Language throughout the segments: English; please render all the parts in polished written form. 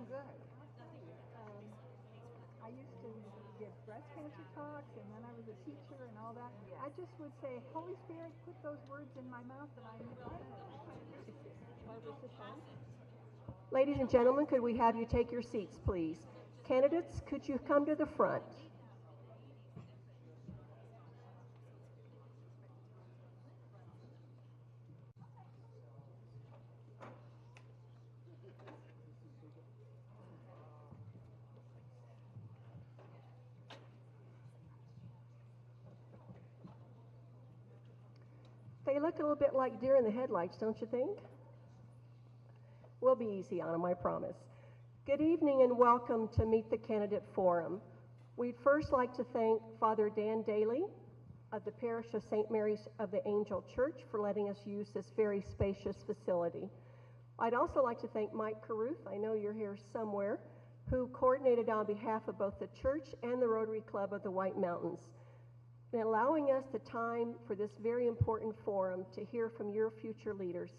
good. I used to give breast cancer talks, and then I was a teacher and all that. I just would say, Holy Spirit, put those words in my mouth that I never said. Barbara, sit down. Ladies and gentlemen, could we have you take your seats, please? Candidates, could you come to the front? They look a little bit like deer in the headlights, don't you think? We'll be easy on them, I promise. Good evening and welcome to Meet the Candidate Forum. We'd first like to thank Father Dan Daly of the parish of St. Mary's of the Angel Church for letting us use this very spacious facility. I'd also like to thank Mike Caruth, I know you're here somewhere, who coordinated on behalf of both the church and the Rotary Club of the White Mountains, and allowing us the time for this very important forum to hear from your future leaders.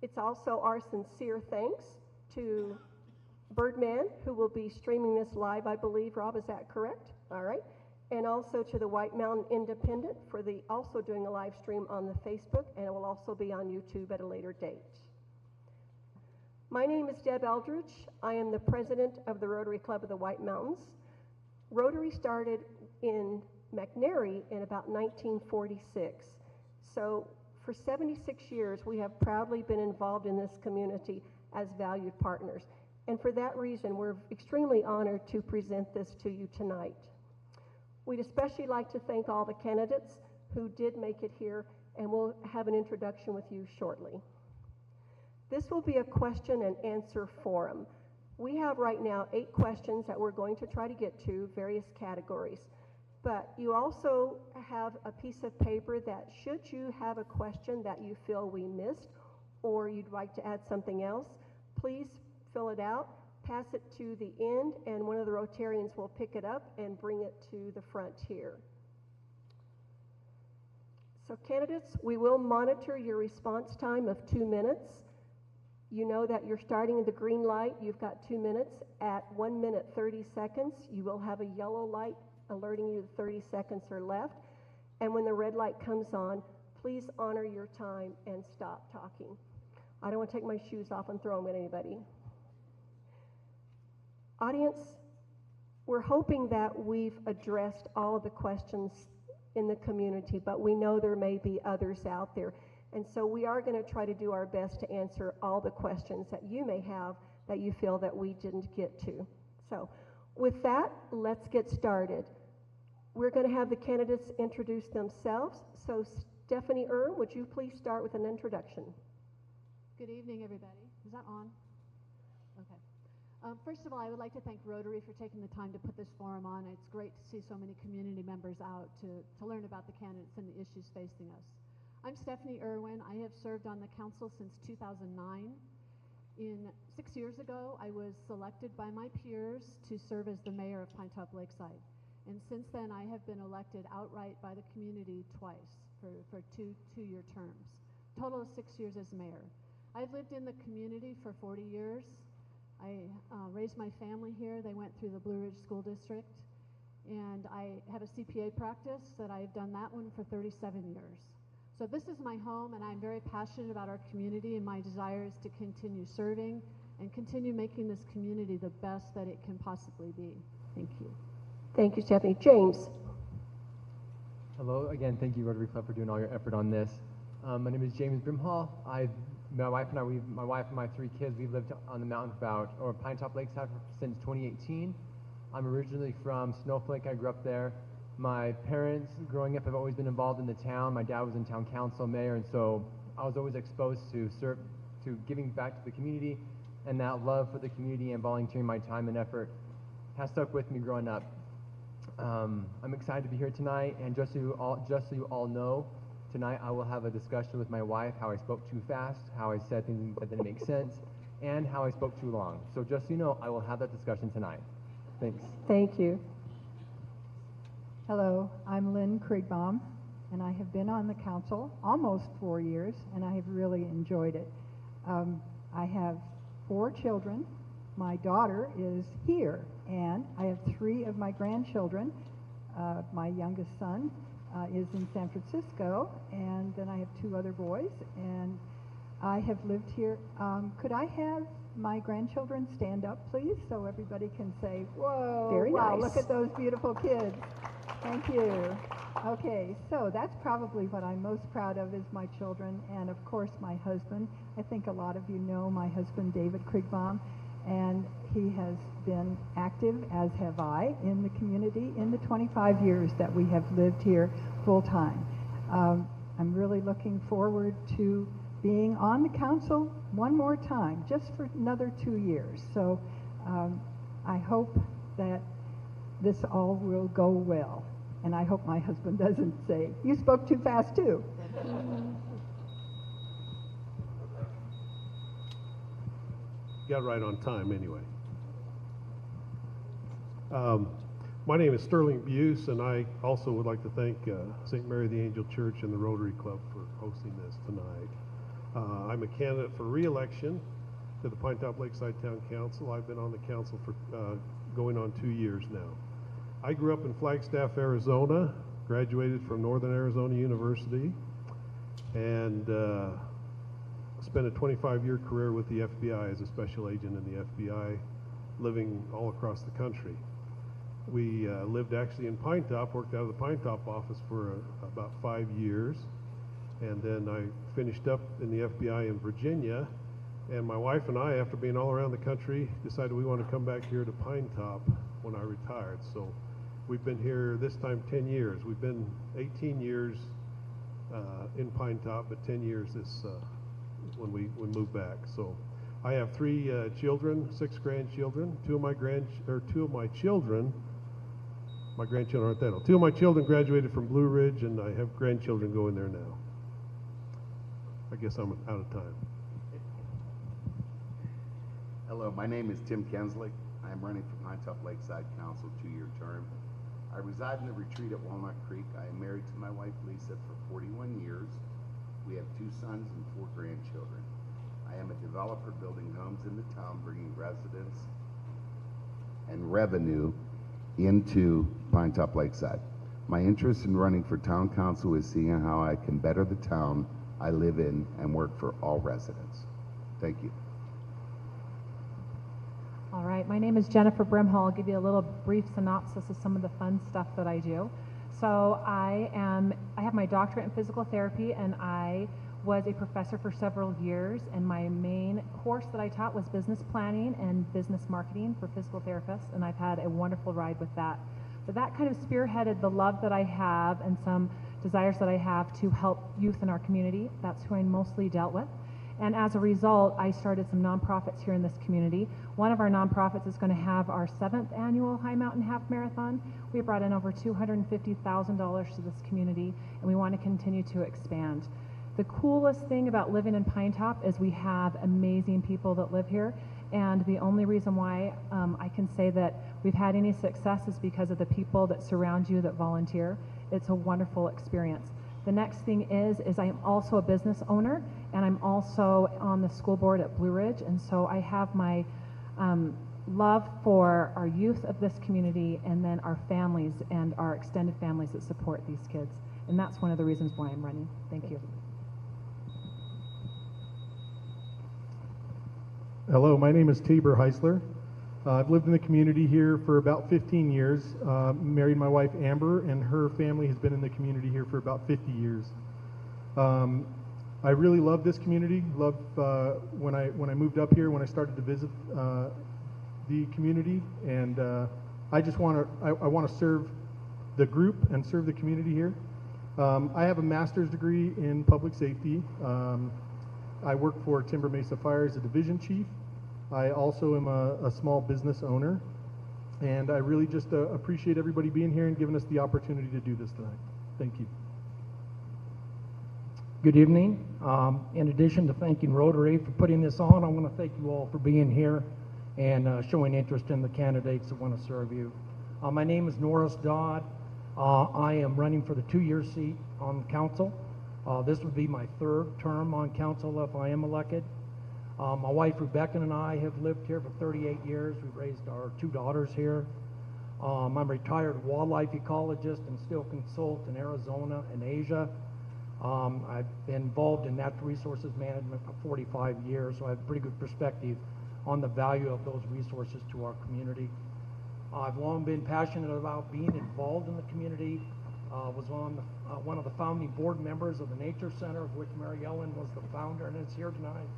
It's also our sincere thanks to Birdman, who will be streaming this live, I believe. Rob, is that correct? All right. And also to the White Mountain Independent for also doing a live stream on the Facebook, and it will also be on YouTube at a later date. My name is Deb Eldridge. I am the president of the Rotary Club of the White Mountains. Rotary started in McNary in about 1946. So for 76 years, we have proudly been involved in this community as valued partners. And for that reason, we're extremely honored to present this to you tonight. We'd especially like to thank all the candidates who did make it here, and we'll have an introduction with you shortly. This will be a question and answer forum. We have right now 8 questions that we're going to try to get to, various categories. But you also have a piece of paper that should you have a question that you feel we missed or you'd like to add something else, please fill it out, pass it to the end, and one of the Rotarians will pick it up and bring it to the front here. So candidates, we will monitor your response time of 2 minutes. You know that you're starting the green light, you've got 2 minutes. At 1 minute 30 seconds, you will have a yellow light alerting you that 30 seconds are left. And when the red light comes on, please honor your time and stop talking. I don't want to take my shoes off and throw them at anybody. Audience, we're hoping that we've addressed all of the questions in the community, but we know there may be others out there. And so we are going to try to do our best to answer all the questions that you may have that you feel that we didn't get to. So with that, let's get started. We're going to have the candidates introduce themselves. So Stephanie would you please start with an introduction? Good evening, everybody. Is that on? Okay. First of all, I would like to thank Rotary for taking the time to put this forum on. It's great to see so many community members out to learn about the candidates and the issues facing us. I'm Stephanie Irwin. I have served on the council since 2009. 6 years ago, I was selected by my peers to serve as the mayor of Pinetop-Lakeside. And since then, I have been elected outright by the community twice for two-year terms. Total of 6 years as mayor. I've lived in the community for 40 years. I raised my family here. They went through the Blue Ridge School District. And I have a CPA practice that I've done that one for 37 years. So this is my home, and I'm very passionate about our community, and my desire is to continue serving and continue making this community the best that it can possibly be. Thank you. Thank you, Stephanie. James. Hello, again, thank you, Rotary Club, for doing all your effort on this. My name is James Brimhall. My wife and my 3 kids, we've lived on the mountain Pinetop-Lakeside since 2018. I'm originally from Snowflake. I grew up there. My parents, growing up, have always been involved in the town. My dad was in town council, mayor, and so I was always exposed to giving back to the community, and that love for the community and volunteering my time and effort has stuck with me growing up. I'm excited to be here tonight, and just so you all know, tonight I will have a discussion with my wife how I spoke too fast, how I said things that didn't make sense, and how I spoke too long. So just so you know, I will have that discussion tonight. Thanks. Thank you. Hello, I'm Lynn Kriegbaum, and I have been on the council almost 4 years, and I have really enjoyed it. I have 4 children. My daughter is here, and I have 3 of my grandchildren. My youngest son is in San Francisco, and then I have 2 other boys, and I have lived here. Could I have my grandchildren stand up, please, so everybody can say, whoa, Very wow, nice. look at those beautiful kids. Thank you. Okay, so that's probably what I'm most proud of is my children, and of course my husband. I think a lot of you know my husband, David Kriegbaum, and he has been active, as have I, in the community in the 25 years that we have lived here full time. I'm really looking forward to being on the council one more time, just for another 2 years. So I hope that this all will go well. And I hope my husband doesn't say, you spoke too fast too. Got right on time anyway. My name is Sterling Buse, and I also would like to thank St. Mary the Angel Church and the Rotary Club for hosting this tonight. I'm a candidate for re-election to the Pinetop-Lakeside Town Council. I've been on the council for going on 2 years now. I grew up in Flagstaff, Arizona, graduated from Northern Arizona University, and spent a 25-year career with the FBI as a special agent in the FBI, living all across the country. We lived actually in Pinetop, worked out of the Pinetop office for about 5 years, and then I finished up in the FBI in Virginia, and my wife and I, after being all around the country, decided we want to come back here to Pinetop when I retired. So we've been here this time 10 years. We've been 18 years in Pinetop, but 10 years this when we moved back. So I have 3 children, 6 grandchildren. Two of my children, my grandchildren aren't that old. 2 of my children graduated from Blue Ridge, and I have grandchildren going there now. I guess I'm out of time. Hello, my name is Tim Kenslick. I am running for Pinetop-Lakeside Council 2-year term. I reside in the retreat at Walnut Creek. I am married to my wife Lisa for 41 years. We have 2 sons and 4 grandchildren. I am a developer building homes in the town, bringing residents and revenue into Pinetop-Lakeside. My interest in running for town council is seeing how I can better the town I live in and work for all residents. Thank you. All right, my name is Jennifer Brimhall. I'll give you a little brief synopsis of some of the fun stuff that I do. So I have my doctorate in physical therapy, and I was a professor for several years, and my main course that I taught was business planning and business marketing for physical therapists, and I've had a wonderful ride with that. But that kind of spearheaded the love that I have and some desires that I have to help youth in our community. That's who I mostly dealt with. And as a result, I started some nonprofits here in this community. One of our nonprofits is going to have our 7th annual High Mountain Half Marathon. We brought in over $250,000 to this community, and we want to continue to expand. The coolest thing about living in Pinetop is we have amazing people that live here, and the only reason why I can say that we've had any success is because of the people that surround you that volunteer. It's a wonderful experience. The next thing is I am also a business owner, and I'm also on the school board at Blue Ridge, and so I have my love for our youth of this community and then our families and our extended families that support these kids. And that's one of the reasons why I'm running. Thank you. Hello, my name is Tabor Heisler. I've lived in the community here for about 15 years. Married my wife Amber, and her family has been in the community here for about 50 years. I really love this community. Loved when I moved up here, when I started to visit the community, and I just want to serve the group and serve the community here. I have a master's degree in public safety. I work for Timber Mesa Fire as a division chief. I also am a small business owner, and I really just appreciate everybody being here and giving us the opportunity to do this tonight. Thank you. Good evening. In addition to thanking Rotary for putting this on, I want to thank you all for being here and showing interest in the candidates that want to serve you. My name is Norris Dodd. I am running for the 2-year seat on the council. This would be my 3rd term on council if I am elected. My wife Rebecca and I have lived here for 38 years. We've raised our 2 daughters here. I'm a retired wildlife ecologist and still consult in Arizona and Asia. I've been involved in natural resources management for 45 years, so I have a pretty good perspective on the value of those resources to our community. I've long been passionate about being involved in the community. Was on one of the founding board members of the Nature Center, of which Mary Ellen was the founder and is here tonight.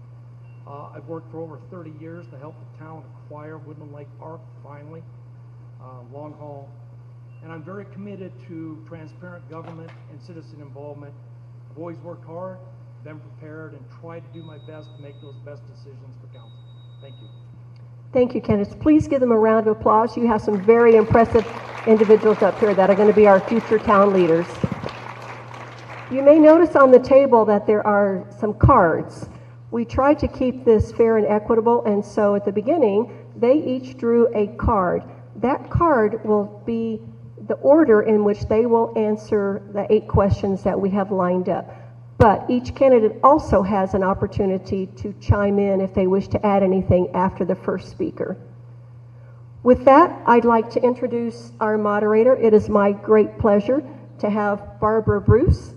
I've worked for over 30 years to help the town acquire Woodland Lake Park, finally, long haul. And I'm very committed to transparent government and citizen involvement. I've always worked hard, been prepared, and tried to do my best to make those best decisions for council. Thank you. Thank you, Candace. Please give them a round of applause. You have some very impressive individuals up here that are going to be our future town leaders. You may notice on the table that there are some cards. We tried to keep this fair and equitable, and so at the beginning, they each drew a card. That card will be the order in which they will answer the 8 questions that we have lined up. But each candidate also has an opportunity to chime in if they wish to add anything after the first speaker. With that, I'd like to introduce our moderator. It is my great pleasure to have Barbara Bruce.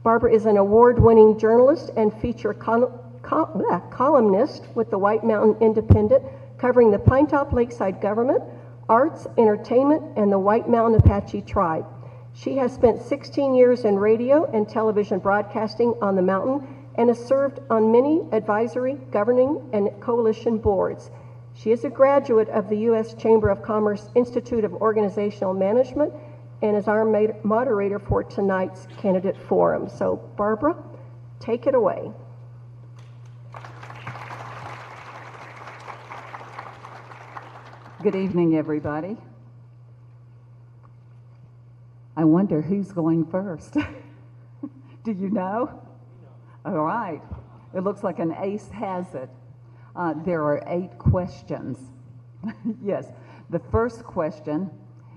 Barbara is an award-winning journalist and feature columnist with the White Mountain Independent, covering the Pinetop-Lakeside government, arts, entertainment, and the White Mountain Apache tribe. She has spent 16 years in radio and television broadcasting on the mountain and has served on many advisory, governing, and coalition boards. She is a graduate of the U.S. Chamber of Commerce Institute of Organizational Management and is our moderator for tonight's candidate forum. So, Barbara, take it away. Good evening, everybody. I wonder who's going first. Do you know? All right. It looks like an ace has it. There are 8 questions. Yes. The first question,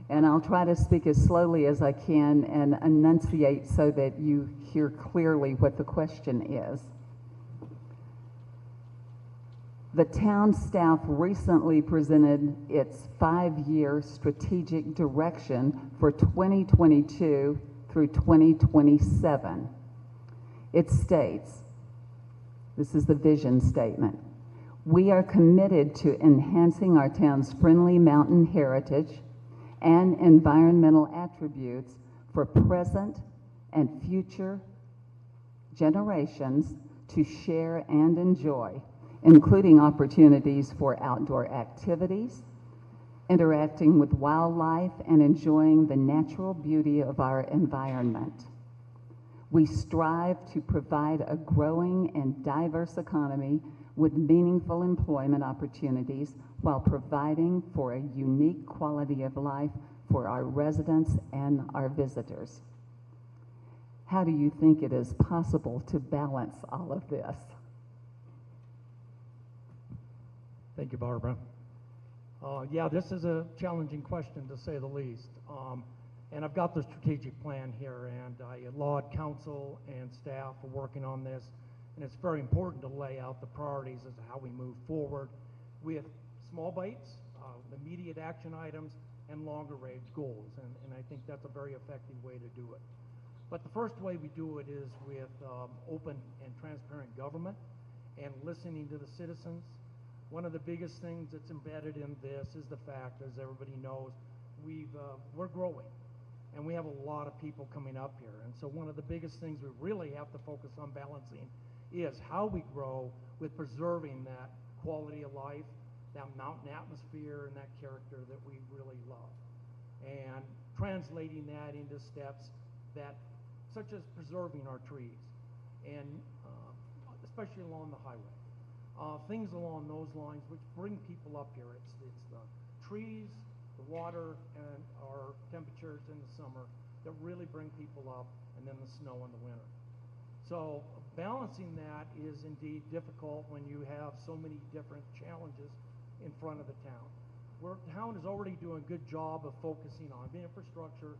and I'll try to speak as slowly as I can and enunciate so that you hear clearly what the question is. The town staff recently presented its 5-year strategic direction for 2022 through 2027. It states, this is the vision statement, we are committed to enhancing our town's friendly mountain heritage and environmental attributes for present and future generations to share and enjoy, including opportunities for outdoor activities, interacting with wildlife, and enjoying the natural beauty of our environment. We strive to provide a growing and diverse economy with meaningful employment opportunities while providing for a unique quality of life for our residents and our visitors. How do you think it is possible to balance all of this? Thank you, Barbara. Yeah, this is a challenging question, to say the least. And I've got the strategic plan here, and I laud council and staff for working on this. And it's very important to lay out the priorities as to how we move forward with small bites, immediate action items, and longer range goals. And I think that's a very effective way to do it. But the first way we do it is with open and transparent government and listening to the citizens. One of the biggest things that's embedded in this is the fact, as everybody knows, we're growing, and we have a lot of people coming up here. And so one of the biggest things we really have to focus on balancing is how we grow with preserving that quality of life, that mountain atmosphere, and that character that we really love. And translating that into steps that, such as preserving our trees, and especially along the highway. Things along those lines which bring people up here. It's the trees, the water, and our temperatures in the summer that really bring people up, and then the snow in the winter. So balancing that is indeed difficult when you have so many different challenges in front of the town. The town is already doing a good job of focusing on the infrastructure.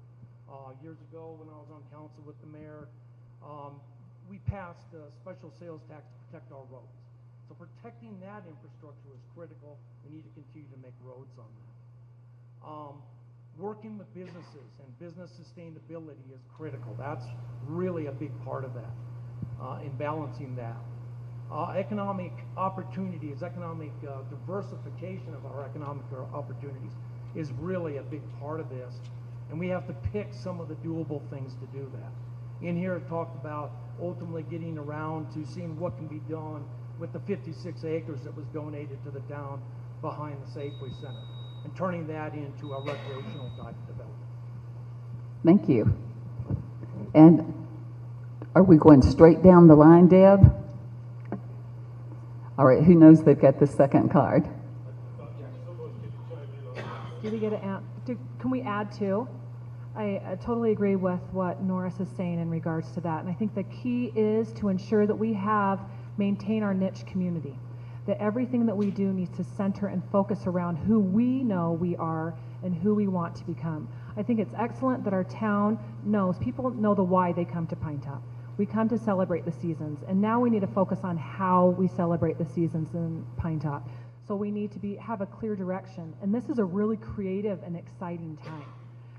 Years ago when I was on council with the mayor, we passed a special sales tax to protect our roads. So protecting that infrastructure is critical. We need to continue to make roads on that. Working with businesses and business sustainability is critical. That's really a big part of that, in balancing that. Economic opportunities, economic diversification of our economic opportunities is really a big part of this. And we have to pick some of the doable things to do that. In here it talked about ultimately getting around to seeing what can be done with the 56 acres that was donated to the town behind the Safeway Center and turning that into a recreational type development. Thank you. And are we going straight down the line, Deb? All right, who knows they've got the second card? Do we get can we add two? I totally agree with what Norris is saying in regards to that. And I think the key is to ensure that we maintain our niche community. That everything that we do needs to center and focus around who we know we are and who we want to become. I think it's excellent that our town knows, people know the why they come to Pinetop. We come to celebrate the seasons, and now we need to focus on how we celebrate the seasons in Pinetop. So we need to have a clear direction. And this is a really creative and exciting time,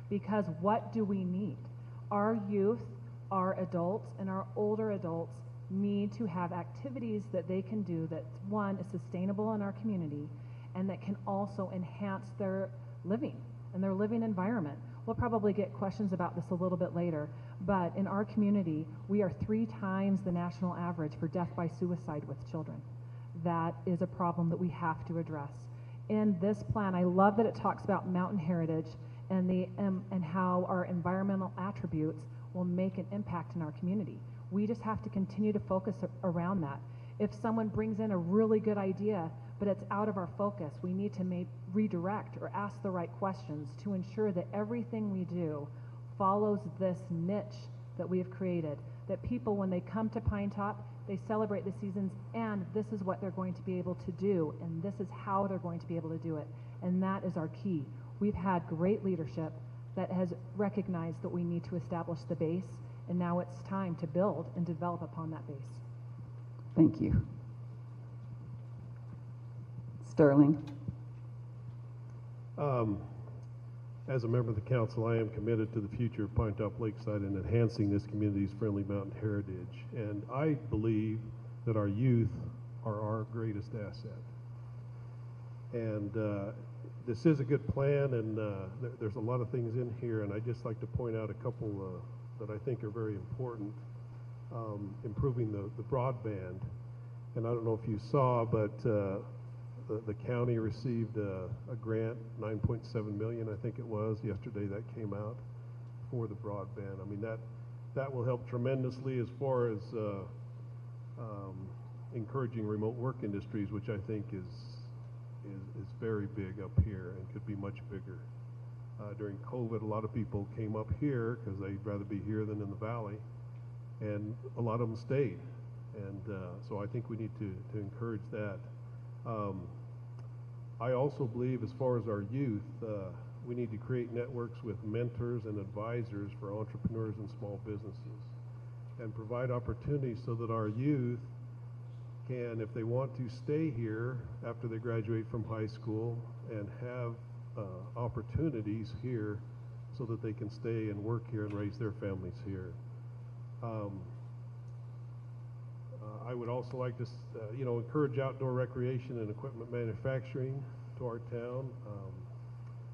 because what do we need? Our youth, our adults, and our older adults need to have activities that they can do that, one, is sustainable in our community, and that can also enhance their living and their living environment. We'll probably get questions about this a little bit later, but in our community, we are 3 times the national average for death by suicide with children. That is a problem that we have to address. In this plan, I love that it talks about mountain heritage and and how our environmental attributes will make an impact in our community. We just have to continue to focus around that. If someone brings in a really good idea, but it's out of our focus, we need to redirect or ask the right questions to ensure that everything we do follows this niche that we have created. That people, when they come to Pinetop, they celebrate the seasons, and this is what they're going to be able to do, and this is how they're going to be able to do it. And that is our key. We've had great leadership that has recognized that we need to establish the base, and now it's time to build and develop upon that base. Thank you. Sterling. As a member of the council, I am committed to the future of Pinetop-Lakeside and enhancing this community's friendly mountain heritage. And I believe that our youth are our greatest asset. And this is a good plan, and there's a lot of things in here, and I'd just like to point out a couple that I think are very important. Improving the broadband. And I don't know if you saw, but the county received a grant, $9.7 million, I think it was, yesterday that came out for the broadband. I mean, that will help tremendously as far as encouraging remote work industries, which I think is very big up here and could be much bigger. During COVID, a lot of people came up here because they'd rather be here than in the valley, and a lot of them stayed. And so I think we need to encourage that. I also believe, as far as our youth, we need to create networks with mentors and advisors for entrepreneurs and small businesses, and provide opportunities so that our youth can, if they want to, stay here after they graduate from high school and have opportunities here so that they can stay and work here and raise their families here. I would also like to, encourage outdoor recreation and equipment manufacturing to our town,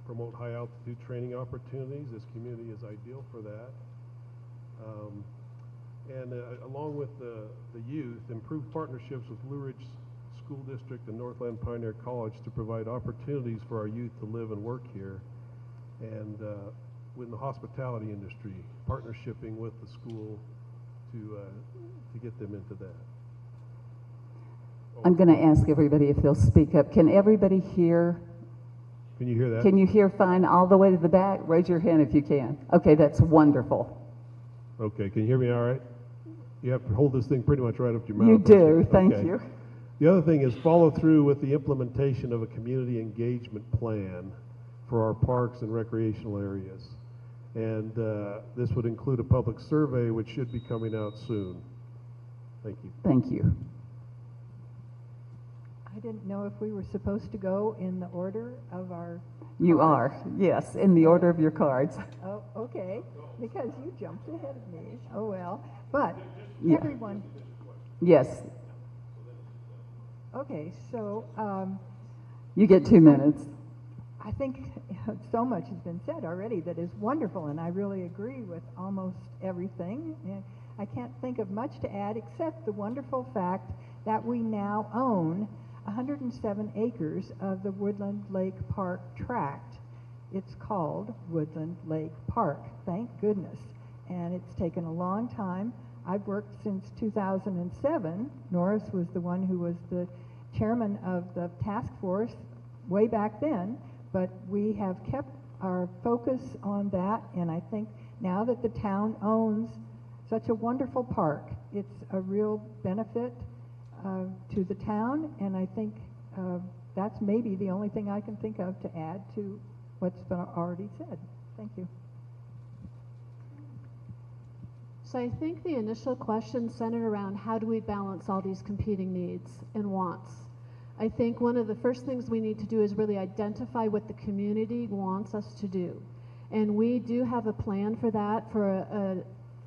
promote high altitude training opportunities. This community is ideal for that. And along with the youth, improve partnerships with Blue Ridge School District and Northland Pioneer College to provide opportunities for our youth to live and work here. And with the hospitality industry, partnershiping with the school to get them into that. I'm going to ask everybody if they'll speak up. Can everybody hear? Can you hear that? Can you hear fine all the way to the back? Raise your hand if you can. Okay, that's wonderful. Okay, can you hear me all right? You have to hold this thing pretty much right up to your mouth. You do, thank Okay. you. The other thing is follow through with the implementation of a community engagement plan for our parks and recreational areas. And this would include a public survey, which should be coming out soon. Thank you. Thank you. I didn't know if we were supposed to go in the order of our You cards. are, yes, in the order of your cards. Oh, okay, because you jumped ahead of me. Oh, well, but Yeah. everyone, Yes, okay, so you get 2 minutes. I think so much has been said already that is wonderful, and I really agree with almost everything. And I can't think of much to add except the wonderful fact that we now own 107 acres of the Woodland Lake Park tract. It's called Woodland Lake Park, thank goodness. And it's taken a long time. I've worked since 2007. Norris was the one who was the chairman of the task force way back then, but we have kept our focus on that, and I think now that the town owns such a wonderful park, it's a real benefit to the town, and I think that's maybe the only thing I can think of to add to what's been already said. Thank you. So I think the initial question centered around how do we balance all these competing needs and wants. I think one of the first things we need to do is really identify what the community wants us to do. And we do have a plan for that, for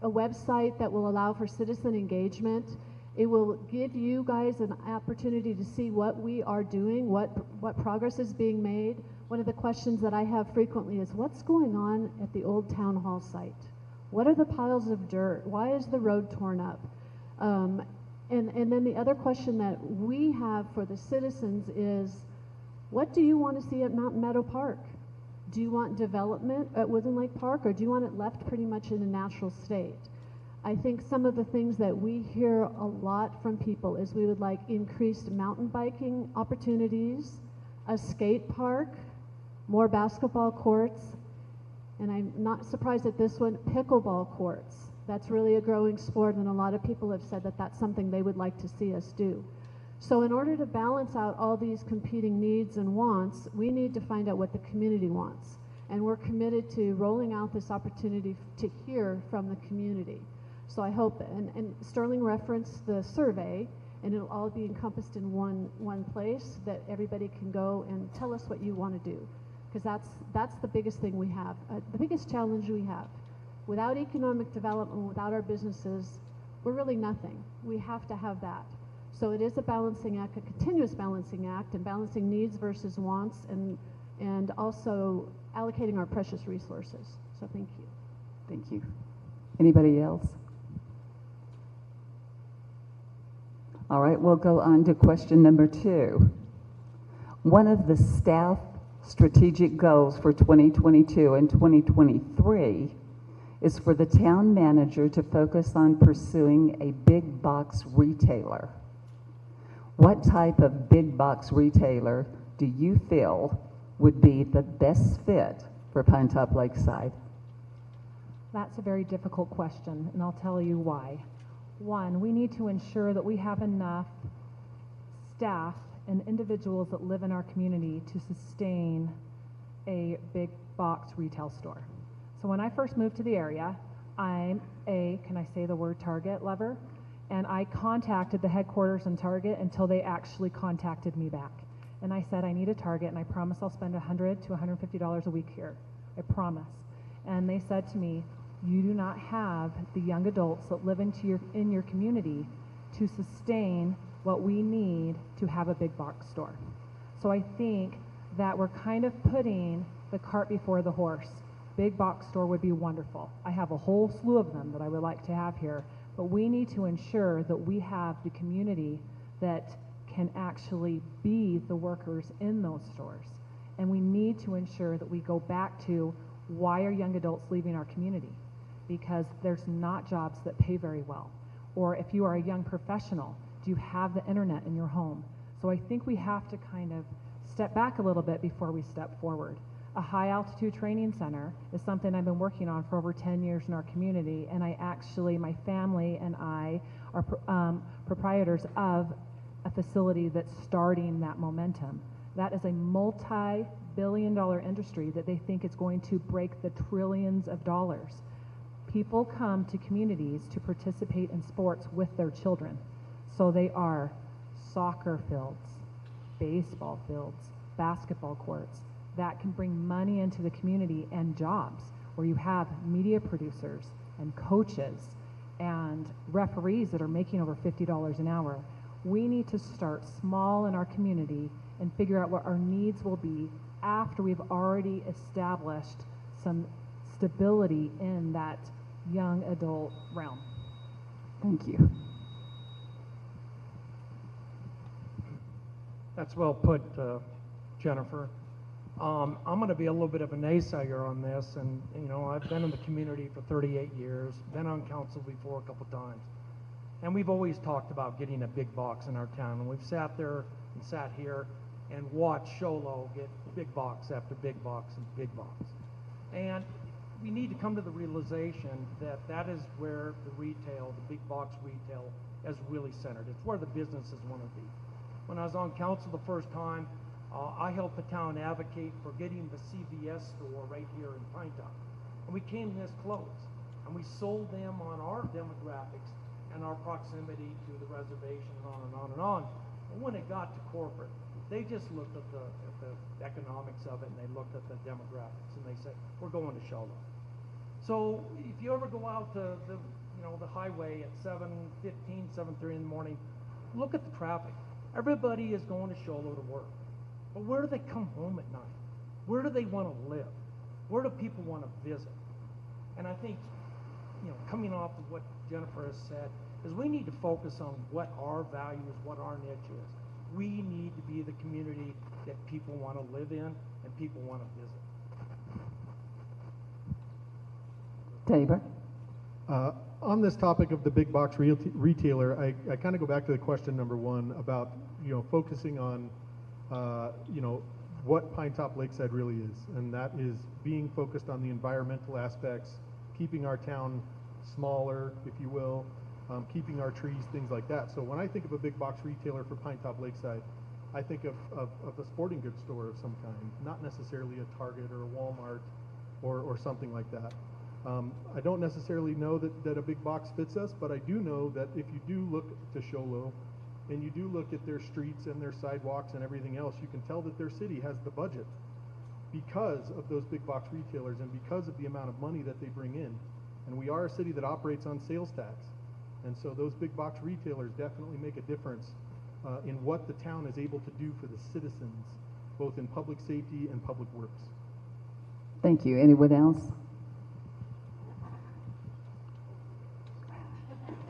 a website that will allow for citizen engagement. It will give you guys an opportunity to see what we are doing, what progress is being made. One of the questions that I have frequently is, what's going on at the old town hall site? What are the piles of dirt? Why is the road torn up? And then the other question that we have for the citizens is, what do you want to see at Mountain Meadow Park? Do you want development at Woodland Lake Park, or do you want it left pretty much in a natural state? I think some of the things that we hear a lot from people is we would like increased mountain biking opportunities, a skate park, more basketball courts, and I'm not surprised at this one, pickleball courts. That's really a growing sport, and a lot of people have said that that's something they would like to see us do. So in order to balance out all these competing needs and wants, we need to find out what the community wants. And we're committed to rolling out this opportunity to hear from the community. So I hope, and Sterling referenced the survey, and it'll all be encompassed in one place that everybody can go and tell us what you want to do. Because that's the biggest thing we have, the biggest challenge we have. Without economic development, without our businesses, we're really nothing. We have to have that. So it is a balancing act, a continuous balancing act, and balancing needs versus wants, and also allocating our precious resources. So thank you. Thank you. Anybody else? All right, we'll go on to question number 2. One of the staff strategic goals for 2022 and 2023 is for the town manager to focus on pursuing a big box retailer. What type of big box retailer do you feel would be the best fit for Pinetop-Lakeside? That's a very difficult question, and I'll tell you why. One, we need to ensure that we have enough staff and individuals that live in our community to sustain a big box retail store. So when I first moved to the area, I'm a, can I say the word Target lover? And I contacted the headquarters in Target until they actually contacted me back. And I said, I need a Target, and I promise I'll spend $100 to $150 a week here. I promise. And they said to me, you do not have the young adults that live in your community to sustain what we need to have a big box store. So I think that we're kind of putting the cart before the horse. Big box store would be wonderful. I have a whole slew of them that I would like to have here, but we need to ensure that we have the community that can actually be the workers in those stores. And we need to ensure that we go back to, why are young adults leaving our community? Because there's not jobs that pay very well. Or if you are a young professional, do you have the internet in your home? So I think we have to kind of step back a little bit before we step forward. A high altitude training center is something I've been working on for over 10 years in our community, and I actually, my family and I are proprietors of a facility that's starting that momentum. That is a multi-billion-dollar industry that they think is going to break the trillions of dollars. People come to communities to participate in sports with their children. So they are soccer fields, baseball fields, basketball courts, that can bring money into the community and jobs, where you have media producers and coaches and referees that are making over $50 an hour. We need to start small in our community and figure out what our needs will be after we've already established some stability in that young adult realm. Thank you. That's well put, Jennifer. I'm going to be a little bit of a naysayer on this, and you know, I've been in the community for 38 years, been on council before a couple times, and we've always talked about getting a big box in our town, and we've sat there and sat here and watched Sholo get big box after big box and big box. And we need to come to the realization that that is where the retail, the big box retail, is really centered. It's where the businesses want to be. When I was on council the first time, I helped the town advocate for getting the CVS store right here in Pinetop. And we came this close. And we sold them on our demographics and our proximity to the reservation and on and on and on. But when it got to corporate, they just looked at the economics of it, and they looked at the demographics, and they said, we're going to Sholo. So if you ever go out to the highway at 7:15, 7:30 in the morning, look at the traffic. Everybody is going to Sholo to work. But where do they come home at night? Where do they want to live? Where do people want to visit? And I think, coming off of what Jennifer has said, is we need to focus on what our value is, what our niche is. We need to be the community that people want to live in and people want to visit. Tabor? On this topic of the big box retailer, I kind of go back to the question number one about, focusing on, what Pinetop-Lakeside really is. And that is being focused on the environmental aspects, keeping our town smaller, if you will, keeping our trees, things like that. So when I think of a big box retailer for Pinetop-Lakeside, I think of a sporting goods store of some kind, not necessarily a Target or a Walmart or something like that. I don't necessarily know that a big box fits us, but I do know that if you do look to Sholo and you do look at their streets and their sidewalks and everything else, you can tell that their city has the budget because of those big box retailers and because of the amount of money that they bring in. And we are a city that operates on sales tax. And so those big box retailers definitely make a difference in what the town is able to do for the citizens, both in public safety and public works. Thank you. Anyone else?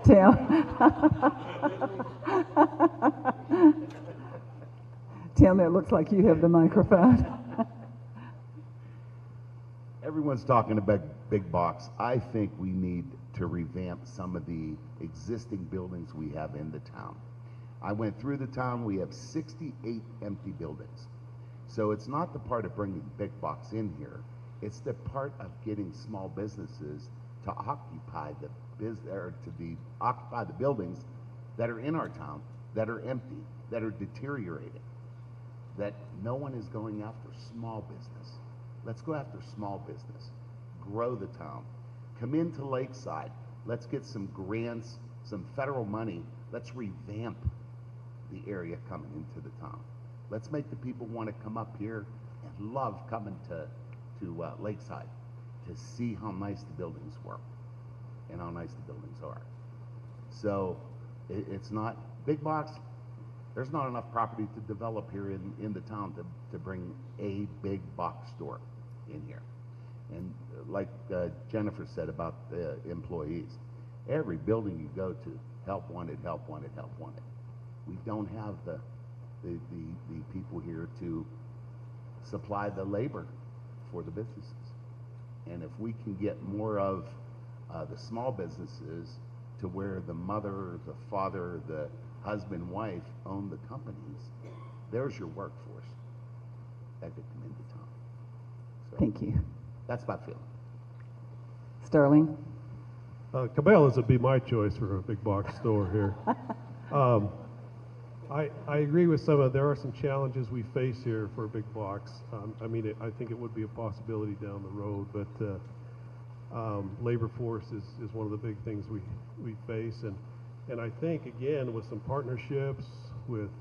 Tim? Tim, it looks like you have the microphone. Everyone's talking about big box. I think we need to revamp some of the existing buildings we have in the town. I went through the town. We have 68 empty buildings. So it's not the part of bringing big box in here. It's the part of getting small businesses to occupy the occupy the buildings that are in our town, that are empty, that are deteriorating, that no one is going after small business. Let's go after small business, grow the town, come into Lakeside. Let's get some grants, some federal money. Let's revamp the area coming into the town. Let's make the people want to come up here and love coming to Lakeside to see how nice the buildings were and how nice the buildings are. So it's not big box. There's not enough property to develop here in the town to bring a big box store in here. And like Jennifer said about the employees, every building you go to, help wanted, help wanted, help wanted. We don't have the people here to supply the labor for the businesses. And if we can get more of the small businesses to where the mother, the father, the husband, wife own the companies, there's your workforce that could come into town. So Thank you. that's my feeling. Sterling? Cabela's would be my choice for a big box store here. I agree with some of, there are some challenges we face here for a big box. I think it would be a possibility down the road, but labor force is one of the big things we face. And I think, again, with some partnerships, with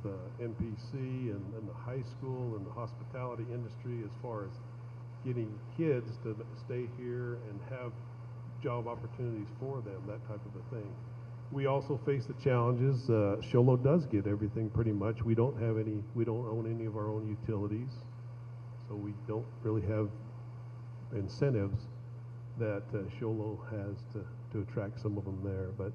NPC and the high school and the hospitality industry as far as getting kids to stay here and have job opportunities for them, that type of a thing. We also face the challenges. Show Low does get everything pretty much. We don't own any of our own utilities, so we don't really have incentives that Show Low has to attract some of them there. But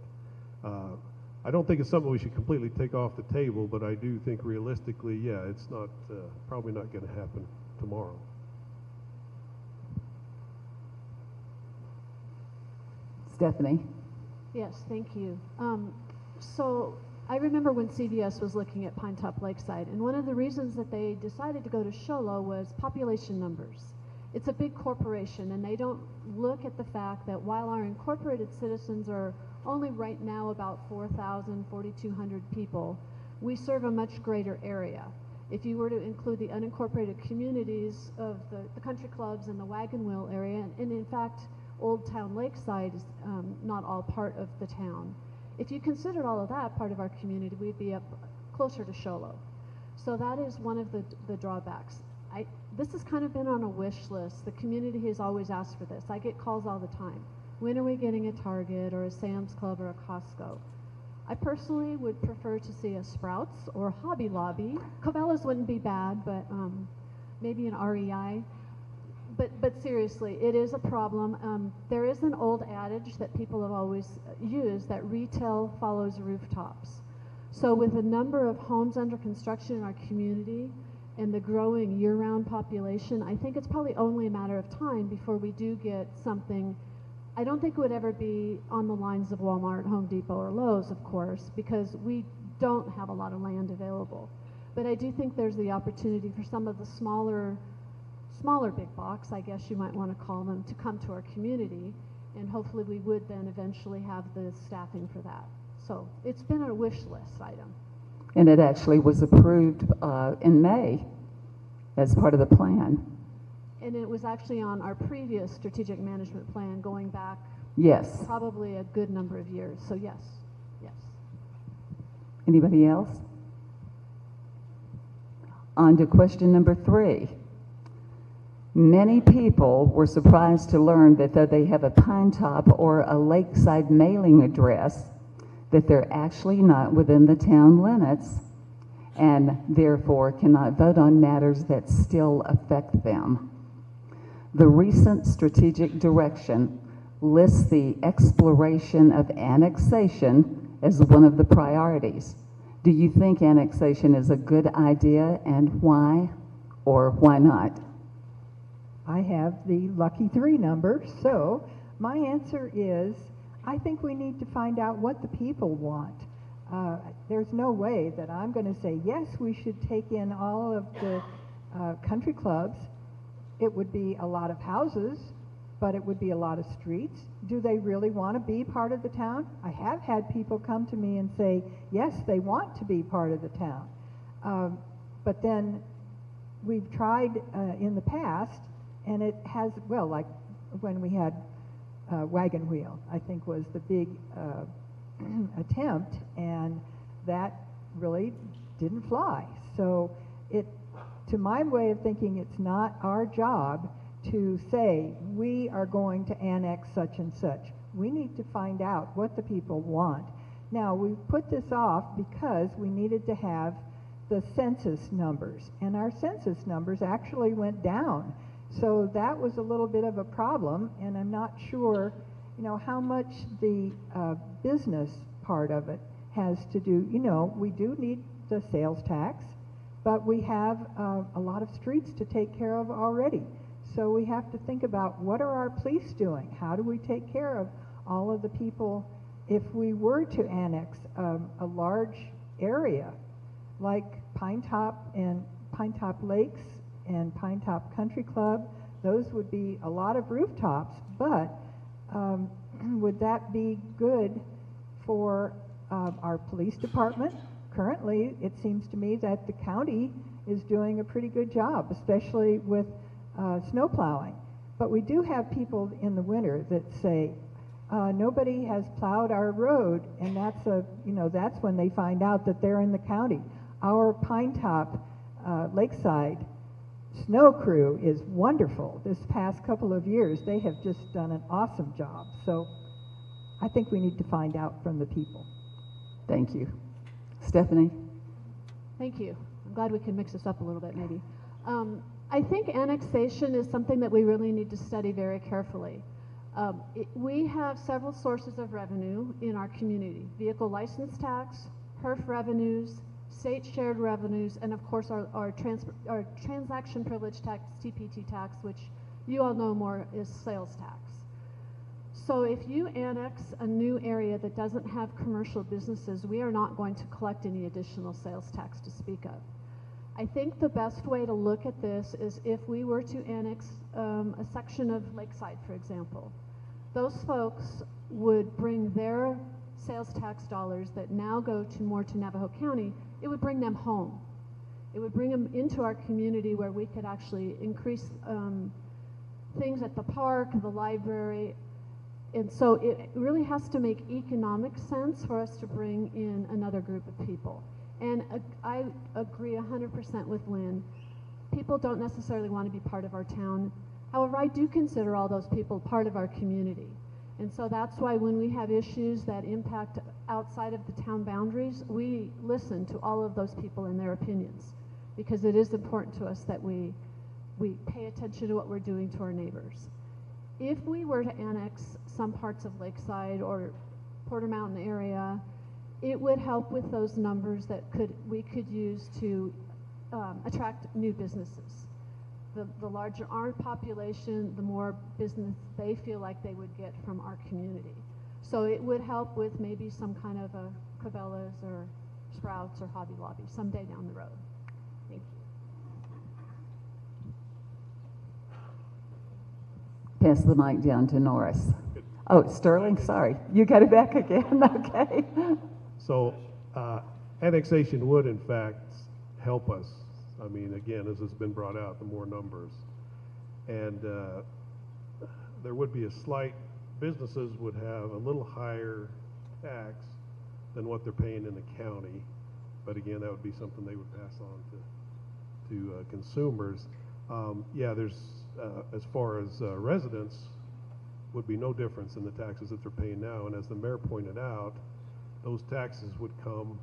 I don't think it's something we should completely take off the table, but I do think realistically, yeah, it's not probably not going to happen tomorrow. Stephanie? Yes, thank you. So I remember when CVS was looking at Pinetop-Lakeside, and one of the reasons that they decided to go to Show Low was population numbers. It's a big corporation, and they don't look at the fact that while our incorporated citizens are only right now about 4,000, 4,200 people, we serve a much greater area. If you were to include the unincorporated communities of the country clubs and the wagon wheel area, and in fact, Old Town Lakeside is not all part of the town. If you considered all of that part of our community, we'd be up closer to Show Low. So that is one of the drawbacks. This has kind of been on a wish list. The community has always asked for this. I get calls all the time. When are we getting a Target or a Sam's Club or a Costco? I personally would prefer to see a Sprouts or Hobby Lobby. Cabela's wouldn't be bad, but maybe an REI. But seriously, it is a problem. There is an old adage that people have always used that retail follows rooftops. So with the number of homes under construction in our community and the growing year-round population, I think it's probably only a matter of time before we do get something. I don't think it would ever be on the lines of Walmart, Home Depot, or Lowe's, of course, because we don't have a lot of land available. But I do think there's the opportunity for some of the smaller big box, I guess you might want to call them, to come to our community, and hopefully we would then eventually have the staffing for that. So it's been a wish list item. And it actually was approved in May as part of the plan. And it was actually on our previous strategic management plan going back Yes. probably a good number of years. So yes, yes. Anybody else? On to question number 3. Many people were surprised to learn that though they have a Pinetop or a Lakeside mailing address, that they're actually not within the town limits and therefore cannot vote on matters that still affect them. The recent strategic direction lists the exploration of annexation as one of the priorities. Do you think annexation is a good idea, and why or why not? I have the lucky 3 number, so my answer is I think we need to find out what the people want. There's no way that I'm going to say, yes, we should take in all of the country clubs. It would be a lot of houses, but it would be a lot of streets. Do they really want to be part of the town? I have had people come to me and say, yes, they want to be part of the town. But then we've tried in the past, and it has, well, like when we had Wagon Wheel, I think was the big attempt, and that really didn't fly. So to my way of thinking, it's not our job to say we are going to annex such and such. We need to find out what the people want. Now, we put this off because we needed to have the census numbers, and our census numbers actually went down. So that was a little bit of a problem, and I'm not sure, how much the business part of it has to do. We do need the sales tax, but we have a lot of streets to take care of already. So we have to think about, what are our police doing? How do we take care of all of the people if we were to annex a large area like Pinetop and Pinetop Lakes and Pinetop Country Club? Those would be a lot of rooftops, but would that be good for our police department? Currently, it seems to me that the county is doing a pretty good job, especially with snow plowing. But we do have people in the winter that say, nobody has plowed our road, and that's when they find out that they're in the county. our Pinetop Lakeside snow crew is wonderful. This past couple of years, they have just done an awesome job. So I think we need to find out from the people. Thank you. Stephanie? Thank you. I'm glad we can mix this up a little bit, maybe. I think annexation is something that we really need to study very carefully. We have several sources of revenue in our community: vehicle license tax, HERF revenues, state shared revenues, and of course our transaction privilege tax, TPT tax, which you all know more is sales tax. So if you annex a new area that doesn't have commercial businesses, we are not going to collect any additional sales tax to speak of. I think the best way to look at this is if we were to annex a section of Lakeside, for example. Those folks would bring their sales tax dollars that now go more to Navajo County, it would bring them home. It would bring them into our community where we could actually increase things at the park, the library. And so it really has to make economic sense for us to bring in another group of people. And I agree 100% with Lynn. People don't necessarily want to be part of our town. However, I do consider all those people part of our community. And so that's why when we have issues that impact outside of the town boundaries, we listen to all of those people and their opinions, because it is important to us that we pay attention to what we're doing to our neighbors. If we were to annex some parts of Lakeside or Porter Mountain area, it would help with those numbers that we could use to attract new businesses. The larger our population, the more business they feel like they would get from our community. So it would help with maybe some kind of a Cabela's or Sprouts or Hobby Lobby someday down the road. Thank you. Pass the mic down to Norris. Oh, Sterling, sorry. You got it back again, okay. So annexation would, in fact, help us. I mean, again, as has been brought out, the more numbers. And there would be a slight, businesses would have a little higher tax than what they're paying in the county. But again, that would be something they would pass on to consumers. Yeah, there's, as far as residents, would be no difference in the taxes that they're paying now. And as the mayor pointed out, those taxes would come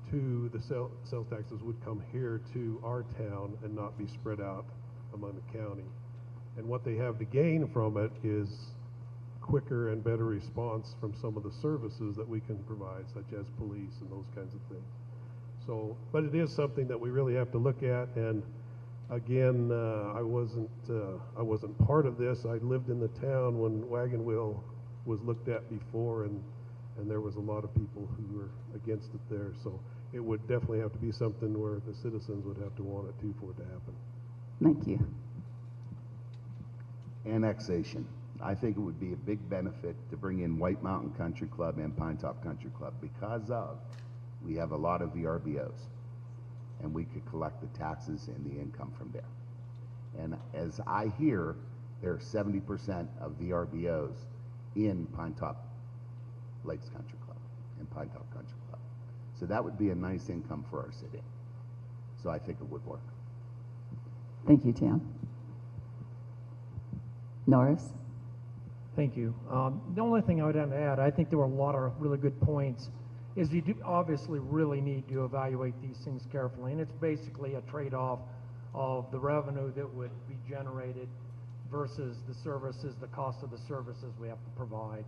to, the sales taxes would come here to our town and not be spread out among the county. And what they have to gain from it is quicker and better response from some of the services that we can provide, such as police and those kinds of things. So, but it is something that we really have to look at. And again, I wasn't part of this. I lived in the town when Wagon Wheel was looked at before, and there was a lot of people who were against it there. So it would definitely have to be something where the citizens would have to want it too for it to happen. Thank you. Annexation. I think it would be a big benefit to bring in White Mountain Country Club and Pinetop Country Club because we have a lot of VRBOs, and we could collect the taxes and the income from there. And as I hear, there are 70% of VRBOs in Pinetop Lakes Country Club and Pinetop Country Club. So that would be a nice income for our city. So I think it would work. Thank you, Tim. Norris? Thank you. The only thing I would add, I think there were a lot of really good points, is you do obviously really need to evaluate these things carefully, and it's basically a trade-off of the revenue that would be generated versus the services, the cost of the services we have to provide.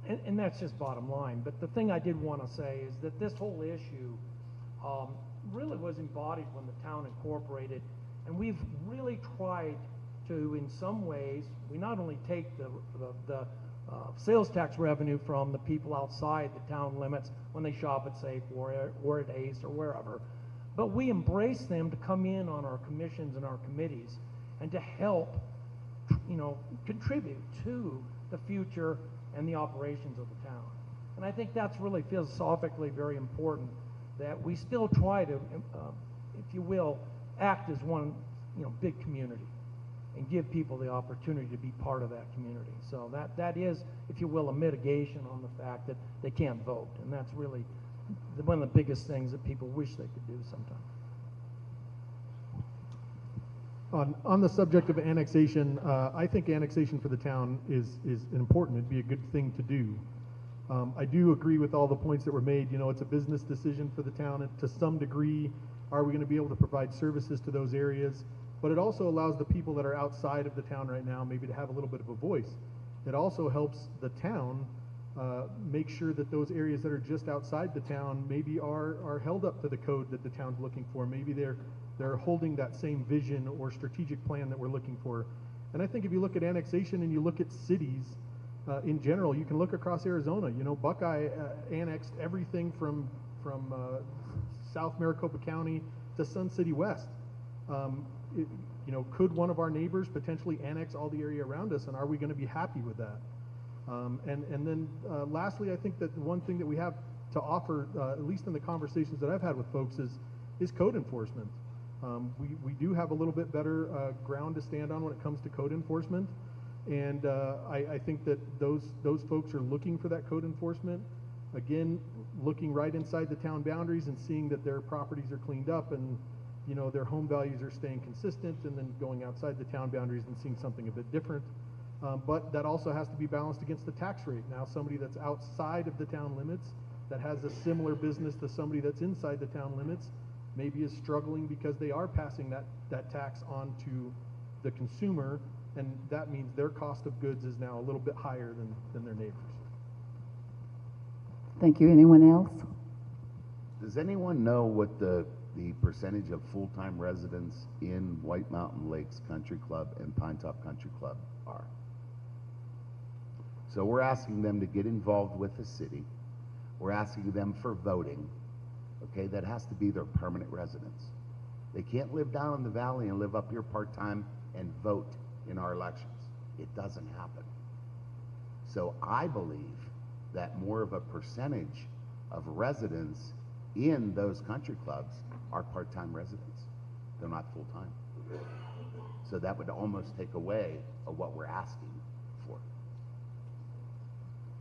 And that's just bottom line. But the thing I did want to say is that this whole issue really was embodied when the town incorporated, and we've really tried to, in some ways, we not only take the sales tax revenue from the people outside the town limits when they shop at Safe or at Ace or wherever, but we embrace them to come in on our commissions and our committees and to help, contribute to the future and the operations of the town. And I think that's really philosophically very important, that we still try to, if you will, act as one, big community and give people the opportunity to be part of that community. So that is, if you will, a mitigation on the fact that they can't vote. And that's really one of the biggest things that people wish they could do sometimes. On the subject of annexation, I think annexation for the town is important. It'd be a good thing to do. I do agree with all the points that were made. You know, it's a business decision for the town, and to some degree, are we going to be able to provide services to those areas? But it also allows the people that are outside of the town right now maybe to have a little bit of a voice. It also helps the town make sure that those areas that are just outside the town maybe are held up to the code that the town's looking for. Maybe they're holding that same vision or strategic plan that we're looking for. And I think if you look at annexation and you look at cities in general, you can look across Arizona. You know, Buckeye annexed everything from South Maricopa County to Sun City West. You know, could one of our neighbors potentially annex all the area around us, and are we going to be happy with that? And then lastly, I think that the one thing that we have to offer, at least in the conversations that I've had with folks, is code enforcement. We do have a little bit better ground to stand on when it comes to code enforcement, and I think that those folks are looking for that code enforcement. Again, looking right inside the town boundaries and seeing that their properties are cleaned up and, you know, their home values are staying consistent, and then going outside the town boundaries and seeing something a bit different. But that also has to be balanced against the tax rate. Now, somebody that's outside of the town limits that has a similar business to somebody that's inside the town limits maybe is struggling because they are passing that tax on to the consumer, and that means their cost of goods is now a little bit higher than their neighbors. Thank you. Anyone else? Does anyone know what the percentage of full-time residents in White Mountain Lakes Country Club and Pinetop Country Club are? So we're asking them to get involved with the city. We're asking them for voting. Okay, that has to be their permanent residence. They can't live down in the valley and live up here part-time and vote in our elections. It doesn't happen. So I believe that more of a percentage of residents in those country clubs are part-time residents. They're not full-time. So that would almost take away of what we're asking for.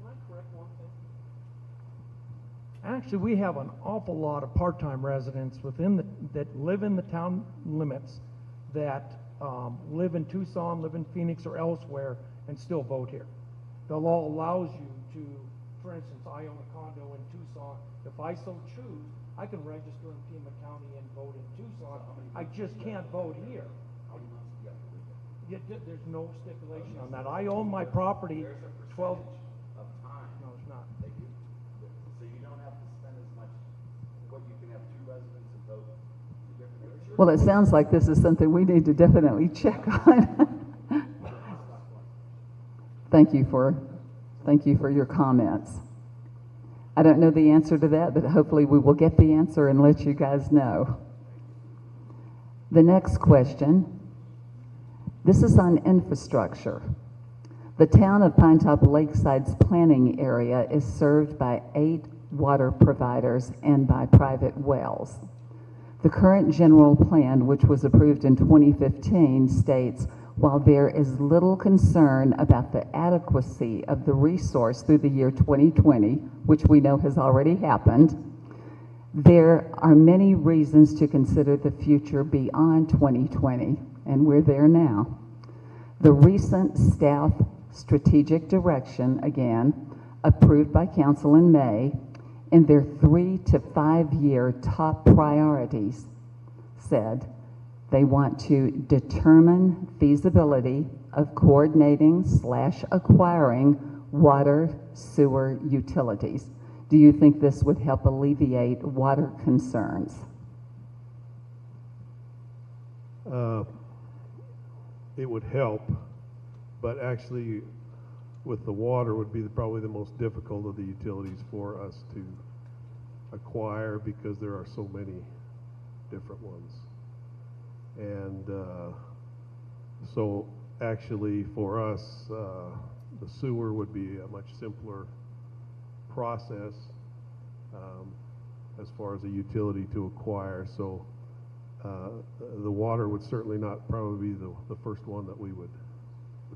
Can I correct one thing? Actually, we have an awful lot of part-time residents that live in the town limits that live in Tucson, live in Phoenix, or elsewhere, and still vote here. The law allows you to, for instance, I own a condo in Tucson. If I so choose, I can register in Pima County and vote in Tucson. I just can't vote here. There's no stipulation on that. I own my property. There's a 12. of time. No, it's not. They do. So you don't have to spend as much. What, you can have two residents and vote in different areas? Well, it sounds like this is something we need to definitely check on. Thank you for your comments. I don't know the answer to that, but hopefully we will get the answer and let you guys know. The next question. This is on infrastructure. The town of Pinetop-Lakeside's planning area is served by 8 water providers and by private wells. The current general plan, which was approved in 2015, states, while there is little concern about the adequacy of the resource through the year 2020, which we know has already happened, there are many reasons to consider the future beyond 2020, and we're there now. The recent staff strategic direction, again, approved by council in May, in their 3 to 5 year top priorities, said they want to determine feasibility of coordinating/acquiring water, sewer utilities. Do you think this would help alleviate water concerns? It would help, but actually with the water would be probably the most difficult of the utilities for us to acquire because there are so many different ones. And so actually for us, the sewer would be a much simpler process as far as a utility to acquire. So the water would certainly not probably be the first one that we would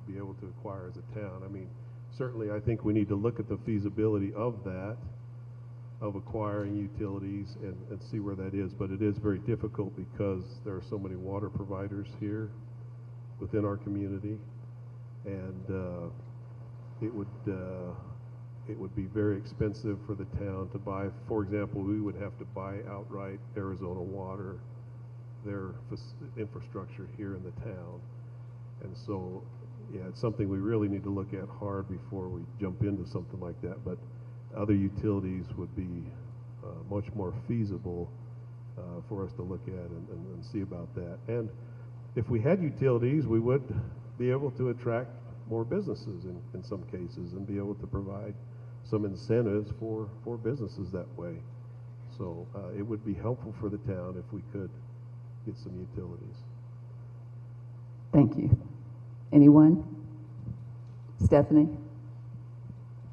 be able to acquire as a town. I mean, certainly I think we need to look at the feasibility of that. of acquiring utilities and see where that is. But it is very difficult because there are so many water providers here within our community, and it would be very expensive for the town to buy. For example, we would have to buy outright Arizona Water, their infrastructure here in the town. And so, yeah, it's something we really need to look at hard before we jump into something like that. But other utilities would be much more feasible for us to look at and see about that. And if we had utilities, we would be able to attract more businesses in some cases and be able to provide some incentives for businesses that way. So it would be helpful for the town if we could get some utilities. Thank you. Anyone? Stephanie?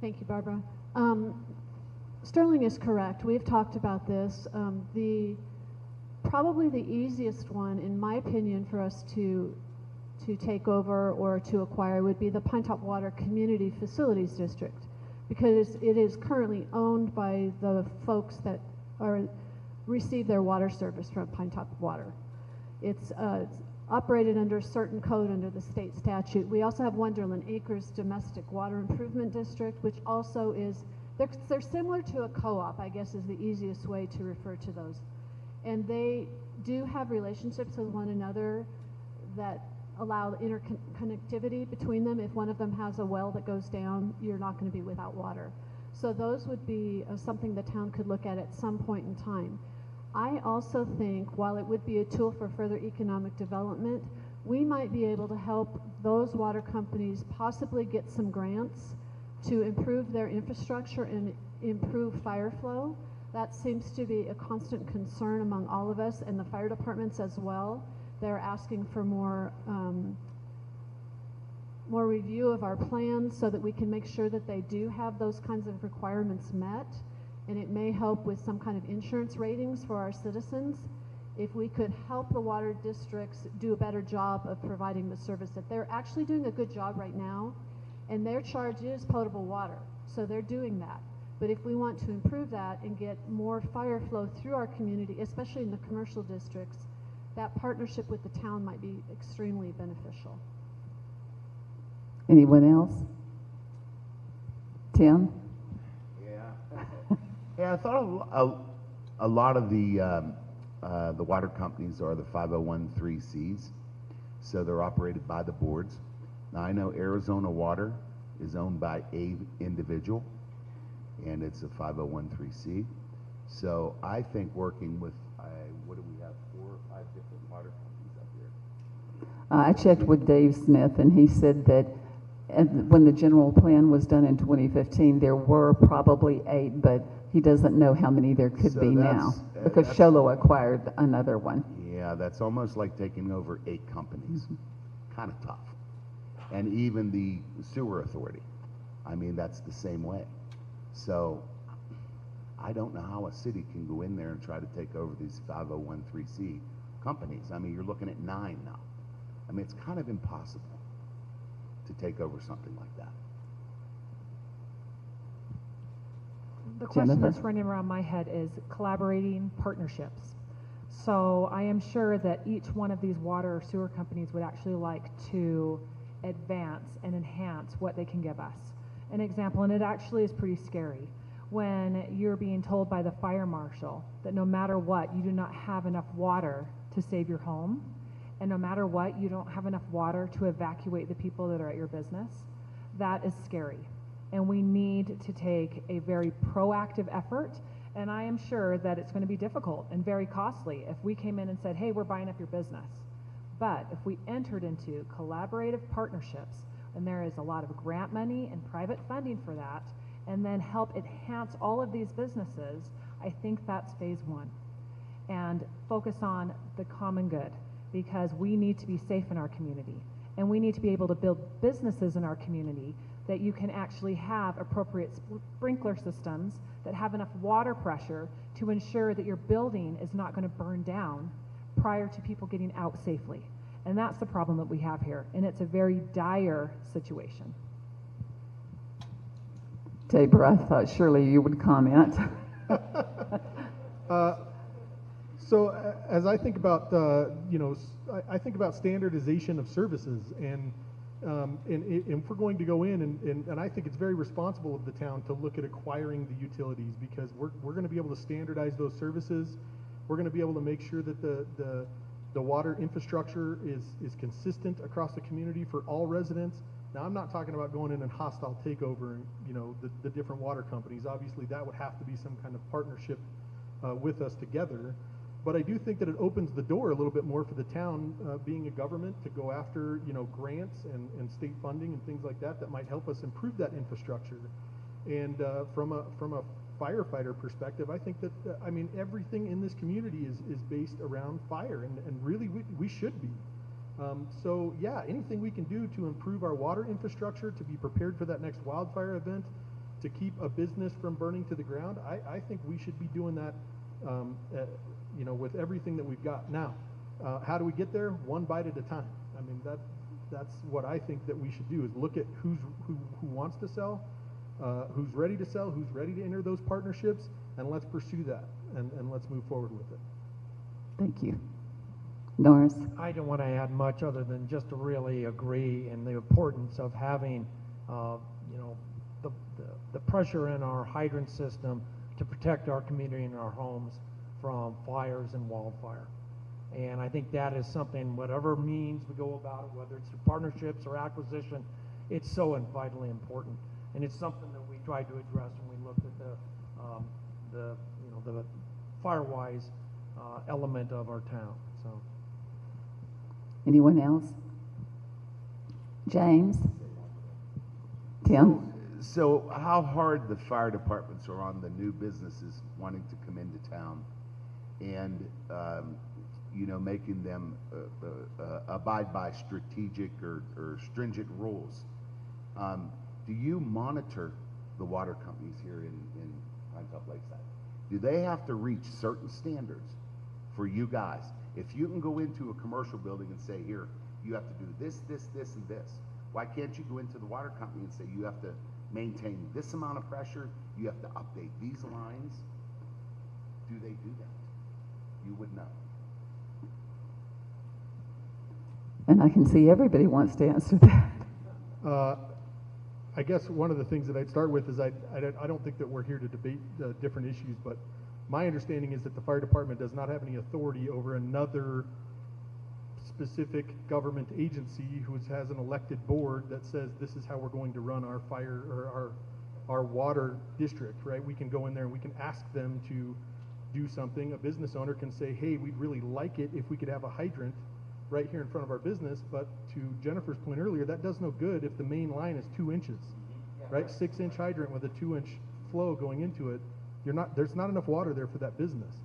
Thank you, Barbara. Sterling is correct. We've talked about this. Probably the easiest one, in my opinion, for us to take over or to acquire would be the Pinetop Water Community Facilities District, because it is currently owned by the folks that receive their water service from Pinetop Water. It's operated under a certain code under the state statute. We also have Wonderland Acres Domestic Water Improvement District, which also is, they're similar to a co-op, I guess is the easiest way to refer to those. And they do have relationships with one another that allow interconnectivity between them. If one of them has a well that goes down, you're not going to be without water. So those would be something the town could look at some point in time. I also think while it would be a tool for further economic development, we might be able to help those water companies possibly get some grants to improve their infrastructure and improve fire flow. That seems to be a constant concern among all of us and the fire departments as well. They're asking for more review of our plans so that we can make sure that they do have those kinds of requirements met. And it may help with some kind of insurance ratings for our citizens if we could help the water districts do a better job of providing the service. That they're actually doing a good job right now, and their charge is potable water, so they're doing that. But if we want to improve that and get more fire flow through our community, especially in the commercial districts, that partnership with the town might be extremely beneficial. Anyone else? Tim? Yeah, I thought a lot of the water companies are the 501(c)(3)s, so they're operated by the boards. Now I know Arizona Water is owned by a individual, and it's a 501(c)(3). So I think working with, what do we have, 4 or 5 different water companies up here? I checked with Dave Smith, and he said that when the general plan was done in 2015, there were probably 8, but he doesn't know how many there could be now, because Sholo acquired another one. Yeah, that's almost like taking over 8 companies. Kind of tough. And even the sewer authority, I mean, that's the same way. So I don't know how a city can go in there and try to take over these 501(c) companies. I mean, you're looking at 9 now. I mean, it's kind of impossible to take over something like that. The question Jennifer? that's running around my head is collaborating partnerships. So I am sure that each one of these water or sewer companies would actually like to advance and enhance what they can give us. An example, and it actually is pretty scary, when you're being told by the fire marshal that no matter what, you do not have enough water to save your home, and no matter what, you don't have enough water to evacuate the people that are at your business. That is scary. And we need to take a very proactive effort, and I am sure that it's going to be difficult and very costly if we came in and said, hey, we're buying up your business. But if we entered into collaborative partnerships, and there is a lot of grant money and private funding for that, and then help enhance all of these businesses, I think that's phase 1. And focus on the common good, because we need to be safe in our community, and we need to be able to build businesses in our community that you can actually have appropriate sprinkler systems that have enough water pressure to ensure that your building is not going to burn down prior to people getting out safely. And that's the problem that we have here, and it's a very dire situation. Tabor, I thought surely you would comment. As I think about, I think about standardization of services, and if we're going to go in, and I think it's very responsible of the town to look at acquiring the utilities, because we're going to be able to standardize those services. We're going to be able to make sure that the water infrastructure is consistent across the community for all residents. Now, I'm not talking about going in and hostile takeover, the different water companies. Obviously, that would have to be some kind of partnership with us together. But I do think that it opens the door a little bit more for the town, being a government, to go after, grants and state funding and things like that that might help us improve that infrastructure. And from a firefighter perspective, I think that everything in this community is based around fire, and really we should be. So yeah, anything we can do to improve our water infrastructure, to be prepared for that next wildfire event, to keep a business from burning to the ground, I think we should be doing that. With everything that we've got now. How do we get there? One bite at a time. That's what I think that we should do, is look at who wants to sell, who's ready to sell, who's ready to enter those partnerships, and let's pursue that, and let's move forward with it. Thank you. Norris? I don't want to add much other than just to really agree in the importance of having, the pressure in our hydrant system to protect our community and our homes from fires and wildfire. And I think that is something, whatever means we go about it, whether it's through partnerships or acquisition, it's so vitally important. And it's something that we tried to address when we looked at the fire-wise element of our town. So. Anyone else? James? Tim? So how hard the fire departments are on the new businesses wanting to come into town, and making them abide by strategic or stringent rules. Do you monitor the water companies here in Pinetop-Lakeside? Do they have to reach certain standards for you guys? If you can go into a commercial building and say, here, you have to do this, this, this, and this, why can't you go into the water company and say, you have to maintain this amount of pressure, you have to update these lines? Do they do that? You would know. And I can see everybody wants to answer that. I guess one of the things that I'd start with is I don't think that we're here to debate different issues, but my understanding is that the fire department does not have any authority over another specific government agency who has an elected board that says this is how we're going to run our fire or our water district, right? We can go in there and we can ask them to do something. A business owner can say, hey, we'd really like it if we could have a hydrant right here in front of our business, but to Jennifer's point earlier, that does no good if the main line is 2 inches, right? 6-inch hydrant with a 2-inch flow going into it, there's not enough water there for that business.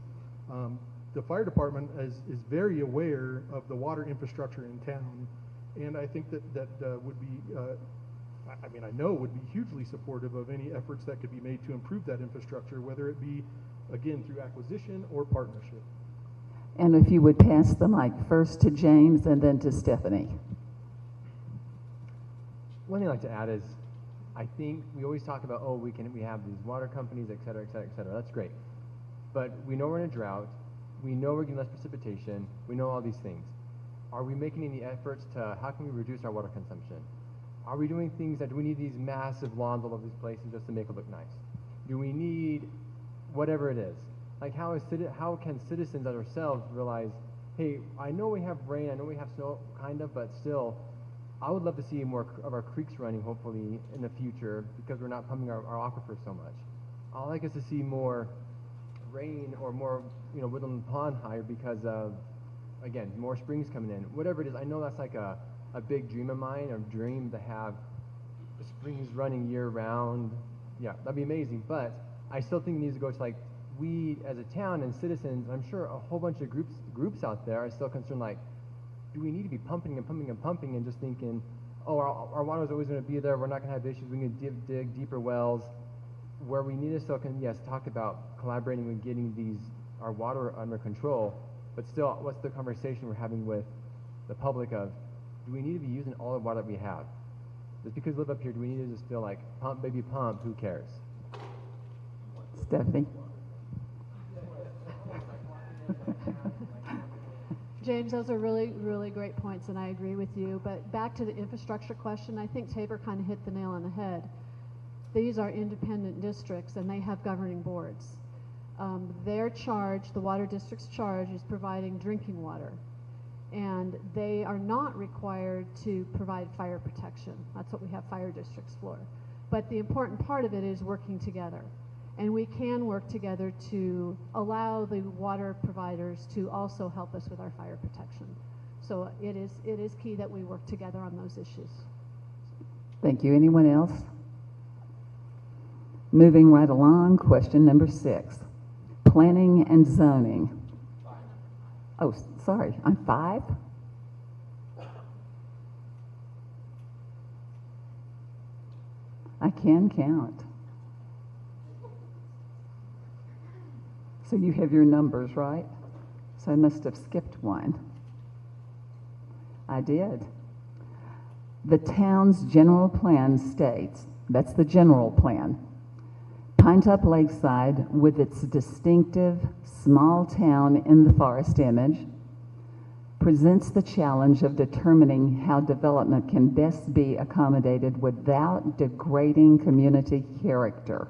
The fire department is very aware of the water infrastructure in town, and I think that would be, I know would be hugely supportive of any efforts that could be made to improve that infrastructure, whether it be, again, through acquisition or partnership. And if you would pass the mic first to James and then to Stephanie. One thing I'd like to add is, I think we always talk about, we have these water companies, et cetera, et cetera, et cetera. That's great. But we know we're in a drought. We know we're getting less precipitation. We know all these things. Are we making any efforts to, how can we reduce our water consumption? Are we doing things do we need these massive lawns all over these places just to make it look nice? Do we need whatever it is? Like how can citizens ourselves realize, hey, I know we have rain, I know we have snow, kind of, but still, I would love to see more of our creeks running, hopefully, in the future, because we're not pumping our aquifers so much. I'd like us to see more rain or more, Woodland Pond higher because of, again, more springs coming in. Whatever it is, I know that's like a big dream of mine, or dream to have the springs running year-round. Yeah, that'd be amazing, but I still think it needs to go to, like, we as a town and citizens, I'm sure a whole bunch of groups out there are still concerned, like, do we need to be pumping and pumping and pumping and just thinking, our water is always going to be there, we're not going to have issues, we can dig deeper wells, where we need to still, talk about collaborating and getting our water under control, but still, what's the conversation we're having with the public of, do we need to be using all the water that we have? Just because we live up here, do we need to just feel like, pump, baby, pump, who cares? Stephanie? James, those are really, really great points, and I agree with you. But back to the infrastructure question, I think Tabor kind of hit the nail on the head. These are independent districts, and they have governing boards. Their charge, the water district's charge, is providing drinking water. And they are not required to provide fire protection. That's what we have fire districts for. But the important part of it is working together. And we can work together to allow the water providers to also help us with our fire protection. So it is key that we work together on those issues. Thank you. Anyone else? Moving right along, question number 6. Planning and zoning. Oh, sorry, I'm 5? I can count. So you have your numbers, right? So I must have skipped one. I did. The town's general plan states, that's the general plan, Pinetop-Lakeside, with its distinctive small town in the forest image, presents the challenge of determining how development can best be accommodated without degrading community character.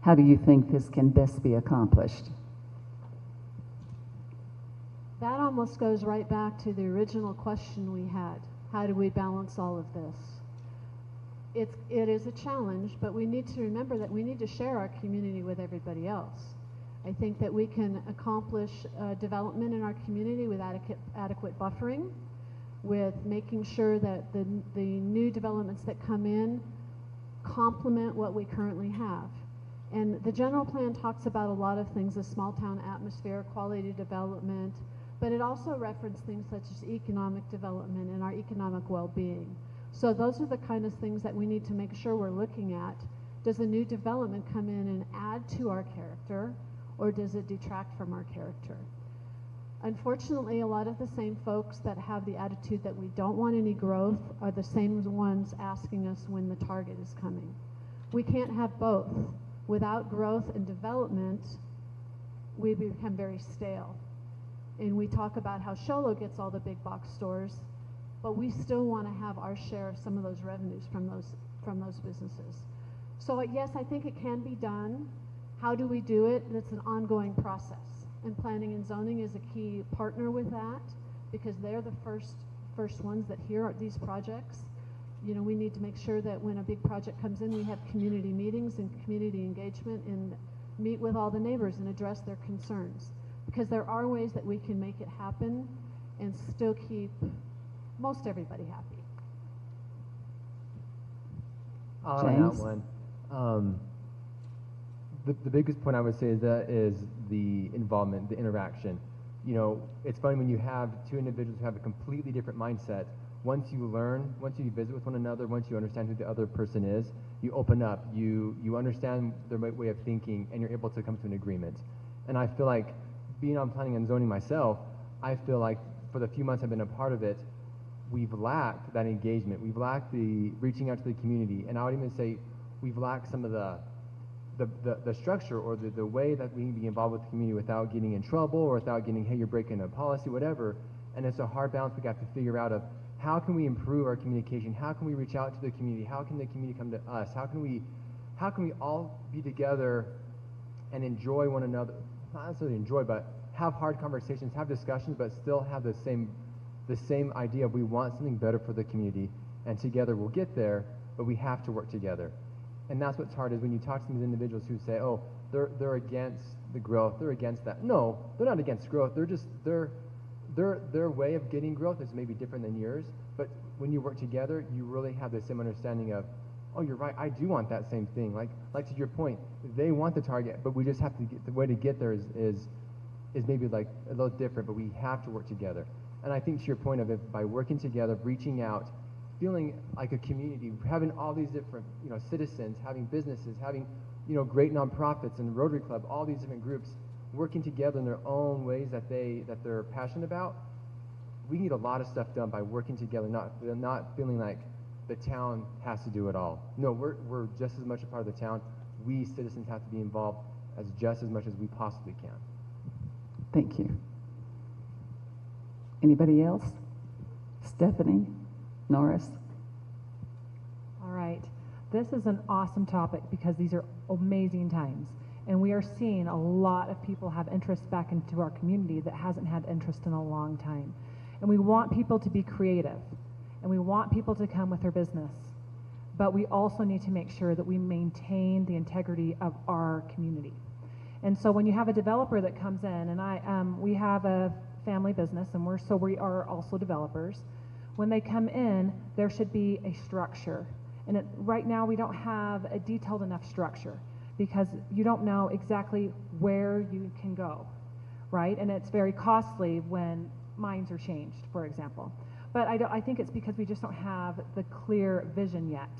How do you think this can best be accomplished? That almost goes right back to the original question we had. How do we balance all of this? It is a challenge, but we need to remember that we need to share our community with everybody else. I think that we can accomplish development in our community with adequate buffering, with making sure that the new developments that come in complement what we currently have. And the general plan talks about a lot of things, the small town atmosphere, quality development, but it also references things such as economic development and our economic well-being. So those are the kind of things that we need to make sure we're looking at. Does a new development come in and add to our character, or does it detract from our character? Unfortunately, a lot of the same folks that have the attitude that we don't want any growth are the same ones asking us when the target is coming. We can't have both. Without growth and development, we become very stale. And we talk about how Show Low gets all the big box stores, but we still want to have our share of some of those revenues from those businesses. So yes, I think it can be done. How do we do it? It's an ongoing process. And planning and zoning is a key partner with that, because they're the first ones that hear these projects. You know, we need to make sure that when a big project comes in, we have community meetings and community engagement and meet with all the neighbors and address their concerns. Because there are ways that we can make it happen and still keep most everybody happy. On that one, the biggest point I would say is the involvement, the interaction. You know, it's funny when you have two individuals who have a completely different mindset. Once you learn, once you visit with one another, once you understand who the other person is, you open up, you understand their way of thinking, and you're able to come to an agreement. And I feel like, being on planning and zoning myself, I feel like for the few months I've been a part of it, we've lacked that engagement. We've lacked the reaching out to the community, and I would even say we've lacked some of the structure or the way that we can be involved with the community without getting in trouble or without getting, hey, you're breaking a policy, whatever. And it's a hard balance we have to figure out of how can we improve our communication? How can we reach out to the community? How can the community come to us? How can we all be together and enjoy one another? Not necessarily enjoy, but have hard conversations, have discussions, but still have the same idea of we want something better for the community, and together we'll get there, but we have to work together. And that's what's hard is when you talk to these individuals who say, oh, they're against the growth, they're against that. No, they're not against growth. They're just their way of getting growth is maybe different than yours, but when you work together, you really have the same understanding of, oh, you're right, I do want that same thing. Like to your point, they want the target, but we just have to get, the way to get there is maybe like a little different, but we have to work together. And I think to your point of it, by working together, reaching out, feeling like a community, having all these different, citizens, having businesses, having, great nonprofits and Rotary Club, all these different groups working together in their own ways that they're passionate about, we need a lot of stuff done by working together, not feeling like the town has to do it all. No, we're just as much a part of the town. We citizens have to be involved just as much as we possibly can. Thank you. Anybody else? Stephanie? Norris? All right. This is an awesome topic because these are amazing times. And we are seeing a lot of people have interest back into our community that hasn't had interest in a long time. And we want people to be creative. And we want people to come with their business. But we also need to make sure that we maintain the integrity of our community. And so when you have a developer that comes in, and we have a family business, and we are also developers. When they come in, there should be a structure. And right now we don't have a detailed enough structure because you don't know exactly where you can go, right? And it's very costly when minds are changed, for example. But I think it's because we just don't have the clear vision yet.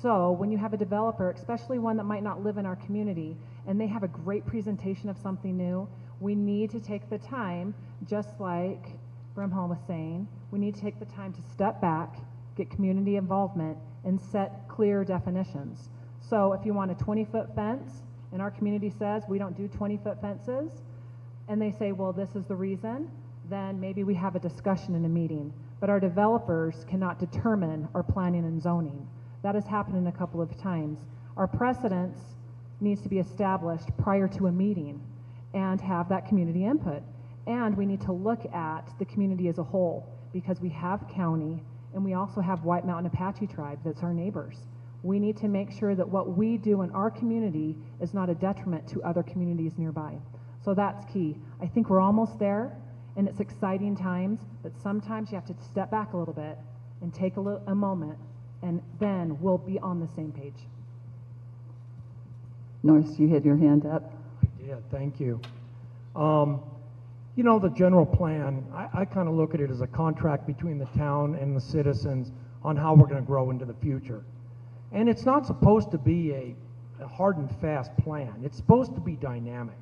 So when you have a developer, especially one that might not live in our community, and they have a great presentation of something new, we need to take the time, just like Brimhall was saying, we need to take the time to step back, get community involvement, and set clear definitions. So if you want a 20-foot fence, and our community says we don't do 20-foot fences, and they say, well, this is the reason, then maybe we have a discussion in a meeting. But our developers cannot determine our planning and zoning. That has happened a couple of times. Our precedence needs to be established prior to a meeting and have that community input. And we need to look at the community as a whole because we have county and we also have White Mountain Apache tribe that's our neighbors. We need to make sure that what we do in our community is not a detriment to other communities nearby. So that's key. I think we're almost there and it's exciting times, but sometimes you have to step back a little bit and take a moment and then we'll be on the same page. Norris, you had your hand up. I did, thank you. You know, the general plan, I kind of look at it as a contract between the town and the citizens on how we're going to grow into the future. And it's not supposed to be a hard and fast plan. It's supposed to be dynamic.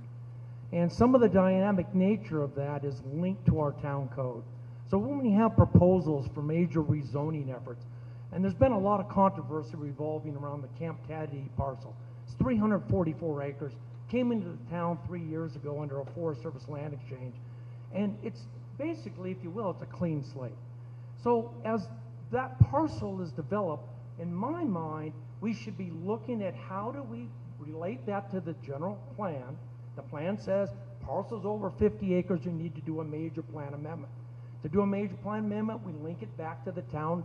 And some of the dynamic nature of that is linked to our town code. So when we have proposals for major rezoning efforts, and there's been a lot of controversy revolving around the Camp Taddy parcel. It's 344 acres, came into the town 3 years ago under a Forest Service land exchange. And it's basically, if you will, it's a clean slate. So as that parcel is developed, in my mind, we should be looking at how do we relate that to the general plan. The plan says parcels over 50 acres, you need to do a major plan amendment. To do a major plan amendment, we link it back to the town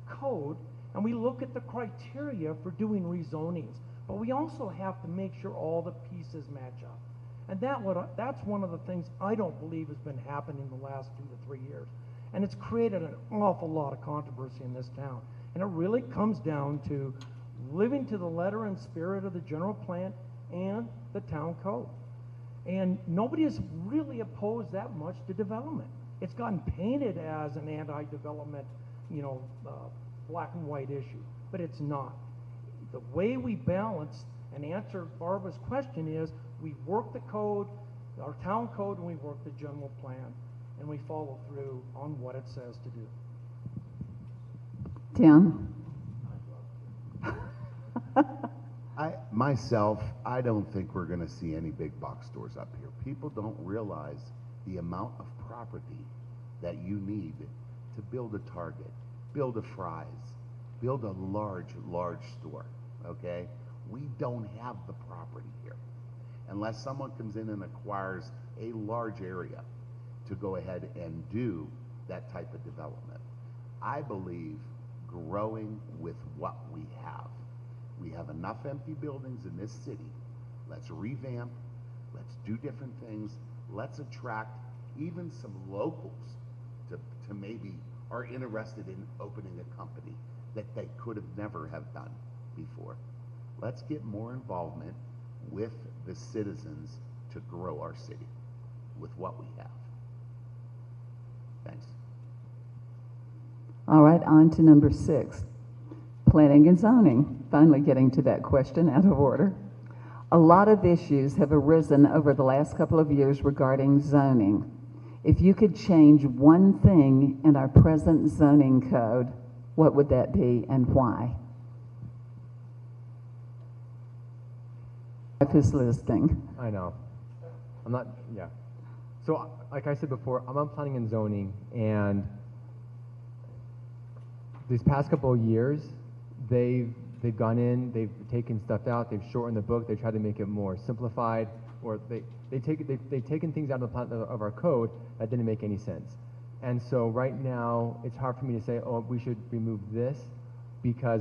code, and we look at the criteria for doing rezonings. But we also have to make sure all the pieces match up. And that's one of the things I don't believe has been happening in the last 2 to 3 years. And it's created an awful lot of controversy in this town. And it really comes down to living to the letter and spirit of the general plan and the town code. And nobody has really opposed that much to development. It's gotten painted as an anti-development, black and white issue, but it's not. The way we balance and answer Barbara's question is we work the code, our town code, and we work the general plan, and we follow through on what it says to do. Tim? I don't think we're going to see any big box stores up here. People don't realize the amount of property that you need to build a Target, build a Fry's, build a large store, okay? We don't have the property here. Unless someone comes in and acquires a large area to go ahead and do that type of development. I believe growing with what we have. We have enough empty buildings in this city. Let's revamp, let's do different things, let's attract even some locals to maybe are interested in opening a company that they could have never have done before. Let's get more involvement with the citizens to grow our city with what we have. Thanks. All right, on to number 6. Planning and zoning. Finally getting to that question out of order. A lot of issues have arisen over the last couple of years regarding zoning. If you could change one thing in our present zoning code, what would that be and why? Life is listening. I know. I'm not, yeah. So, like I said before, I'm on planning and zoning, and these past couple of years, they've gone in, they've taken stuff out, they've shortened the book, they tried to make it more simplified, or they've taken things out of our code that didn't make any sense. And so right now, it's hard for me to say, oh, we should remove this, because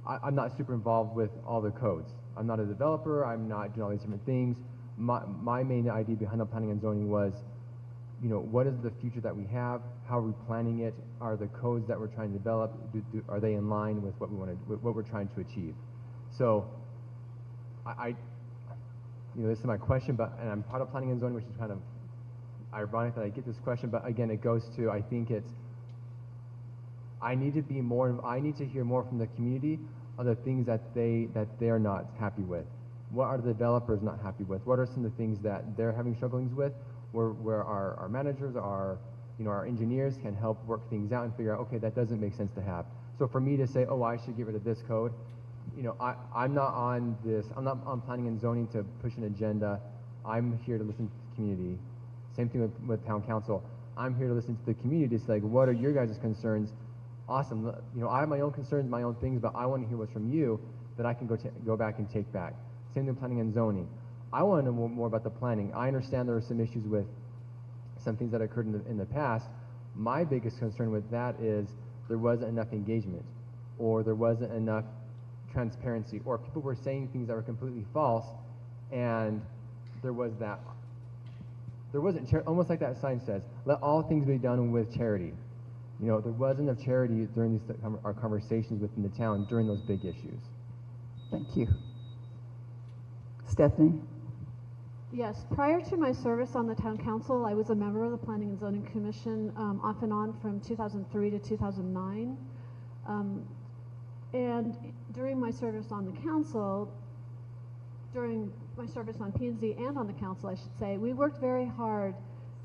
I'm not super involved with all the codes. I'm not a developer, I'm not doing all these different things. My main idea behind the planning and zoning was, what is the future that we have? How are we planning it? Are the codes that we're trying to develop, are they in line with what we're trying to achieve? So, this is my question, and I'm part of planning and zoning, which is kind of ironic that I get this question, but again, it goes to, I think I need to hear more from the community of the things that they're not happy with. What are the developers not happy with? What are some of the things that they're having strugglings with, where our managers, our engineers can help work things out and figure out, okay, that doesn't make sense to have. So for me to say, oh, I should get rid of this code, I'm not on planning and zoning to push an agenda. I'm here to listen to the community. Same thing with town council. I'm here to listen to the community. It's like, what are your guys' concerns? Awesome. I have my own concerns, my own things, but I want to hear what's from you that I can go back and take back. Same thing with planning and zoning. I want to know more about the planning. I understand there are some issues with some things that occurred in the past. My biggest concern with that is there wasn't enough engagement, or there wasn't enough transparency, or people were saying things that were completely false, and there wasn't, almost like that sign says, let all things be done with charity. There wasn't enough charity during our conversations within the town during those big issues. Thank you. Stephanie? Yes, prior to my service on the town council, I was a member of the Planning and Zoning Commission off and on from 2003 to 2009. And during my service on the council, during my service on P&Z and on the council, I should say, we worked very hard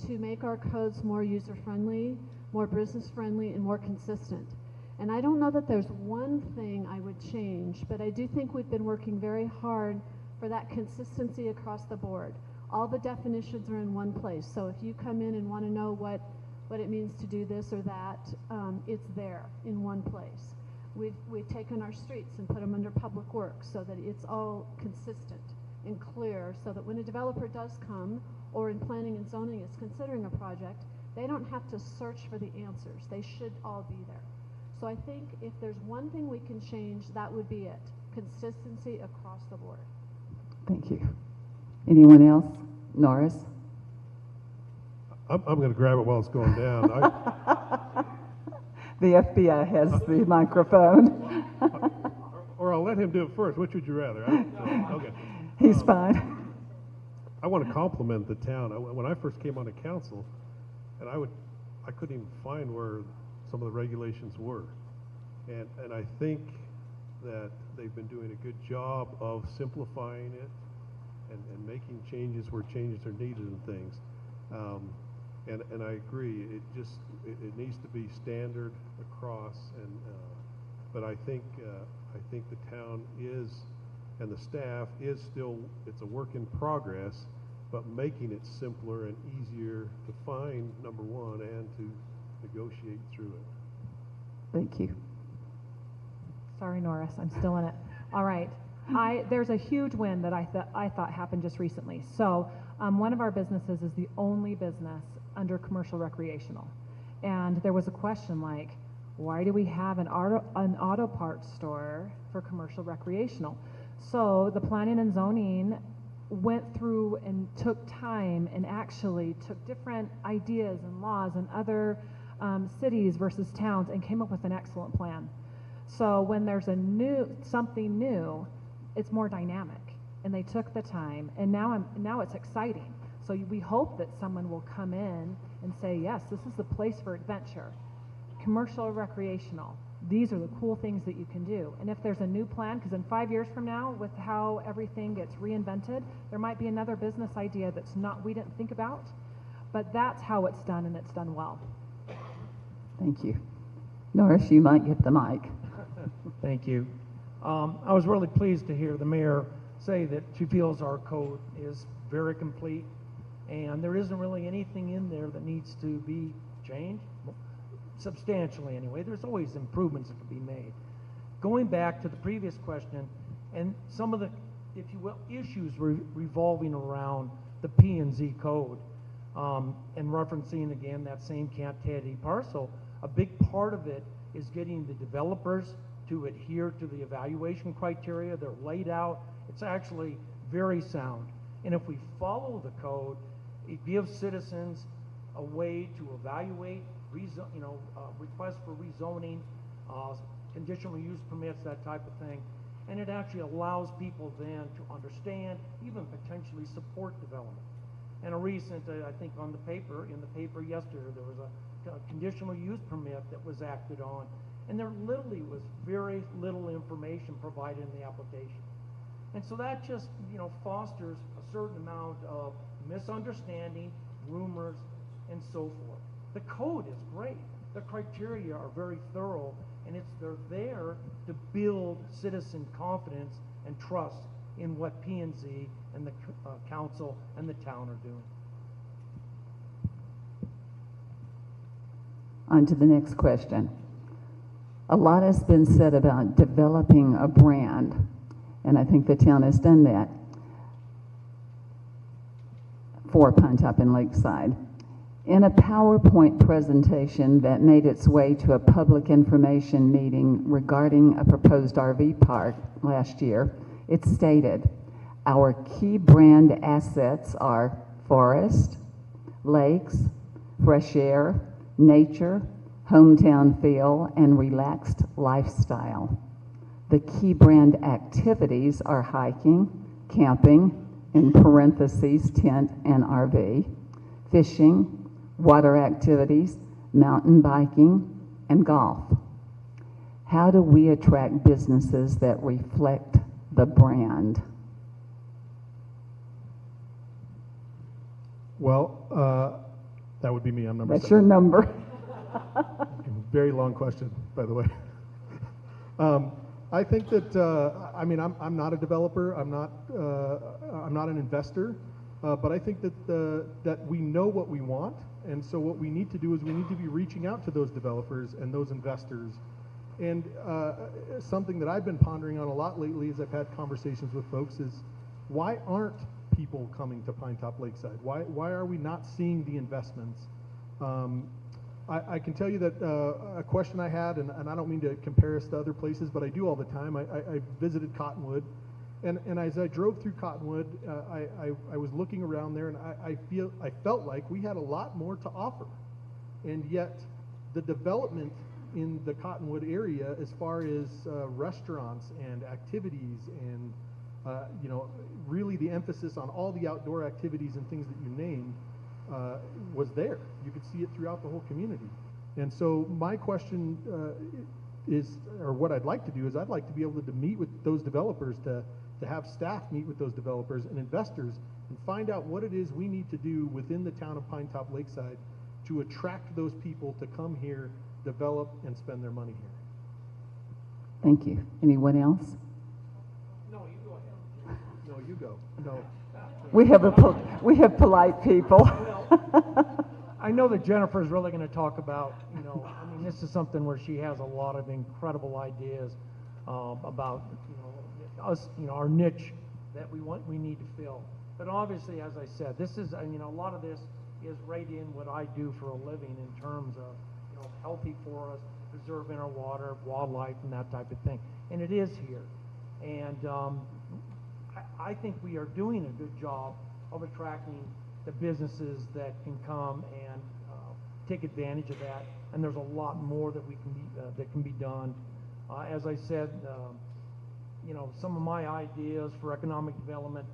to make our codes more user-friendly, more business-friendly, and more consistent. And I don't know that there's one thing I would change, but I do think we've been working very hard for that consistency across the board. All the definitions are in one place, so if you come in and want to know what it means to do this or that, it's there in one place. We've taken our streets and put them under public works so that it's all consistent and clear, so that when a developer does come, or in planning and zoning is considering a project, they don't have to search for the answers. They should all be there. So I think if there's one thing we can change, that would be it. Consistency across the board. Thank you. Anyone else? Norris? I'm going to grab it while it's going down. The FBI has the microphone. Or I'll let him do it first. Which would you rather? Okay. He's fine. I want to compliment the town. When I first came on the council, and I couldn't even find where some of the regulations were. And I think that they've been doing a good job of simplifying it and making changes where changes are needed and things. And I agree, it needs to be standard across, but I think the town is, and the staff is still, it's a work in progress, but making it simpler and easier to find, number one, and to negotiate through it. Thank you. Sorry, Norris, I'm still in it. All right. There's a huge win that I thought happened just recently. So one of our businesses is the only business under commercial recreational. And there was a question like, why do we have an auto parts store for commercial recreational? So the planning and zoning went through and took time and actually took different ideas and laws in other cities versus towns and came up with an excellent plan. So when there's something new, it's more dynamic, and they took the time, and now it's exciting. So we hope that someone will come in and say, yes, this is the place for adventure, commercial, recreational. These are the cool things that you can do. And if there's a new plan, because in 5 years from now, with how everything gets reinvented, there might be another business idea we didn't think about, but that's how it's done, and it's done well. Thank you. Norris, you might get the mic. Thank you. I was really pleased to hear the mayor say that she feels our code is very complete. And there isn't really anything in there that needs to be changed, substantially anyway. There's always improvements that can be made. Going back to the previous question, and some of the, if you will, issues revolving around the P&Z code, and referencing again that same Camp Teddy parcel, a big part of it is getting the developers to adhere to the evaluation criteria. They're laid out. It's actually very sound. And if we follow the code, it gives citizens a way to evaluate, requests for rezoning, conditional use permits, that type of thing. And it actually allows people then to understand, even potentially support development. And a recent, I think in the paper yesterday, there was a conditional use permit that was acted on, and there literally was very little information provided in the application. And so that just, fosters a certain amount of misunderstanding, rumors, and so forth. The code is great. The criteria are very thorough, and they're there to build citizen confidence and trust in what P&Z and the council and the town are doing. On to the next question. A lot has been said about developing a brand, and I think the town has done that for Pinetop and Lakeside. In a PowerPoint presentation that made its way to a public information meeting regarding a proposed RV park last year, it stated, our key brand assets are forest, lakes, fresh air, nature, hometown feel, and relaxed lifestyle. The key brand activities are hiking, camping, in parentheses, tent and RV, fishing, water activities, mountain biking, and golf. How do we attract businesses that reflect the brand? Well, that would be me. I'm number That's 7. your number. Very long question, by the way. I think that I'm not a developer. I'm not an investor. But I think that we know what we want, and so what we need to do is we need to be reaching out to those developers and those investors. And something that I've been pondering on a lot lately as I've had conversations with folks is, why aren't people coming to Pinetop-Lakeside? Why are we not seeing the investments? I can tell you that a question I had, and I don't mean to compare us to other places, but I do all the time. I visited Cottonwood, and as I drove through Cottonwood, I was looking around there, and I felt like we had a lot more to offer, and yet the development in the Cottonwood area, as far as restaurants and activities, and really the emphasis on all the outdoor activities and things that you named, was there. You could see it throughout the whole community. And so my question is, or what I'd like to do is, I'd like to be able to meet with those developers, to have staff meet with those developers and investors and find out what it is we need to do within the town of Pinetop-Lakeside to attract those people to come here, develop, and spend their money here. Thank you. Anyone else? No, you go ahead. No, you go. No. We have polite people. I know that Jennifer's really going to talk about, this is something where she has a lot of incredible ideas about, us, our niche that we need to fill. But obviously, as I said, this is, a lot of this is right in what I do for a living in terms of, healthy forests, preserving our water, wildlife, and that type of thing. And it is here. And I think we are doing a good job of attracting the businesses that can come and take advantage of that. And there's a lot more that that can be done. As I said, some of my ideas for economic development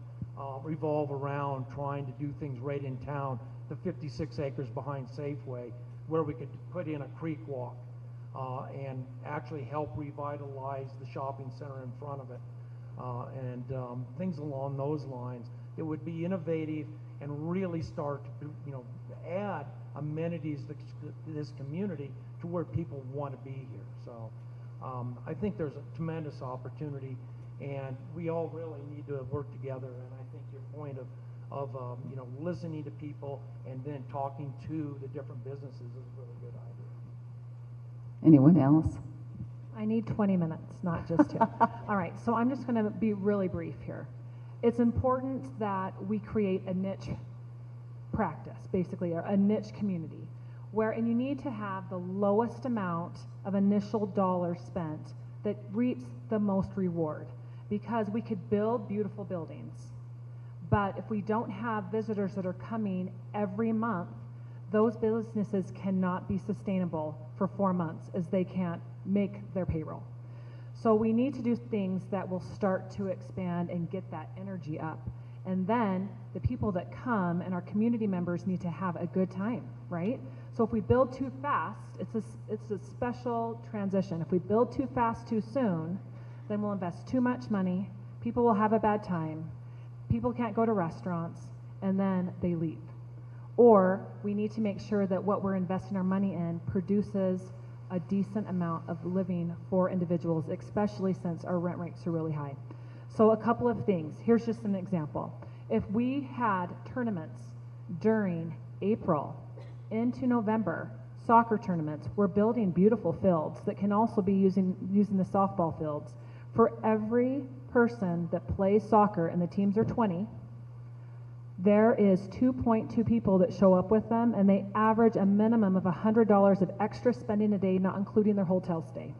revolve around trying to do things right in town. The 56 acres behind Safeway, where we could put in a creek walk and actually help revitalize the shopping center in front of it. And things along those lines. It would be innovative and really start to, add amenities to this community to where people want to be here. So I think there's a tremendous opportunity, and we all really need to work together. And I think your point of listening to people and then talking to the different businesses is a really good idea. Anyone else? I need 20 minutes, not just 2. All right, so I'm just going to be really brief here. It's important that we create a niche practice, basically, or a niche community, and you need to have the lowest amount of initial dollars spent that reaps the most reward, because we could build beautiful buildings, but if we don't have visitors that are coming every month, those businesses cannot be sustainable for 4 months, as they can't make their payroll. So we need to do things that will start to expand and get that energy up. And then the people that come and our community members need to have a good time, right? So if we build too fast, it's a special transition. If we build too fast too soon, then we'll invest too much money, people will have a bad time, people can't go to restaurants, and then they leave. Or we need to make sure that what we're investing our money in produces a decent amount of living for individuals, especially since our rent rates are really high. So a couple of things. Here's just an example. If we had tournaments during April into November, soccer tournaments, we're building beautiful fields that can also be using the softball fields. For every person that plays soccer, and the teams are 20, there is 2.2 people that show up with them, and they average a minimum of $100 of extra spending a day, not including their hotel stay.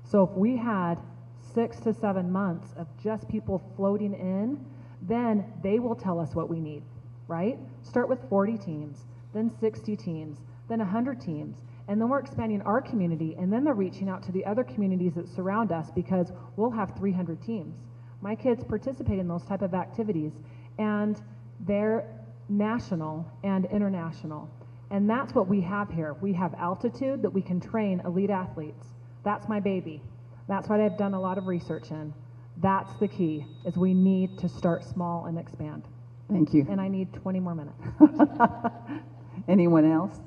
So if we had 6 to 7 months of just people floating in, then they will tell us what we need, right? Start with 40 teams, then 60 teams, then 100 teams, and then we're expanding our community, and then they're reaching out to the other communities that surround us, because we'll have 300 teams. My kids participate in those type of activities, and they're national and international. And that's what we have here. We have altitude that we can train elite athletes. That's my baby. That's what I've done a lot of research in. That's the key, is we need to start small and expand. Thank you. And I need 20 more minutes. Anyone else?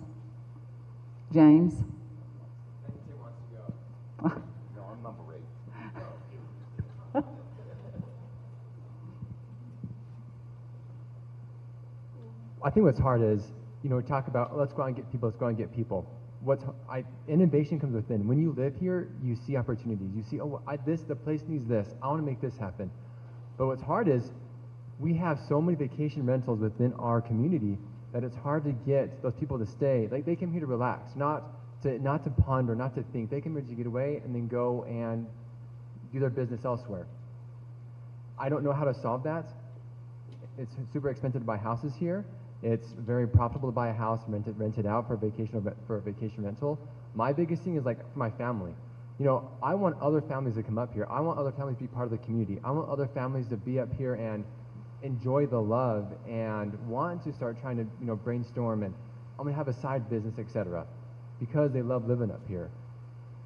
James? No, I'm number 8. I think what's hard is, we talk about, let's go out and get people, let's go out and get people. Innovation comes within. When you live here, you see opportunities. You see, the place needs this. I want to make this happen. But what's hard is, we have so many vacation rentals within our community that it's hard to get those people to stay. Like, they come here to relax, not to ponder, not to think. They come here to get away and then go and do their business elsewhere. I don't know how to solve that. It's super expensive to buy houses here. It's very profitable to buy a house and rent it out for a vacation rental. My biggest thing is, like, for my family. I want other families to come up here. I want other families to be part of the community. I want other families to be up here and enjoy the love and want to start trying to, brainstorm, and I'm gonna have a side business, etc., because they love living up here.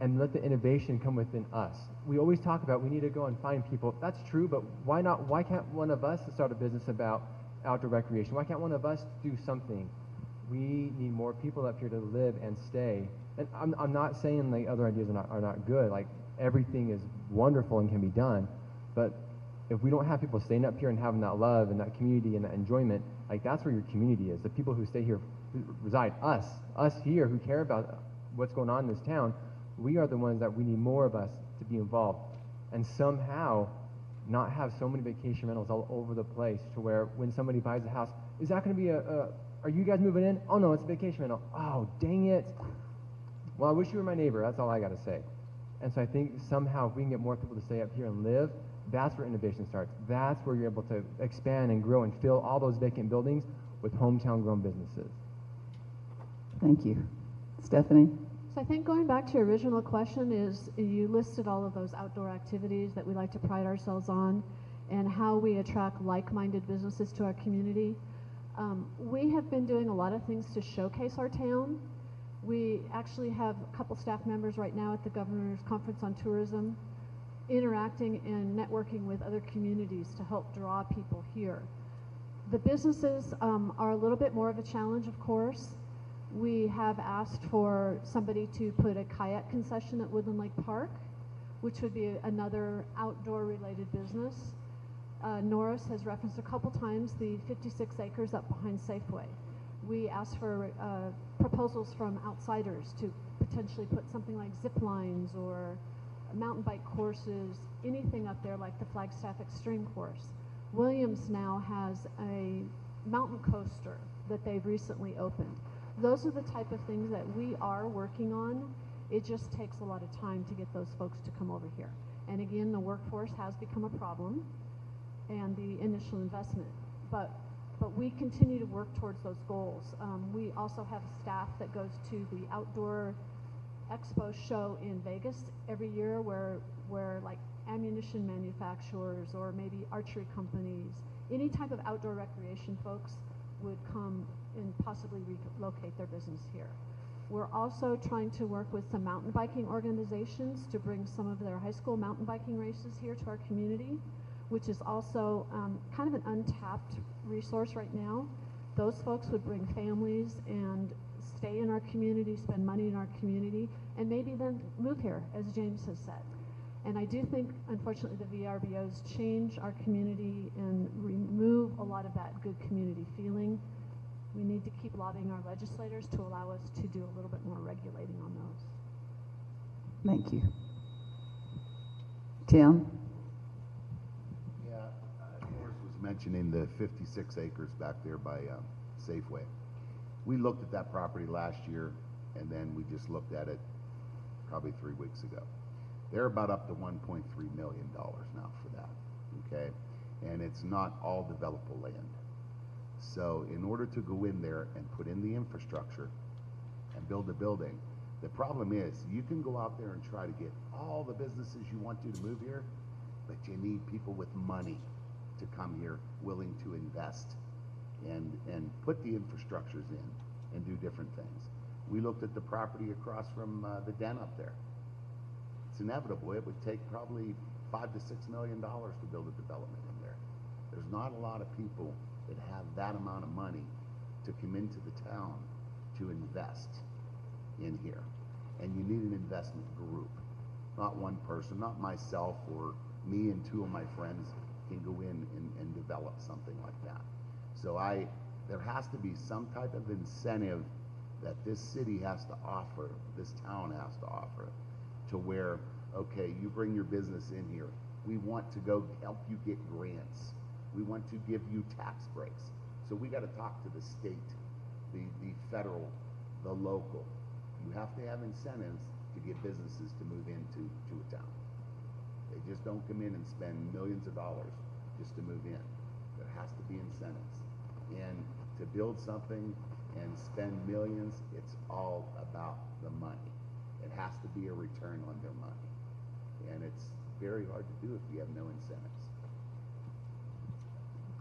And let the innovation come within us. We always talk about we need to go and find people. That's true, but why not? Why can't one of us start a business about outdoor recreation? Why can't one of us do something? We need more people up here to live and stay. And I'm not saying the other ideas are not good. Like, everything is wonderful and can be done, but if we don't have people staying up here and having that love and that community and that enjoyment, like, that's where your community is. The people who stay here, who reside, us here who care about what's going on in this town, we are the ones that we need more of us to be involved. And somehow not have so many vacation rentals all over the place to where when somebody buys a house, is that going to be are you guys moving in? Oh no, it's a vacation rental. Oh, dang it. Well, I wish you were my neighbor. That's all I got to say. And so I think somehow if we can get more people to stay up here and live, that's where innovation starts. That's where you're able to expand and grow and fill all those vacant buildings with hometown grown businesses. Thank you. Stephanie? So I think going back to your original question is, you listed all of those outdoor activities that we like to pride ourselves on and how we attract like-minded businesses to our community. We have been doing a lot of things to showcase our town. We actually have a couple staff members right now at the Governor's Conference on Tourism interacting and networking with other communities to help draw people here. The businesses are a little bit more of a challenge, of course. We have asked for somebody to put a kayak concession at Woodland Lake Park, which would be another outdoor related business. Norris has referenced a couple times the 56 acres up behind Safeway. We asked for proposals from outsiders to potentially put something like zip lines or mountain bike courses, anything up there like the Flagstaff Extreme course. Williams now has a mountain coaster that they've recently opened. Those are the type of things that we are working on. It just takes a lot of time to get those folks to come over here. And again, the workforce has become a problem and the initial investment. But we continue to work towards those goals. We also have staff that goes to the outdoor expo show in Vegas every year where like ammunition manufacturers or maybe archery companies, any type of outdoor recreation folks would come and possibly relocate their business here. We're also trying to work with some mountain biking organizations to bring some of their high school mountain biking races here to our community, which is also kind of an untapped resource right now. Those folks would bring families and stay in our community, spend money in our community, and maybe then move here, as James has said. And I do think, unfortunately, the VRBOs change our community and remove a lot of that good community feeling. We need to keep lobbying our legislators to allow us to do a little bit more regulating on those. Thank you. Tim? Yeah, Morris was mentioning the 56 acres back there by Safeway. We looked at that property last year, and then we just looked at it probably 3 weeks ago. They're about up to $1.3 million now for that, okay? And it's not all developable land. So in order to go in there and put in the infrastructure and build a building, the problem is you can go out there and try to get all the businesses you want to move here, but you need people with money to come here willing to invest and put the infrastructures in and do different things. We looked at the property across from the den up there. It's inevitable. It would take probably $5 to $6 million to build a development in there. There's not a lot of people that have that amount of money to come into the town to invest in here. And you need an investment group, not one person, not myself or me and 2 of my friends can go in and develop something like that. So there has to be some type of incentive that this city has to offer, this town has to offer, to where, okay, you bring your business in here. We want to go help you get grants. We want to give you tax breaks. So we got to talk to the state, the federal, the local. You have to have incentives to get businesses to move into a town. They just don't come in and spend millions of dollars just to move in. There has to be incentives. And to build something and spend millions, it's all about the money. It has to be a return on their money. And it's very hard to do if you have no incentives.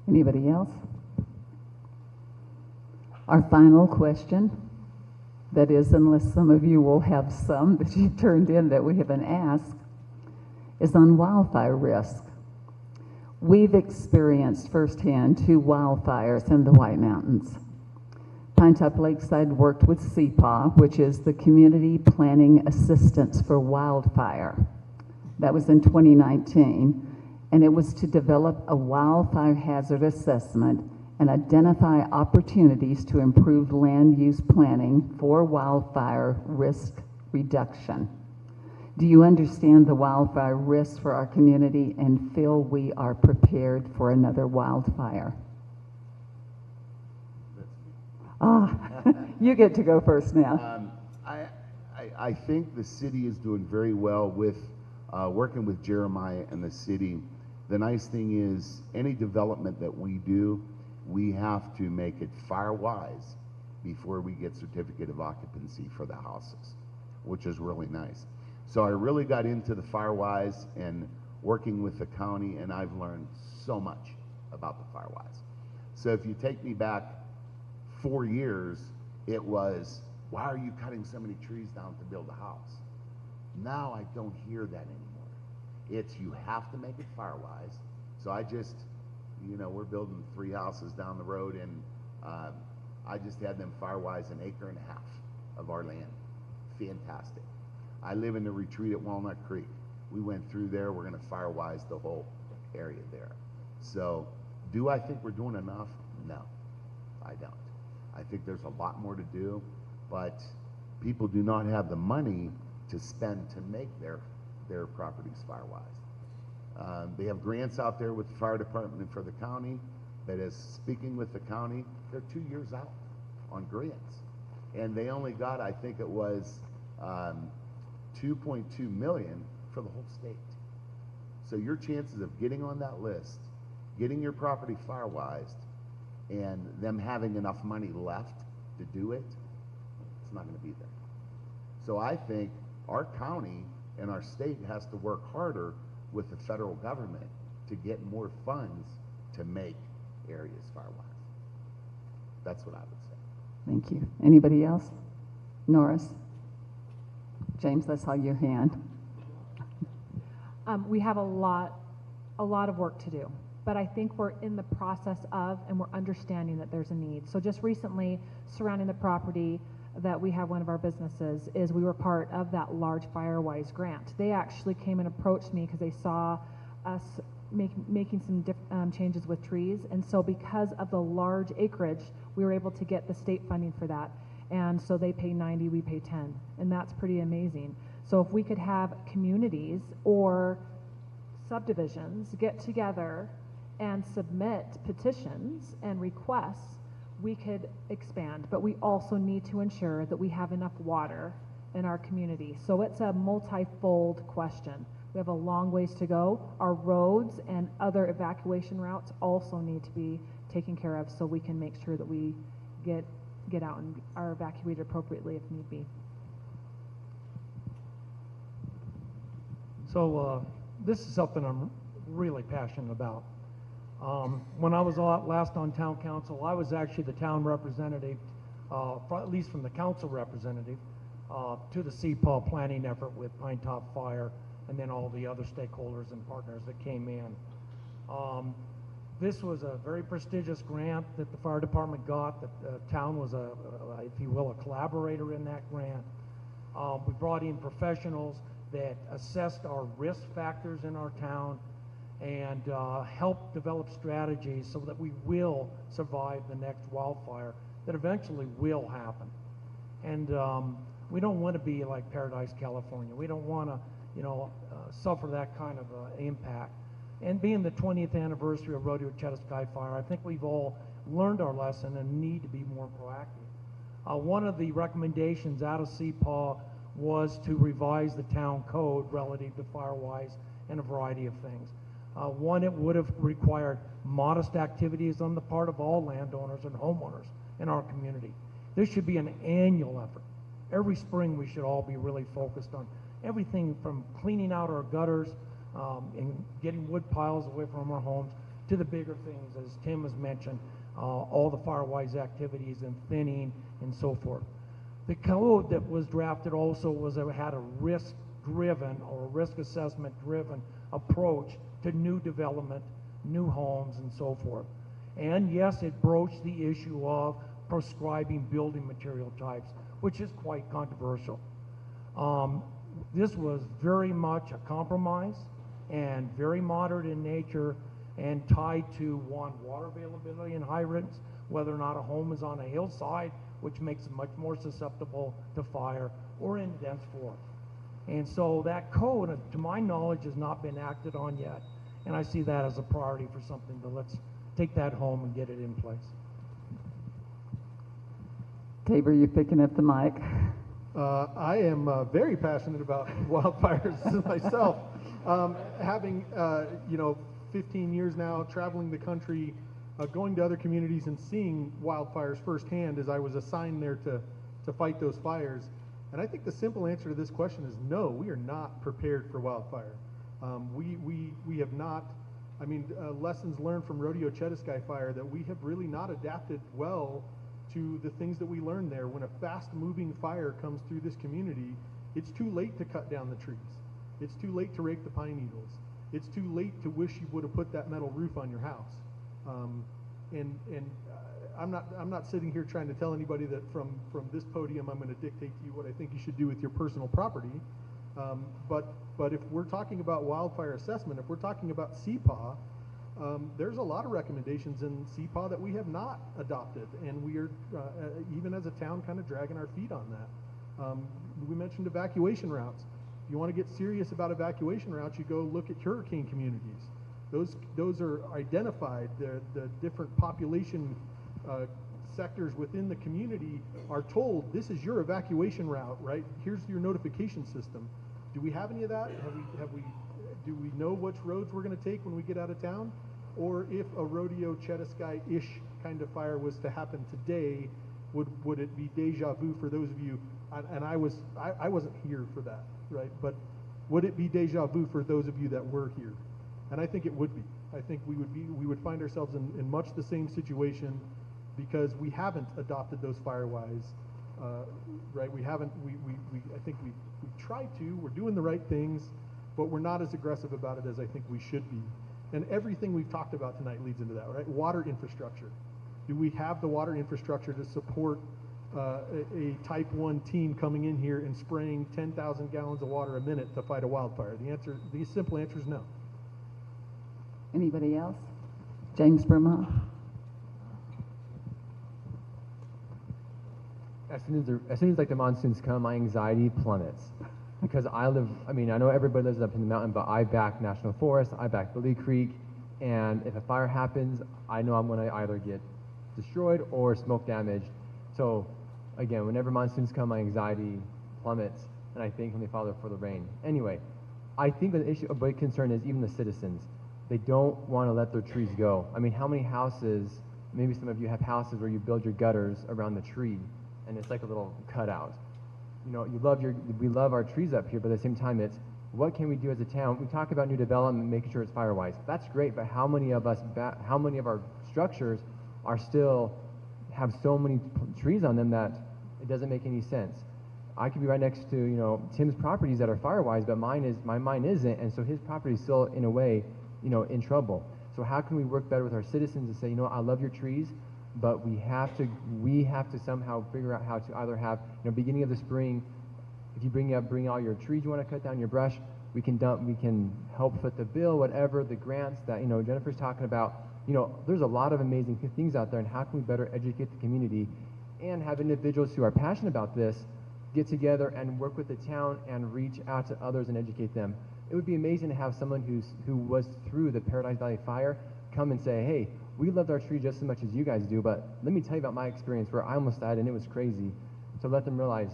Anybody else? Our final question, that is, unless some of you will have some that you've turned in that we haven't asked, is on wildfire risk. We've experienced firsthand 2 wildfires in the White Mountains. Pinetop-Lakeside worked with CPAW, which is the Community Planning Assistance for Wildfire. That was in 2019, and it was to develop a wildfire hazard assessment and identify opportunities to improve land use planning for wildfire risk reduction. Do you understand the wildfire risks for our community and feel we are prepared for another wildfire? You get to go first now. I think the city is doing very well with working with Jeremiah and the city. The nice thing is any development that we do, we have to make it fire-wise before we get certificate of occupancy for the houses, which is really nice. So I really got into the fire-wise and working with the county, and I've learned so much about the fire-wise. So if you take me back 4 years, it was, why are you cutting so many trees down to build a house? Now I don't hear that anymore. It's you have to make it fire-wise. So I just, we're building 3 houses down the road, and I just had them fire-wise 1.5 acres of our land. Fantastic. I live in the retreat at Walnut Creek. We went through there. We're going to fire-wise the whole area there. So, do I think we're doing enough? No, I don't. I think there's a lot more to do, but people do not have the money to spend to make their properties fire-wise. They have grants out there with the fire department and for the county, but as speaking with the county, they're 2 years out on grants. And they only got, I think it was 2.2 million for the whole state. So your chances of getting on that list, getting your property fire-wised, and them having enough money left to do it, it's not going to be there. So I think our county and our state has to work harder with the federal government to get more funds to make areas fire-wise. That's what I would say. Thank you. Anybody else? Norris? James, I saw your hand. We have a lot of work to do, but I think we're in the process of, and we're understanding that there's a need. So just recently, surrounding the property that we have one of our businesses, is we were part of that large FireWise grant. They actually came and approached me because they saw us making some changes with trees, and so because of the large acreage, we were able to get the state funding for that. And so they pay 90, we pay 10, and that's pretty amazing. So if we could have communities or subdivisions get together and submit petitions and requests, we could expand, but we also need to ensure that we have enough water in our community. So it's a multi-fold question. We have a long ways to go. Our roads and other evacuation routes also need to be taken care of so we can make sure that we get out and are evacuated appropriately if need be. So this is something I'm really passionate about. When I was last on town council, I was actually the town representative, at least from the council representative, to the CPAW planning effort with Pinetop Fire and then all the other stakeholders and partners that came in. This was a very prestigious grant that the fire department got. The town was if you will, a collaborator in that grant. We brought in professionals that assessed our risk factors in our town and helped develop strategies so that we will survive the next wildfire that eventually will happen. And we don't want to be like Paradise, California. We don't want to, suffer that kind of impact. And being the 20th anniversary of Rodeo Sky Fire, I think we've all learned our lesson and need to be more proactive. One of the recommendations out of CPAW was to revise the town code relative to FireWise and a variety of things. One, it would have required modest activities on the part of all landowners and homeowners in our community. This should be an annual effort. Every spring we should all be really focused on everything from cleaning out our gutters and getting wood piles away from our homes to the bigger things, as Tim has mentioned, all the FireWise activities and thinning and so forth. The code that was drafted also had a risk-driven or risk assessment-driven approach to new development, new homes, and so forth. And yes, it broached the issue of prescribing building material types, which is quite controversial. This was very much a compromise and very moderate in nature and tied to, one, water availability in high risks, whether or not a home is on a hillside, which makes it much more susceptible to fire, or in dense forest. And so that code, to my knowledge, has not been acted on yet. And I see that as a priority for something, but let's take that home and get it in place. Tabor, you're picking up the mic. I am very passionate about wildfires myself. Having 15 years now, traveling the country, going to other communities and seeing wildfires firsthand as I was assigned there to fight those fires. And I think the simple answer to this question is no, we are not prepared for wildfire. We have not, lessons learned from Rodeo Sky Fire that we have really not adapted well to the things that we learned there. When a fast-moving fire comes through this community, it's too late to cut down the trees. It's too late to rake the pine needles. It's too late to wish you would have put that metal roof on your house. I'm not sitting here trying to tell anybody that from this podium I'm going to dictate to you what I think you should do with your personal property. But if we're talking about wildfire assessment, if we're talking about CPAW, there's a lot of recommendations in CPAW that we have not adopted, and we are, even as a town, kind of dragging our feet on that. We mentioned evacuation routes. If you want to get serious about evacuation routes, you go look at hurricane communities. Those are identified. The different population sectors within the community are told, this is your evacuation route, right? Here's your notification system. Do we have any of that? Do we know which roads we're going to take when we get out of town? Or if a rodeo Chetasky-ish kind of fire was to happen today, would it be deja vu for those of you? And I wasn't here for that, right? But would it be deja vu for those of you that were here? And I think it would be. I think we would find ourselves in much the same situation because we haven't adopted those Firewise, right? I think we tried to. We're doing the right things, but we're not as aggressive about it as I think we should be. And everything we've talked about tonight leads into that, right? Water infrastructure. Do we have the water infrastructure to support a type 1 team coming in here and spraying 10,000 gallons of water a minute to fight a wildfire? The simple answer is no. Anybody else? James Brimhall? As soon as like the monsoons come, my anxiety plummets. Because I know everybody lives up in the mountain, but I back National Forest, I back Billy Creek, and if a fire happens, I know I'm going to either get destroyed or smoke damaged. So, again, whenever monsoons come, my anxiety plummets, and I thank Heavenly Father for the rain. Anyway, I think a big concern is even the citizens. They don't want to let their trees go. I mean, how many houses, maybe some of you have houses where you build your gutters around the tree, and it's like a little cutout. You know, we love our trees up here, but at the same time, it's what can we do as a town? We talk about new development, making sure it's Firewise. That's great, but how many of our structures are still have so many trees on them that it doesn't make any sense? I could be right next to, Tim's properties that are Firewise, but mine isn't, and so his property is still in a way, in trouble. So how can we work better with our citizens and say, I love your trees, but we have to somehow figure out how to either have, beginning of the spring, if you bring all your trees you want to cut down, your brush, we can help foot the bill, whatever, the grants that, Jennifer's talking about. There's a lot of amazing things out there, and how can we better educate the community and have individuals who are passionate about this get together and work with the town and reach out to others and educate them. It would be amazing to have someone who was through the Paradise Valley fire come and say, hey, we loved our tree just as much as you guys do, but let me tell you about my experience where I almost died and it was crazy. So let them realize,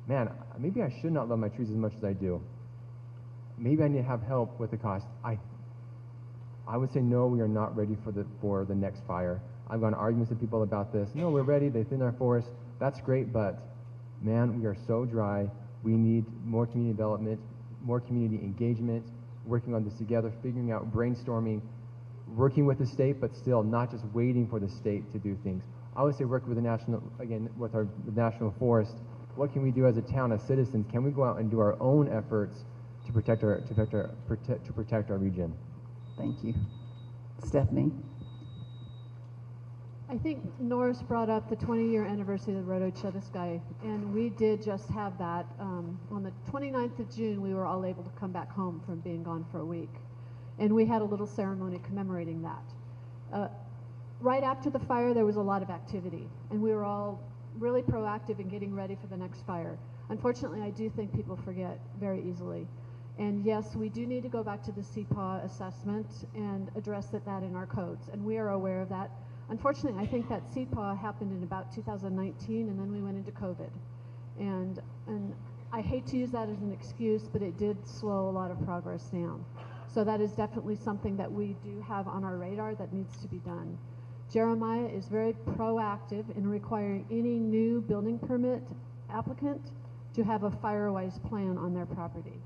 man, maybe I should not love my trees as much as I do. Maybe I need to have help with the cost. I would say no, we are not ready for the next fire. I've gone arguments with people about this. No, we're ready. They thin our forest. That's great, but man, we are so dry. We need more community development, more community engagement, working on this together, figuring out, brainstorming, working with the state, but still not just waiting for the state to do things. I would say work with the National Forest. What can we do as a town, as citizens? Can we go out and do our own efforts to protect our region? Thank you. Stephanie? I think Norris brought up the 20-year anniversary of the Rotary Chetasky, and we did just have that. On the 29th of June, we were all able to come back home from being gone for a week. And we had a little ceremony commemorating that. Right after the fire, there was a lot of activity, and we were all really proactive in getting ready for the next fire. Unfortunately, I do think people forget very easily. And yes, we do need to go back to the CPAW assessment and address that in our codes, and we are aware of that. Unfortunately, I think that CPAW happened in about 2019, and then we went into COVID. And I hate to use that as an excuse, but it did slow a lot of progress down. So that is definitely something that we do have on our radar that needs to be done. Jeremiah is very proactive in requiring any new building permit applicant to have a Firewise plan on their property.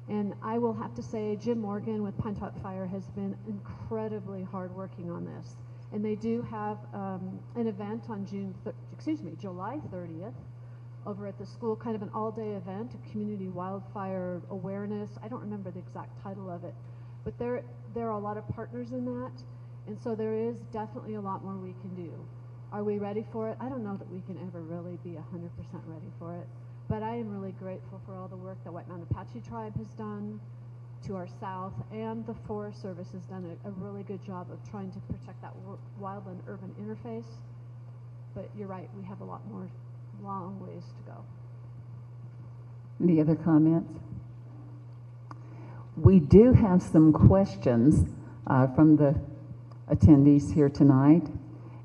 And I will have to say Jim Morgan with Pinetop Fire has been incredibly hard working on this. And they do have an event on July 30th over at the school, kind of an all-day event, a community wildfire awareness. I don't remember the exact title of it, but there are a lot of partners in that, and so there is definitely a lot more we can do. Are we ready for it? I don't know that we can ever really be 100% ready for it, but I am really grateful for all the work that White Mountain Apache Tribe has done. to our south, and the Forest Service has done a really good job of trying to protect that wildland-urban interface. But you're right, we have a lot more long ways to go. Any other comments? We do have some questions from the attendees here tonight,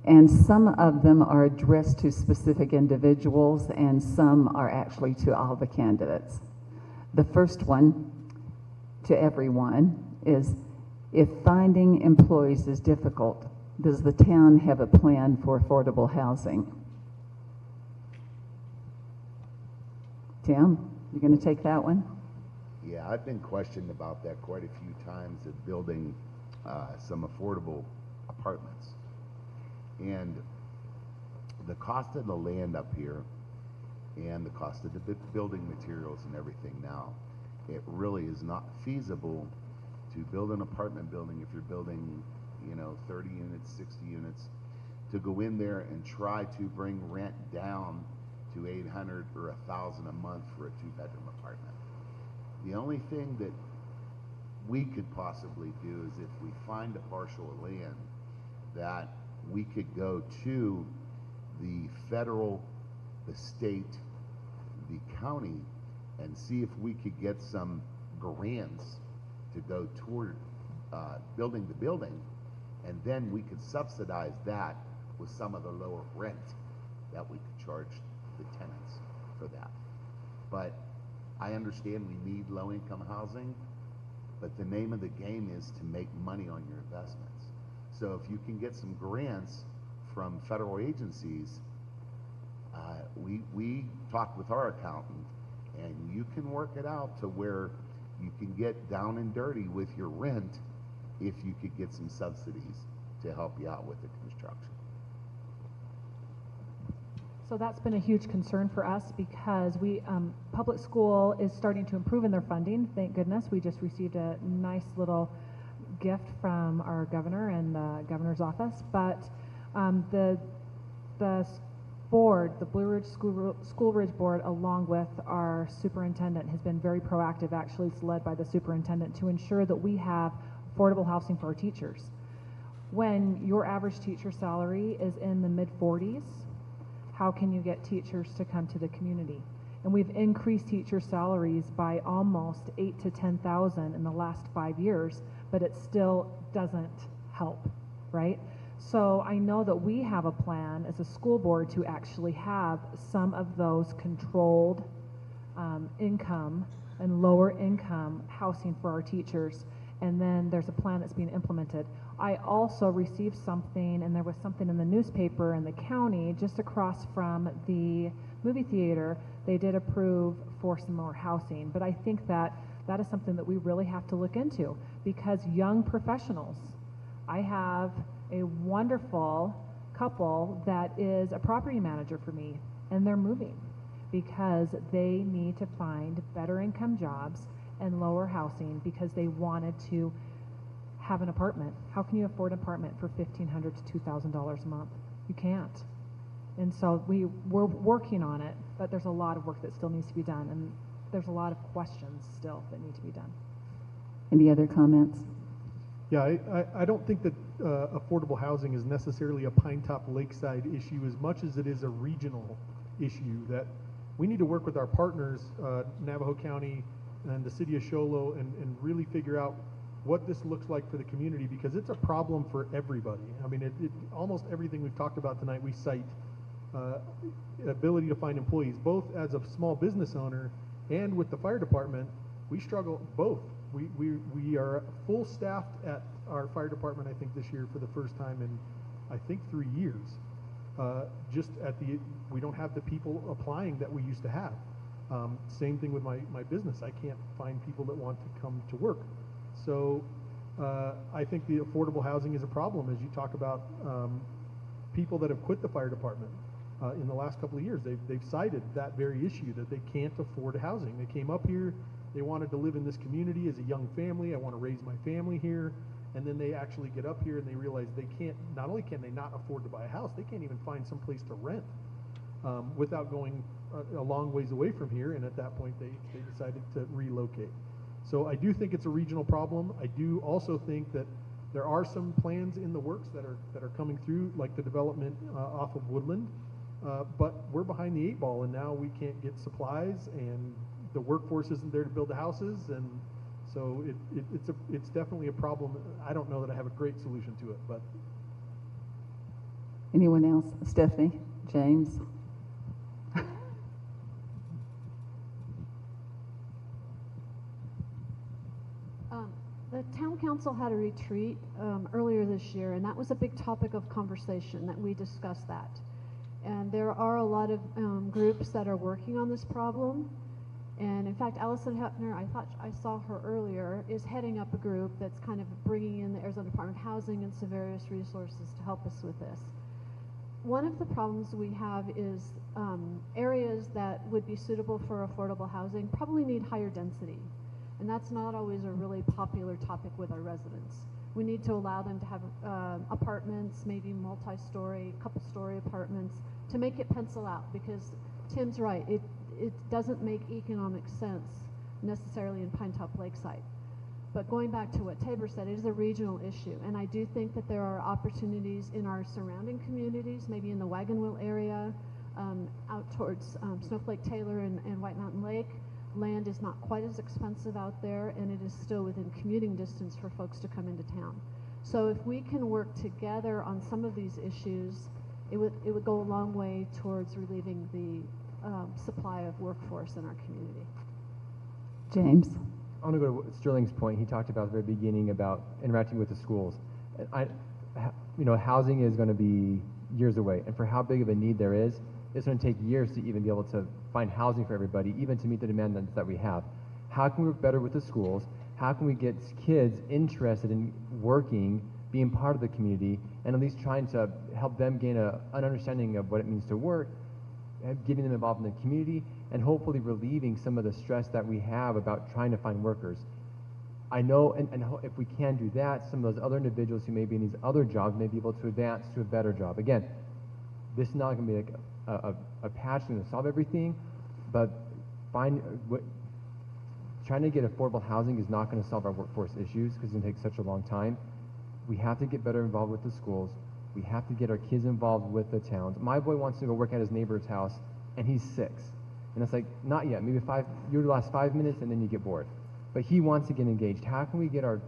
and some of them are addressed to specific individuals and some are actually to all the candidates. The first one to everyone is, if finding employees is difficult, does the town have a plan for affordable housing? Tim, you going to take that one? Yeah, I've been questioned about that quite a few times at building some affordable apartments. And the cost of the land up here and the cost of the building materials and everything now, it really is not feasible to build an apartment building if you're building, 30 units, 60 units, to go in there and try to bring rent down to $800 or $1,000 a month for a 2-bedroom apartment. The only thing that we could possibly do is if we find a parcel of land that we could go to the federal, the state, the county, and see if we could get some grants to go toward building the building, and then we could subsidize that with some of the lower rent that we could charge the tenants for that. But I understand we need low-income housing, but the name of the game is to make money on your investments. So if you can get some grants from federal agencies, we talked with our accountant, and you can work it out to where you can get down and dirty with your rent if you could get some subsidies to help you out with the construction. So that's been a huge concern for us because public school is starting to improve in their funding. Thank goodness. We just received a nice little gift from our governor and the governor's office. But the board, the Blue Ridge School Ridge Board, along with our superintendent, has been very proactive. Actually, it's led by the superintendent to ensure that we have affordable housing for our teachers. When your average teacher salary is in the mid-40s, how can you get teachers to come to the community? And we've increased teacher salaries by almost 8,000 to 10,000 in the last 5 years, but it still doesn't help, right? So I know that we have a plan as a school board to actually have some of those controlled income and lower income housing for our teachers. And then there's a plan that's being implemented. I also received something, and there was something in the newspaper in the county just across from the movie theater. They did approve for some more housing, but I think that that is something that we really have to look into, because young professionals, I have a wonderful couple that is a property manager for me, and they're moving because they need to find better income jobs and lower housing because they wanted to have an apartment. How can you afford an apartment for $1,500 to $2,000 a month? You can't. And so we're working on it, but there's a lot of work that still needs to be done, and there's a lot of questions still that need to be done. Any other comments? Yeah, I don't think that affordable housing is necessarily a Pinetop-Lakeside issue as much as it is a regional issue that we need to work with our partners, Navajo County and the city of Show Low, and really figure out what this looks like for the community, because it's a problem for everybody. I mean, almost everything we've talked about tonight, we cite ability to find employees, both as a small business owner and with the fire department. We struggle both. We are full staffed at our fire department, I think, this year for the first time in, I think, 3 years. We don't have the people applying that we used to have. Same thing with my business. I can't find people that want to come to work. So I think the affordable housing is a problem, as you talk about people that have quit the fire department in the last couple of years. They've cited that very issue, that they can't afford housing. They came up here, they wanted to live in this community as a young family. I want to raise my family here. And then they actually get up here and they realize they can't, not only can they not afford to buy a house, they can't even find some place to rent without going a long ways away from here. And at that point, they decided to relocate. So I do think it's a regional problem. I do also think that there are some plans in the works that are coming through, like the development off of Woodland. But we're behind the 8 ball, and now we can't get supplies, and the workforce isn't there to build the houses, and so it's definitely a problem. I don't know that I have a great solution to it, but. Anyone else? Stephanie? James? The town council had a retreat earlier this year, and that was a big topic of conversation that we discussed that. And there are a lot of groups that are working on this problem. And in fact, Allison Hepner, I thought I saw her earlier, is heading up a group that's kind of bringing in the Arizona Department of Housing and some various resources to help us with this. One of the problems we have is areas that would be suitable for affordable housing probably need higher density. And that's not always a really popular topic with our residents. We need to allow them to have apartments, maybe multi-story, couple-story apartments, to make it pencil out, because Tim's right, it doesn't make economic sense necessarily in Pinetop-Lakeside. But going back to what Tabor said, it is a regional issue, and I do think that there are opportunities in our surrounding communities, maybe in the Wagon Wheel area, out towards Snowflake Taylor and White Mountain Lake. Land is not quite as expensive out there, and it is still within commuting distance for folks to come into town. So if we can work together on some of these issues, it would go a long way towards relieving the supply of workforce in our community. James? I want to go to Sterling's point. He talked about at the very beginning about interacting with the schools. Housing is going to be years away, and for how big of a need there is, it's going to take years to even be able to find housing for everybody, even to meet the demands that we have. How can we work better with the schools? How can we get kids interested in working, being part of the community, and at least trying to help them gain an understanding of what it means to work, getting them involved in the community, and hopefully relieving some of the stress that we have about trying to find workers. I know, and if we can do that, some of those other individuals who may be in these other jobs may be able to advance to a better job. Again, this is not going to be like a patch to solve everything, but trying to get affordable housing is not going to solve our workforce issues, because it's going to take such a long time. We have to get better involved with the schools. We have to get our kids involved with the towns. My boy wants to go work at his neighbor's house, and he's 6. And it's like, not yet, maybe you last 5 minutes and then you get bored. But he wants to get engaged. How can we get our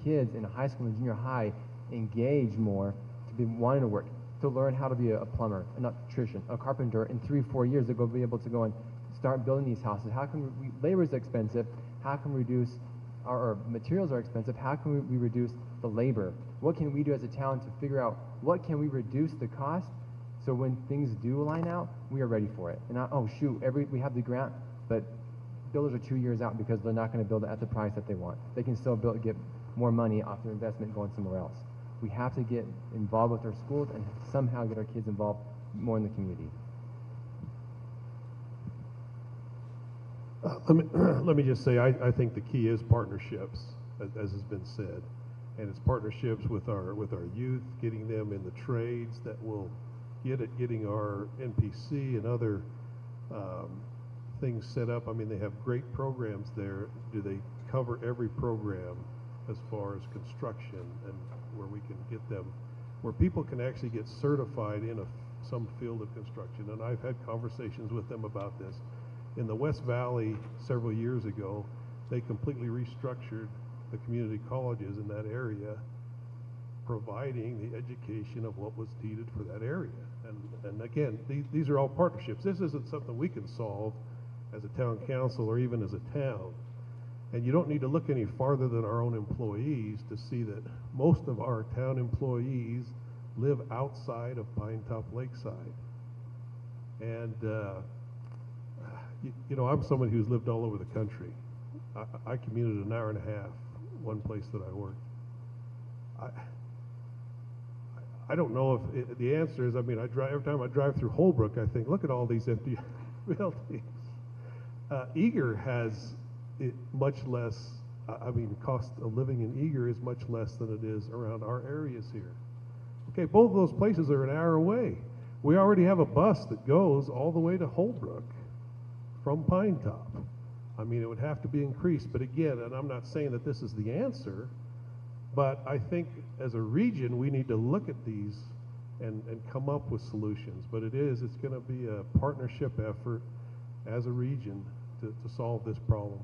kids in high school and junior high engaged more to be wanting to work, to learn how to be a plumber, an electrician, a carpenter in 3-4 years to go be able to go and start building these houses? How can labor is expensive. How can we reduce our materials are expensive? How can we reduce the labor? What can we do as a town to figure out what can we reduce the cost, so when things do line out, we are ready for it. And not, oh shoot, we have the grant, but builders are 2 years out because they're not going to build it at the price that they want. They can still get more money off their investment going somewhere else. We have to get involved with our schools and somehow get our kids involved more in the community. Let me just say, I think the key is partnerships, as has been said, and it's partnerships with our youth, getting them in the trades that will getting our NPC and other things set up. I mean, they have great programs there. Do they cover every program as far as construction, and where we can get them, where people can actually get certified in some field of construction? And I've had conversations with them about this. In the West Valley several years ago, they completely restructured the community colleges in that area, providing the education of what was needed for that area. And again, these are all partnerships. This isn't something we can solve as a town council or even as a town. And you don't need to look any farther than our own employees to see that most of our town employees live outside of Pinetop-Lakeside. And I'm someone who's lived all over the country. I commuted an hour and a half one place that I worked. I don't know if the answer is, every time I drive through Holbrook, I think, look at all these empty buildings. Eager has much less, cost of living in Eager is much less than it is around our areas here. Okay, both of those places are an hour away. We already have a bus that goes all the way to Holbrook from Pinetop. I mean, it would have to be increased, but again, and I'm not saying that this is the answer, but I think as a region, we need to look at these and come up with solutions. But it's going to be a partnership effort as a region to solve this problem.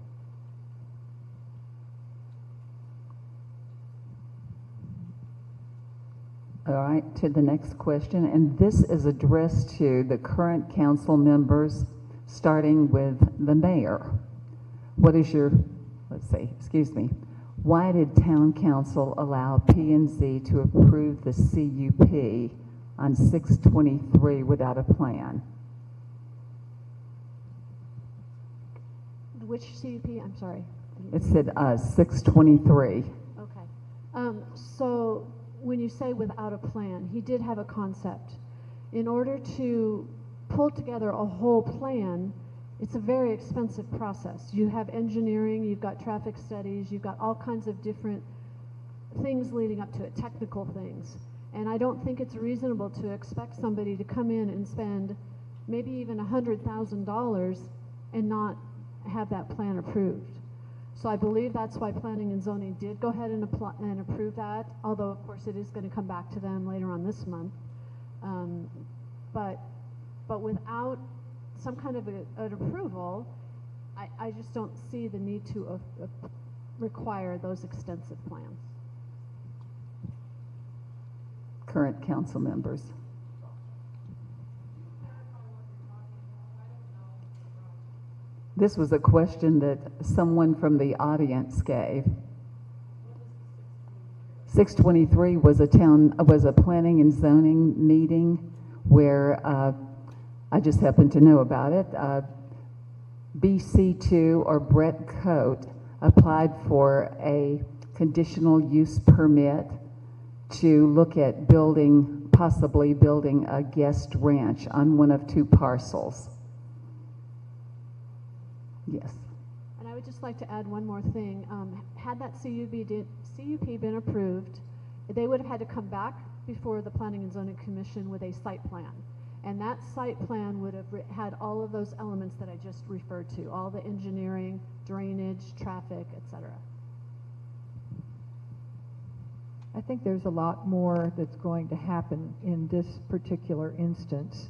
All right, to the next question, and this is addressed to the current council members, starting with the mayor. What is your, let's see, excuse me, why did town council allow P&Z to approve the CUP on 6/23 without a plan? Which CUP? I'm sorry. It said 6/23. Okay. So when you say without a plan, he did have a concept. In order to pull together a whole plan, it's a very expensive process. You have engineering, you've got traffic studies, you've got all kinds of different things leading up to it, technical things. And I don't think it's reasonable to expect somebody to come in and spend maybe even $100,000 and not have that plan approved. So I believe that's why Planning and Zoning did go ahead and approve that, although of course it is going to come back to them later on this month. But without some kind of an approval, I just don't see the need to require those extensive plans. Current council members. This was a question that someone from the audience gave. 6/23 was a planning and zoning meeting where I just happened to know about it. BC2 or Brett Coate applied for a conditional use permit to look at possibly building a guest ranch on one of two parcels. Yes. And I would just like to add one more thing. Had that CUP been approved, they would have had to come back before the Planning and Zoning Commission with a site plan. And that site plan would have had all of those elements that I just referred to, all the engineering, drainage, traffic, etc. I think there's a lot more that's going to happen in this particular instance.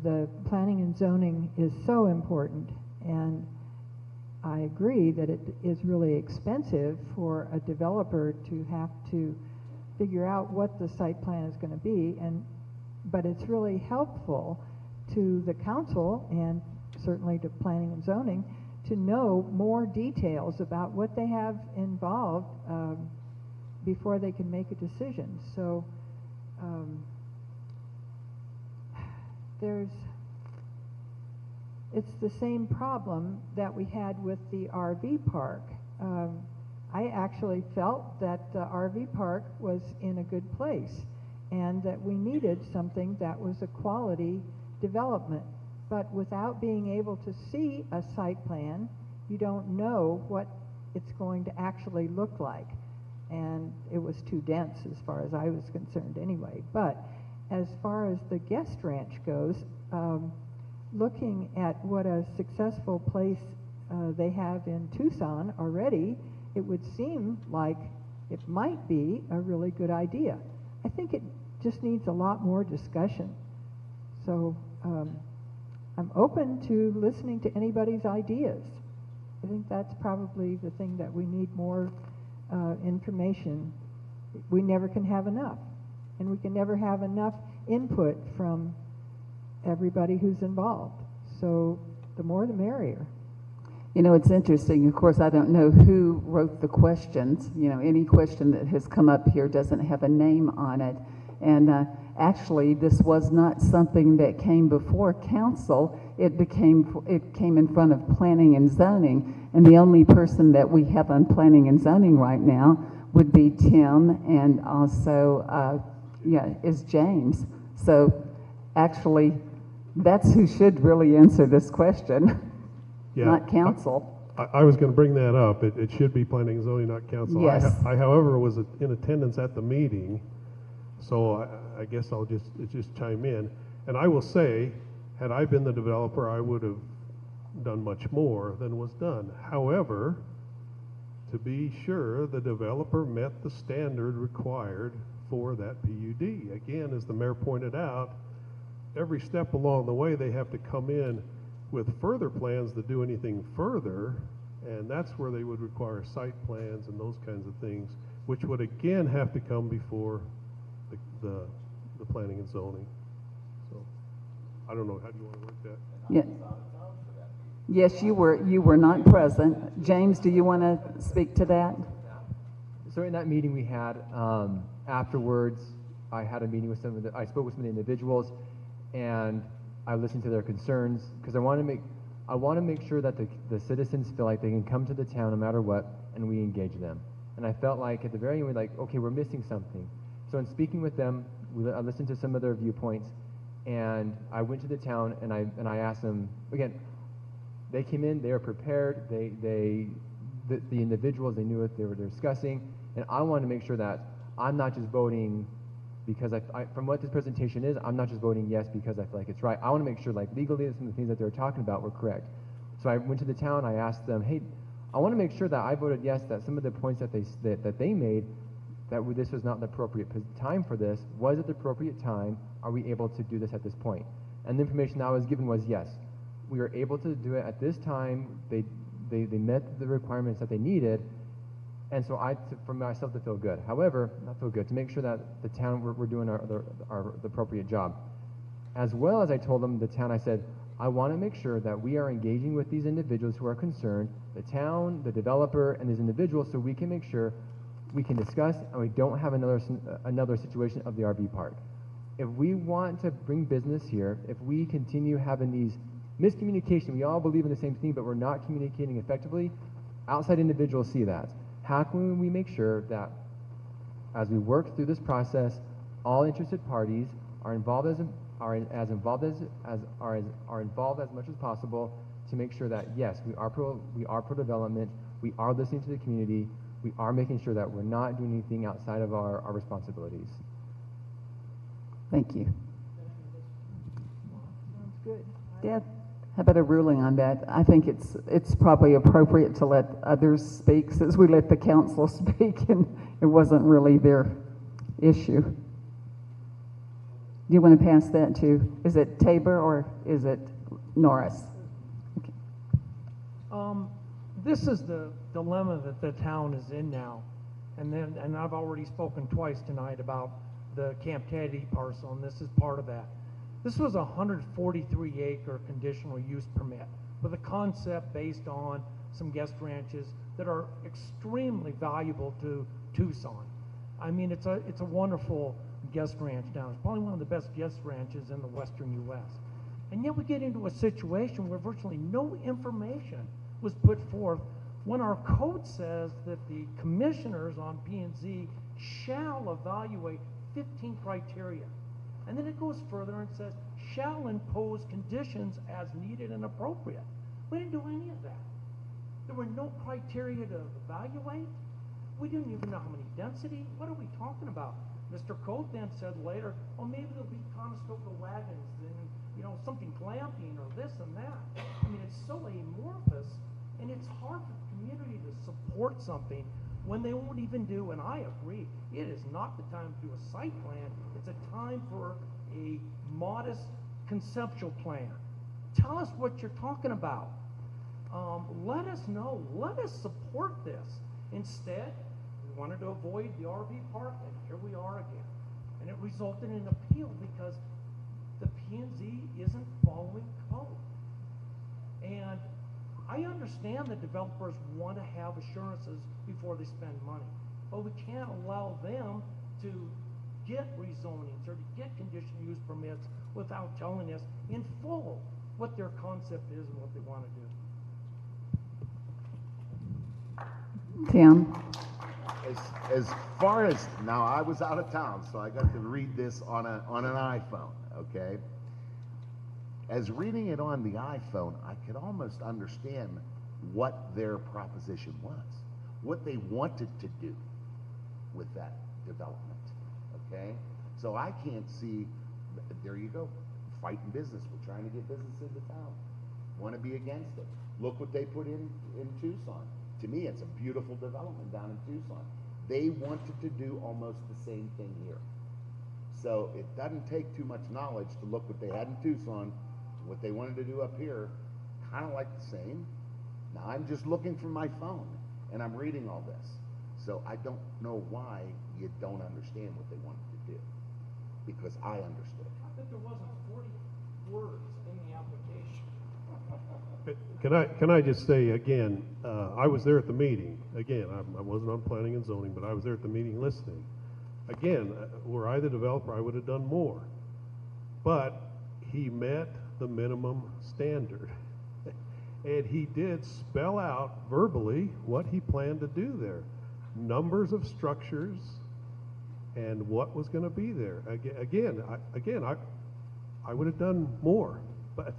The planning and zoning is so important, and I agree that it is really expensive for a developer to have to figure out what the site plan is going to be, but it's really helpful to the council and certainly to planning and zoning to know more details about what they have involved before they can make a decision. So it's the same problem that we had with the RV park. I actually felt that the RV park was in a good place and that we needed something that was a quality development. But without being able to see a site plan, you don't know what it's going to actually look like. And it was too dense as far as I was concerned anyway. But as far as the guest ranch goes, looking at what a successful place they have in Tucson already, it would seem like it might be a really good idea. I think it just needs a lot more discussion. So I'm open to listening to anybody's ideas. I think that's probably the thing that we need more information. We never can have enough, and we can never have enough input from everybody who's involved. So the more the merrier. You know, it's interesting. Of course, I don't know who wrote the questions. You know, any question that has come up here doesn't have a name on it. And actually, this was not something that came before council. It came in front of planning and zoning. And the only person that we have on planning and zoning right now would be Tim, and also, is James. So actually, that's who should really answer this question, not council. I was going to bring that up. It should be planning and zoning, not council. Yes. I, however, was in attendance at the meeting, so I guess I'll just chime in. And I will say, had I been the developer, I would have done much more than was done. However, to be sure, the developer met the standard required for that PUD. Again, as the mayor pointed out, every step along the way, they have to come in with further plans to do anything further, and that's where they would require site plans and those kinds of things, which would again have to come before the planning and zoning. So, I don't know, how do you want to work that? Yeah. Yes, you were not present. James, do you want to speak to that? So in that meeting we had, afterwards, I had a meeting with I spoke with some of the individuals, and I listened to their concerns, because I want to make sure that the citizens feel like they can come to the town no matter what, and we engage them. And I felt like at the very end, we're like, okay, we're missing something. So in speaking with them, I listened to some of their viewpoints, and I went to the town, and I asked them, again, they came in, they were prepared, the individuals, they knew what they were discussing, and I wanted to make sure that I'm not just voting because from what this presentation is, I'm not just voting yes because I feel like it's right. I want to make sure, like, legally, some of the things that they were talking about were correct. So I went to the town, I asked them, hey, I want to make sure that I voted yes, that some of the points that they made, that this was not the appropriate time for this. Was it the appropriate time? Are we able to do this at this point? And the information I was given was yes. We were able to do it at this time. They met the requirements that they needed, and so for myself to feel good. However, not feel good, to make sure that the town, we're doing the appropriate job. As well as I told them, the town, I said, I want to make sure that we are engaging with these individuals who are concerned, the town, the developer, and these individuals, so we can make sure we can discuss and we don't have another situation of the RV park. If we want to bring business here, if we continue having these miscommunication, we all believe in the same thing, but we're not communicating effectively, outside individuals see that. How can we make sure that as we work through this process, all interested parties are involved as involved as much as possible to make sure that yes, we are pro development, we are listening to the community, we are making sure that we're not doing anything outside of our responsibilities. Thank you. Sounds good. Deb, how about a ruling on that? I think it's probably appropriate to let others speak, since we let the council speak and it wasn't really their issue. Do you want to pass that to, is it Tabor or is it Norris? Okay. This is the dilemma that the town is in now, and I've already spoken twice tonight about the Camp Teddy parcel, and this is part of that. This was a 143-acre conditional use permit with a concept based on some guest ranches that are extremely valuable to Tucson. I mean, it's a wonderful guest ranch down. It's probably one of the best guest ranches in the western U.S. And yet we get into a situation where virtually no information was put forth when our code says that the commissioners on P&Z shall evaluate 15 criteria. And then it goes further and says, shall impose conditions as needed and appropriate. We didn't do any of that. There were no criteria to evaluate. We didn't even know how many density. What are we talking about? Mr. Cote then said later, oh, maybe there'll be Conestoga wagons and, you know, something glamping or this and that. I mean, it's so amorphous, and it's hard for the community to support something when they won't even do, and I agree, it is not the time to do a site plan. It's a time for a modest conceptual plan. Tell us what you're talking about. Let us know. Let us support this. Instead, we wanted to avoid the RV park, and here we are again. And it resulted in an appeal because the P&Z isn't following code. And I understand that developers want to have assurances before they spend money, but we can't allow them to get rezonings or to get conditional use permits without telling us in full what their concept is and what they want to do. Tim? As far as, now I was out of town, so I got to read this on an iPhone, okay? As reading it on the iPhone, I could almost understand what their proposition was, what they wanted to do with that development, okay? So I can't see, there you go, fighting business. We're trying to get business into town. want to be against it. Look what they put in Tucson. To me, it's a beautiful development down in Tucson. They wanted to do almost the same thing here. So it doesn't take too much knowledge to look what they had in Tucson, what they wanted to do up here, kind of like the same. Now I'm just looking from my phone and I'm reading all this. So I don't know why you don't understand what they wanted to do, because I understood. I bet there wasn't 40 words in the application. Can I just say again, I was there at the meeting. Again, I wasn't on planning and zoning, but I was there at the meeting listening. Again, were I the developer, I would have done more. But he met the minimum standard. And he did spell out verbally what he planned to do there. Numbers of structures and what was going to be there. I would have done more, but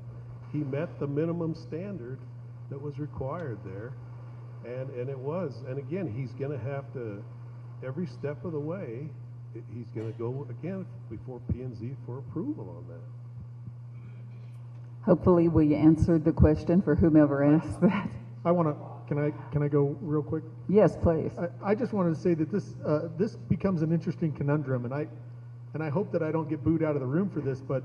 he met the minimum standard that was required there, and it was. And again, he's going to have to, every step of the way, he's going to go again before P&Z for approval on that. Hopefully we answered the question for whomever asked that. I want to, can I go real quick? Yes, please. I just wanted to say that this becomes an interesting conundrum, and I hope that I don't get booed out of the room for this, but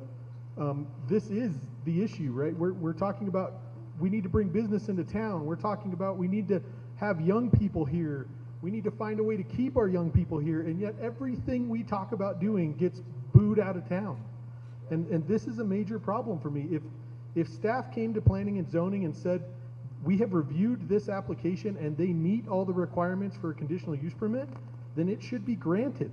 this is the issue, right? We're talking about we need to bring business into town. We're talking about we need to have young people here. We need to find a way to keep our young people here, and yet everything we talk about doing gets booed out of town. And this is a major problem for me. If staff came to planning and zoning and said, we have reviewed this application and they meet all the requirements for a conditional use permit, then it should be granted.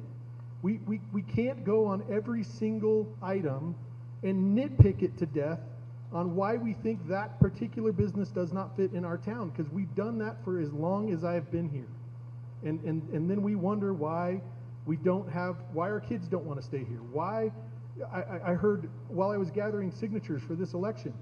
We can't go on every single item and nitpick it to death on why we think that particular business does not fit in our town, because we've done that for as long as I have been here. And then we wonder why why our kids don't want to stay here. Why, I heard while I was gathering signatures for this election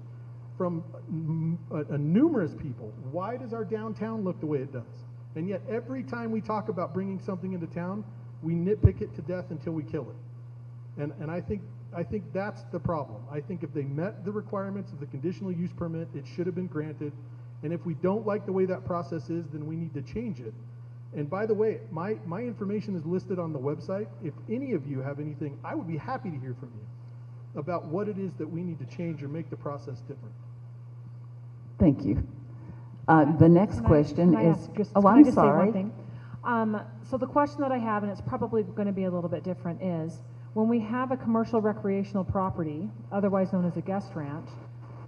from numerous people, why does our downtown look the way it does? And yet every time we talk about bringing something into town, we nitpick it to death until we kill it. And I think that's the problem. I think if they met the requirements of the conditional use permit, it should have been granted. And if we don't like the way that process is, then we need to change it. And by the way, my information is listed on the website. If any of you have anything, I would be happy to hear from you about what it is that we need to change or make the process different. Thank you. The next question is, oh, I'm sorry. So the question that I have, and it's probably going to be a little bit different, is when we have a commercial recreational property, otherwise known as a guest ranch,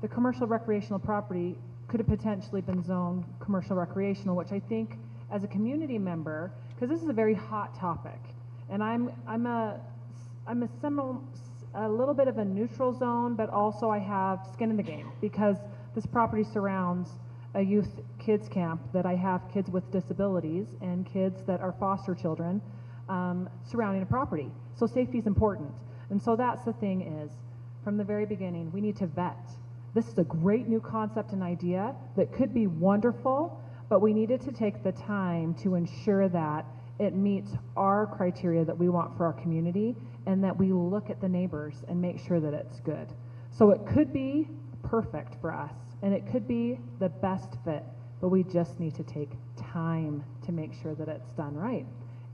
the commercial recreational property could have potentially been zoned commercial recreational, which I think as a community member, because this is a very hot topic, and I'm a little bit of a neutral zone, but also I have skin in the game because this property surrounds a youth kids camp that I have kids with disabilities and kids that are foster children surrounding a property. So safety is important. And so that's the thing is, from the very beginning, we need to vet. This is a great new concept and idea that could be wonderful, but we needed to take the time to ensure that it meets our criteria that we want for our community and that we look at the neighbors and make sure that it's good. So it could be perfect for us and it could be the best fit, but we just need to take time to make sure that it's done right.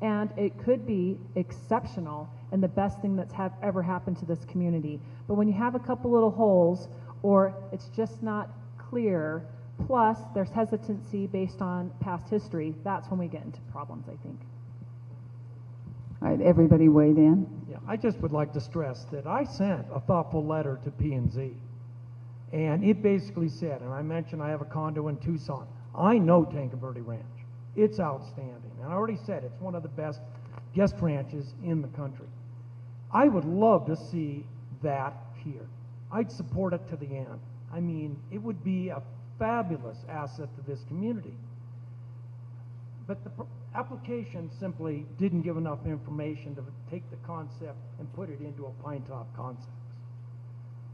And it could be exceptional and the best thing that's ever happened to this community. But when you have a couple little holes or it's just not clear, plus there's hesitancy based on past history, that's when we get into problems, I think. All right, everybody weighed in. Yeah, I just would like to stress that I sent a thoughtful letter to P&Z, and it basically said, and I mentioned I have a condo in Tucson. I know Tanque Verde Ranch. It's outstanding, and I already said it's one of the best guest ranches in the country. I would love to see that here. I'd support it to the end. I mean, it would be a fabulous asset to this community. But the application simply didn't give enough information to take the concept and put it into a Pinetop concept.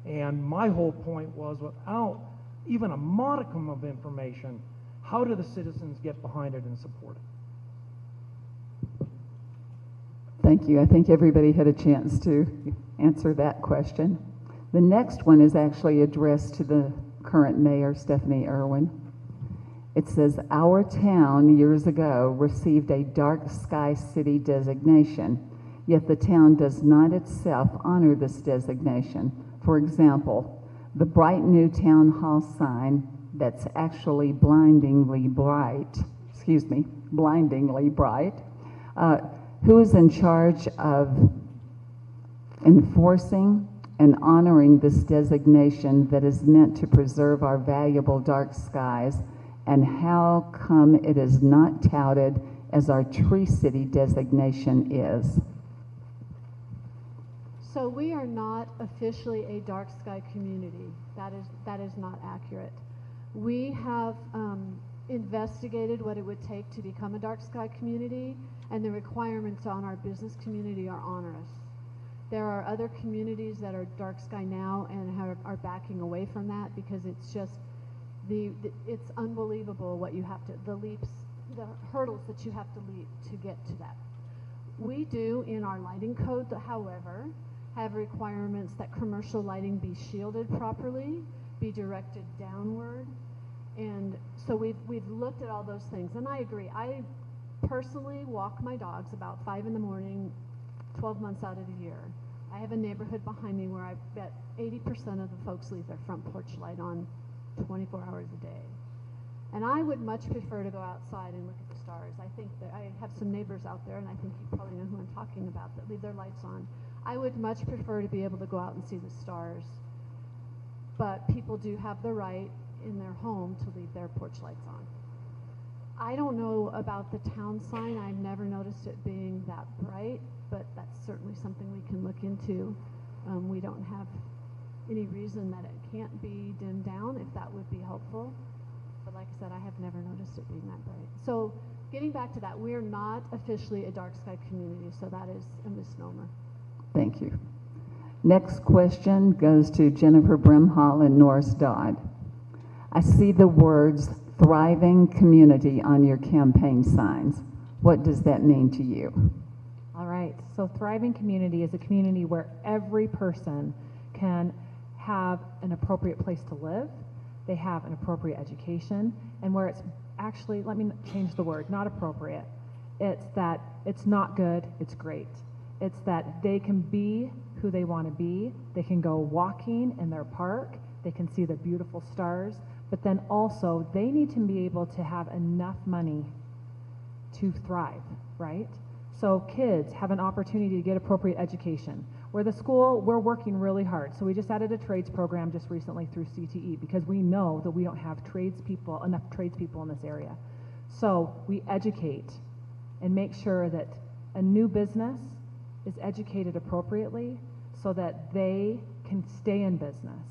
And my whole point was, without even a modicum of information, how do the citizens get behind it and support it? Thank you. I think everybody had a chance to answer that question. The next one is actually addressed to the current mayor, Stephanie Irwin. It says, our town years ago received a dark sky city designation, yet the town does not itself honor this designation. For example, the bright new town hall sign that's actually blindingly bright, who is in charge of enforcing and honoring this designation that is meant to preserve our valuable dark skies, and how come it is not touted as our Tree City designation is? So we are not officially a dark sky community. That is not accurate. We have investigated what it would take to become a dark sky community, and the requirements on our business community are onerous. There are other communities that are dark sky now and are backing away from that because it's just it's unbelievable what you have to, the hurdles that you have to leap to get to that. We do in our lighting code, however, have requirements that commercial lighting be shielded properly, be directed downward, and so we've looked at all those things. And I agree. I personally walk my dogs about 5 in the morning, 12 months out of the year. I have a neighborhood behind me where I bet 80% of the folks leave their front porch light on 24 hours a day. And I would much prefer to go outside and look at the stars. I think that I have some neighbors out there, and I think you probably know who I'm talking about, that leave their lights on. I would much prefer to be able to go out and see the stars. But people do have the right in their home to leave their porch lights on. I don't know about the town sign. I've never noticed it being that bright, but that's certainly something we can look into. We don't have any reason that it can't be dimmed down if that would be helpful. But like I said, I have never noticed it being that bright. So getting back to that, we're not officially a dark sky community, so that is a misnomer. Thank you. Next question goes to Jennifer Brimhall and Norris Dodd. I see the words thriving community on your campaign signs. What does that mean to you? All right, so thriving community is a community where every person can have an appropriate place to live, they have an appropriate education, and where it's actually, let me change the word, not appropriate. It's that it's not good, it's great. It's that they can be who they want to be, they can go walking in their park, they can see the beautiful stars, but then also they need to be able to have enough money to thrive, right? So kids have an opportunity to get appropriate education. Where the school, we're working really hard. So we just added a trades program just recently through CTE because we know that we don't have enough tradespeople in this area. So we educate and make sure that a new business is educated appropriately so that they can stay in business,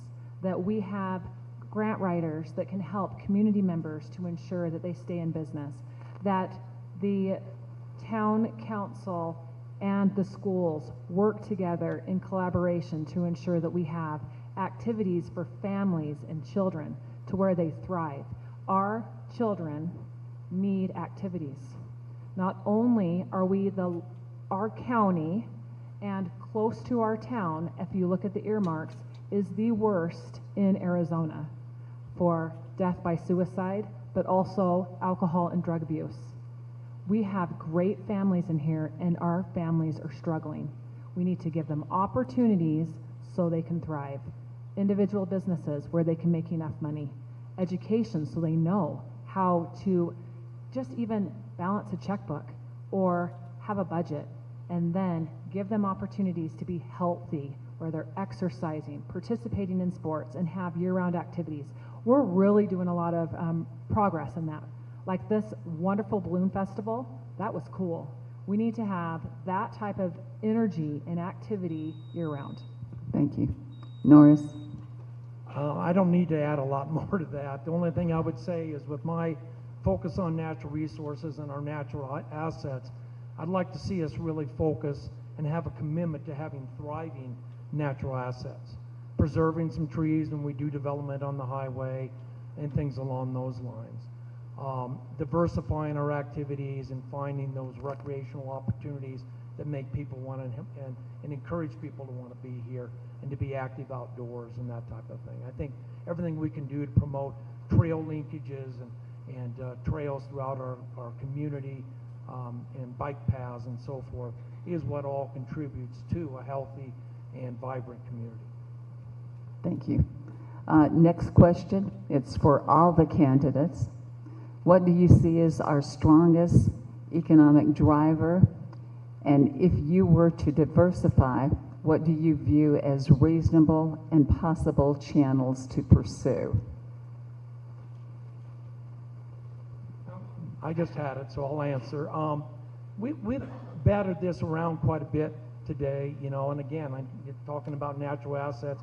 that we have grant writers that can help community members to ensure that they stay in business, that the town council and the schools work together in collaboration to ensure that we have activities for families and children to where they thrive. Our children need activities. Not only are we our county and close to our town, if you look at the earmarks, is the worst in Arizona for death by suicide, but also alcohol and drug abuse. We have great families in here, and our families are struggling. We need to give them opportunities so they can thrive. Individual businesses where they can make enough money. Education so they know how to just even balance a checkbook or have a budget, and then give them opportunities to be healthy, where they're exercising, participating in sports, and have year-round activities. We're really doing a lot of progress in that. Like this wonderful balloon festival, that was cool. We need to have that type of energy and activity year-round. Thank you. Norris? I don't need to add a lot more to that. The only thing I would say is with my focus on natural resources and our natural assets, I'd like to see us really focus and have a commitment to having thriving natural assets. Preserving some trees when we do development on the highway and things along those lines. Diversifying our activities and finding those recreational opportunities that make people want to and encourage people to want to be here and to be active outdoors and that type of thing. I think everything we can do to promote trail linkages and trails throughout our community, and bike paths and so forth is what all contributes to a healthy and vibrant community. Thank you. Next question, it's for all the candidates. What do you see as our strongest economic driver? And if you were to diversify, what do you view as reasonable and possible channels to pursue? I just had it, so I'll answer. We've battered this around quite a bit today, you know, and again, you're talking about natural assets.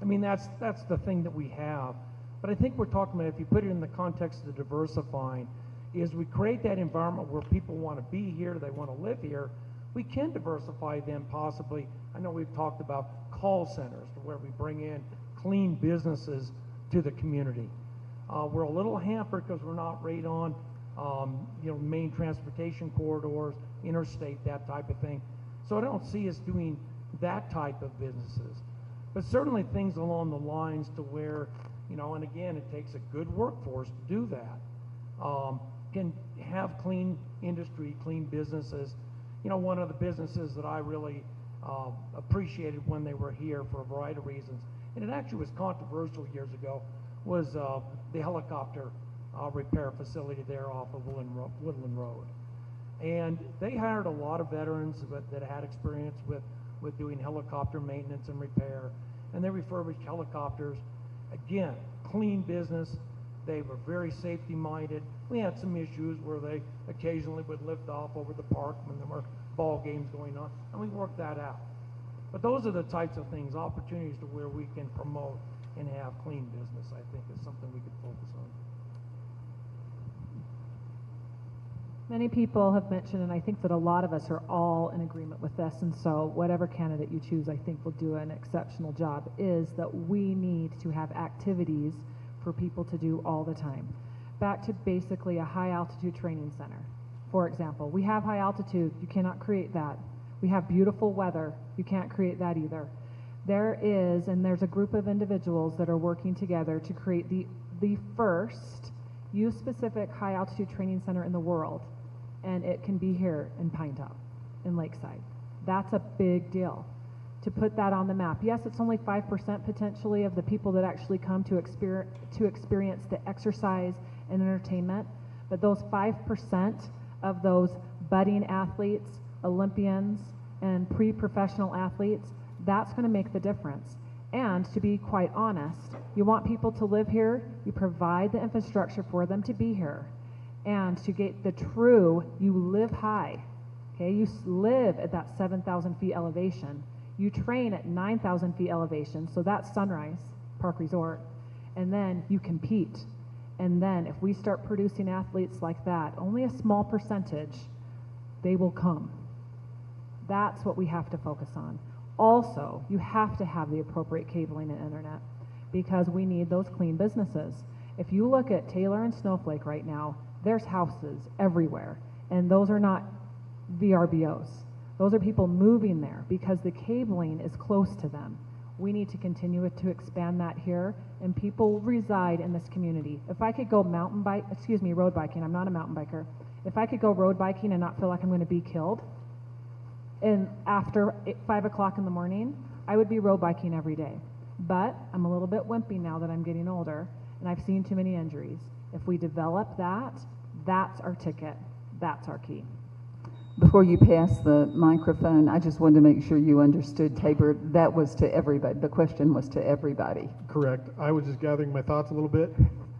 I mean, that's the thing that we have. But I think we're talking about, if you put it in the context of diversifying, is we create that environment where people want to be here, they want to live here. We can diversify them possibly. I know we've talked about call centers where we bring in clean businesses to the community. We're a little hampered because we're not right on main transportation corridors, interstate, that type of thing. So I don't see us doing that type of businesses. But certainly things along the lines to where, and again, it takes a good workforce to do that. Can have clean industry, clean businesses. One of the businesses that I really appreciated when they were here for a variety of reasons, and it actually was controversial years ago, was the helicopter repair facility there off of Woodland Road. And they hired a lot of veterans that had experience with doing helicopter maintenance and repair, and they refurbished helicopters. Again, clean business. They were very safety minded. We had some issues where they occasionally would lift off over the park when there were ball games going on, and we worked that out. But those are the types of things, opportunities to where we can promote and have clean business, I think, is something we could focus on. Many people have mentioned, and I think that a lot of us are all in agreement with this, and so whatever candidate you choose, I think will do an exceptional job, is that we need to have activities for people to do all the time. Back to basically a high altitude training center. For example, we have high altitude, you cannot create that. We have beautiful weather, you can't create that either. There's a group of individuals that are working together to create the first youth-specific high altitude training center in the world, and it can be here in Pinetop, in Lakeside. That's a big deal. To put that on the map. Yes, it's only 5% potentially of the people that actually come to experience the exercise and entertainment, but those 5% of those budding athletes, Olympians, and pre-professional athletes, that's going to make the difference. And to be quite honest, you want people to live here, you provide the infrastructure for them to be here. And to get the true, you live high, okay? You live at that 7,000 feet elevation. You train at 9,000 feet elevation, so that's Sunrise Park Resort, and then you compete. And then if we start producing athletes like that, only a small percentage, they will come. That's what we have to focus on. Also, you have to have the appropriate cabling and internet because we need those clean businesses. If you look at Taylor and Snowflake right now, there's houses everywhere, and those are not VRBOs. Those are people moving there because the cabling is close to them. We need to continue to expand that here, and people reside in this community. If I could go road biking, I'm not a mountain biker. If I could go road biking and not feel like I'm going to be killed, and after 5 o'clock in the morning, I would be road biking every day. But I'm a little bit wimpy now that I'm getting older, and I've seen too many injuries. If we develop that, that's our ticket. That's our key. Before you pass the microphone, I just wanted to make sure you understood, Tabor, that was to everybody. The question was to everybody. Correct. I was just gathering my thoughts a little bit.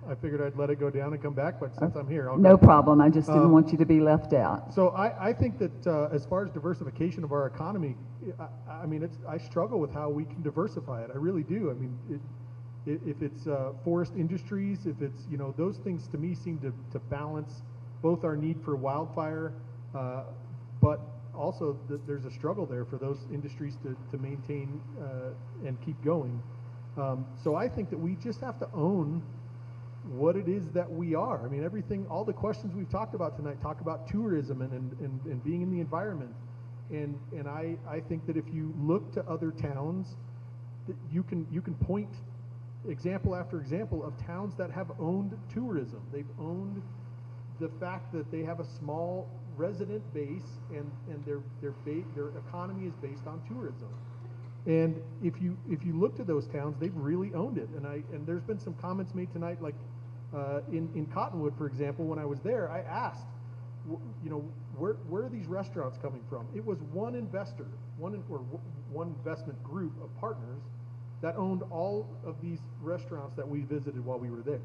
I figured I'd let it go down and come back, but since I'm here, I'll No go. problem. I just didn't want you to be left out. So I think that as far as diversification of our economy, I struggle with how we can diversify it. I really do. I mean, if it's forest industries, if it's, those things to me seem to balance both our need for wildfire, but also there's a struggle there for those industries to maintain and keep going. So I think that we just have to own what it is that we are. I mean, all the questions we've talked about tonight talk about tourism and being in the environment. And I think that if you look to other towns, that you can point example after example of towns that have owned tourism. They've owned the fact that they have a small resident base, and their economy is based on tourism. And if you look to those towns, they've really owned it. And there's been some comments made tonight, like in Cottonwood, for example. When I was there, I asked, where are these restaurants coming from? It was one investor, one investment group of partners that owned all of these restaurants that we visited while we were there.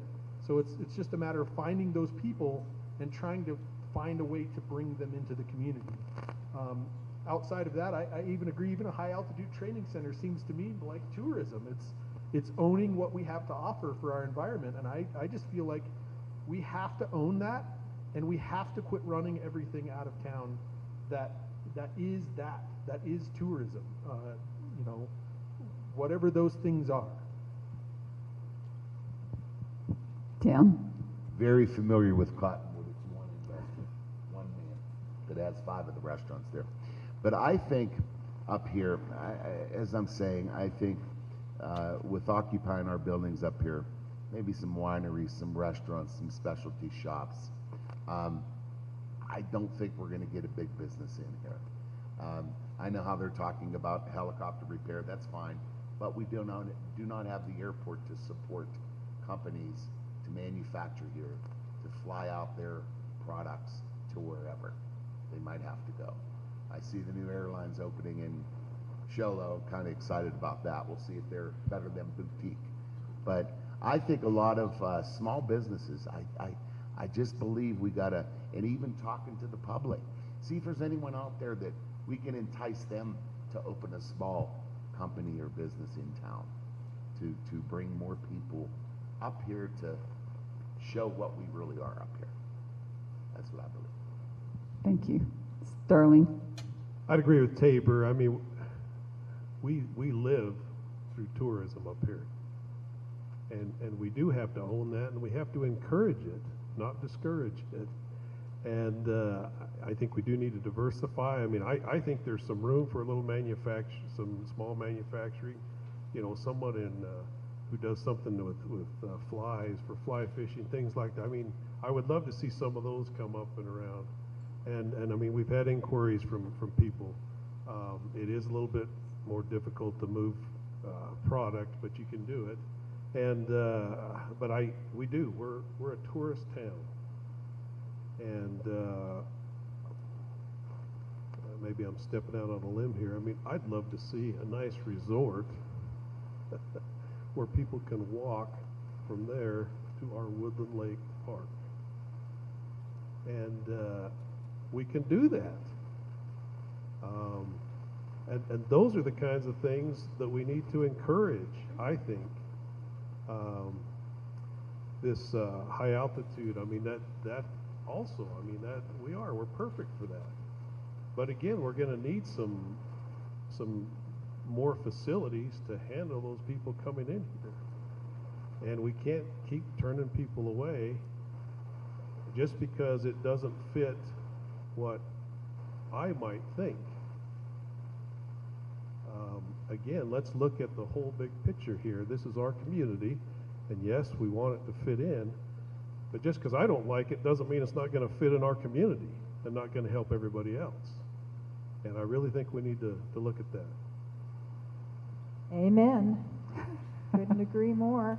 So it's just a matter of finding those people and trying to find a way to bring them into the community. Outside of that, I even agree, even a high altitude training center seems to me like tourism. It's owning what we have to offer for our environment. And I just feel like we have to own that, and we have to quit running everything out of town that is tourism, whatever those things are. Tim? Very familiar with Cottonwood. It's one investor, one man that has 5 of the restaurants there. But I think up here, as I'm saying, I think with occupying our buildings up here, maybe some wineries, some restaurants, some specialty shops, I don't think we're going to get a big business in here. I know how they're talking about helicopter repair. That's fine, but we do not have the airport to support companies to manufacture here, to fly out their products to wherever they might have to go. I see the new airlines opening in Sholo, kind of excited about that. We'll see if they're better than boutique. But I think a lot of small businesses, I just believe we gotta, and even talking to the public, see if there's anyone out there that we can entice them to open a small company or business in town, to bring more people up here to show what we really are up here. That's what I believe. Thank you. Sterling? I'd agree with Tabor. I mean, we live through tourism up here. And we do have to own that, and we have to encourage it, not discourage it. And I think we do need to diversify. I mean, I think there's some room for a little some small manufacturing. Someone who does something with flies for fly fishing, things like that. I mean, I would love to see some of those come up and around. And I mean, we've had inquiries from people. It is a little bit more difficult to move product, but you can do it. And but we do. We're a tourist town, and maybe I'm stepping out on a limb here. I mean, I'd love to see a nice resort where people can walk from there to our Woodland Lake Park, and we can do that. And those are the kinds of things that we need to encourage, I think. This high altitude, I mean, that also, I mean, that we're perfect for that. But again, we're going to need some more facilities to handle those people coming in here. And we can't keep turning people away just because it doesn't fit what I might think. Again, let's look at the whole big picture here. This is our community, and yes, we want it to fit in, but just because I don't like it doesn't mean it's not going to fit in our community and not going to help everybody else. And I really think we need to look at that. Amen. Couldn't agree more.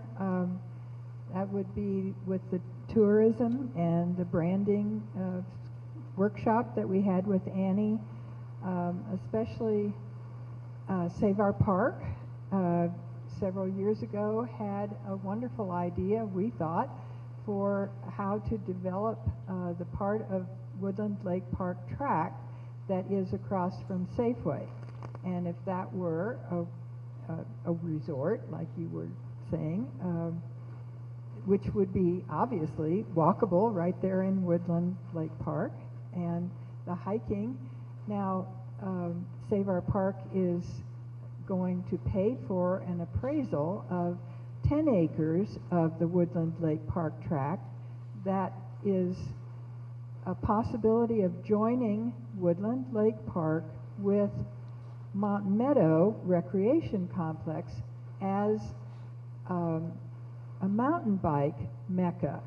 That would be with the tourism and the branding workshop that we had with Annie, especially Save Our Park several years ago had a wonderful idea, we thought, for how to develop the part of Woodland Lake Park track that is across from Safeway. And if that were a resort, like you were saying, which would be obviously walkable right there in Woodland Lake Park, and the hiking. Now, Save Our Park is going to pay for an appraisal of 10 acres of the Woodland Lake Park tract. That is a possibility of joining Woodland Lake Park with Mont Meadow Recreation Complex as a mountain bike mecca.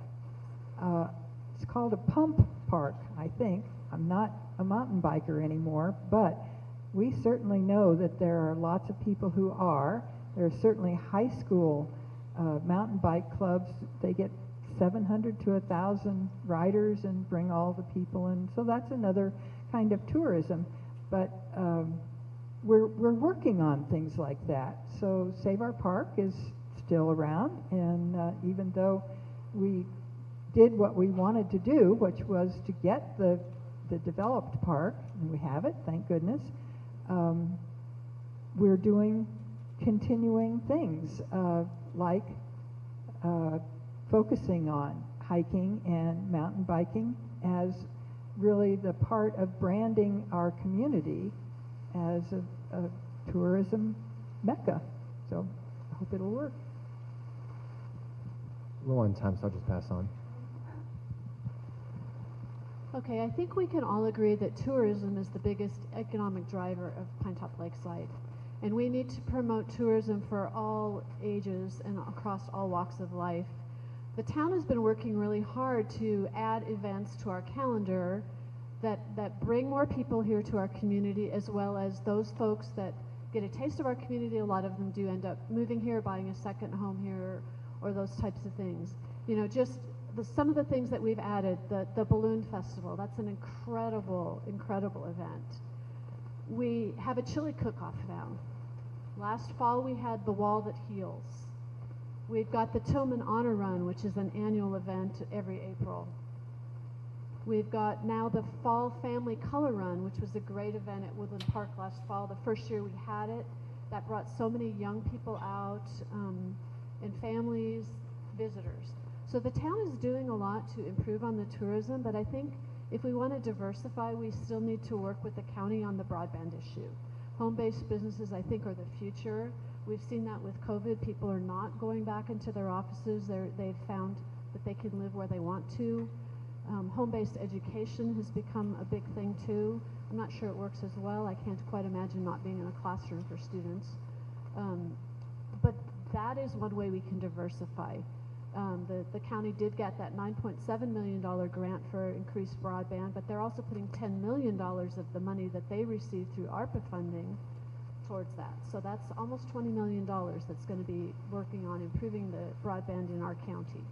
It's called a pump park, I think. I'm not a mountain biker anymore, but we certainly know that there are lots of people who are. There are certainly high school mountain bike clubs. They get 700 to 1,000 riders and bring all the people in. So that's another kind of tourism. But we're working on things like that. So Save Our Park is still around, and even though we did what we wanted to do, which was to get the developed park, and we have it, thank goodness, we're doing continuing things like focusing on hiking and mountain biking as really the part of branding our community as a tourism mecca. So I hope it'll work. Low on time, so I'll just pass on. Okay, I think we can all agree that tourism is the biggest economic driver of Pinetop-Lakeside. And we need to promote tourism for all ages and across all walks of life. The town has been working really hard to add events to our calendar that bring more people here to our community, as well as those folks that get a taste of our community. A lot of them do end up moving here, buying a second home here, or those types of things. You know, just some of the things that we've added, the Balloon Festival, that's an incredible, incredible event. We have a chili cook-off now. Last fall we had the Wall That Heals. We've got the Tillman Honor Run, which is an annual event every April. We've got now the Fall Family Color Run, which was a great event at Woodland Park last fall. The first year we had it, that brought so many young people out, and families, visitors. So the town is doing a lot to improve on the tourism, but I think if we want to diversify, we still need to work with the county on the broadband issue. Home-based businesses, I think, are the future. We've seen that with COVID. People are not going back into their offices. They've found that they can live where they want to. Home-based education has become a big thing, too. I'm not sure it works as well. I can't quite imagine not being in a classroom for students. But that is one way we can diversify. The county did get that $9.7 million grant for increased broadband, but they're also putting $10 million of the money that they received through ARPA funding towards that. So that's almost $20 million that's going to be working on improving the broadband in our county.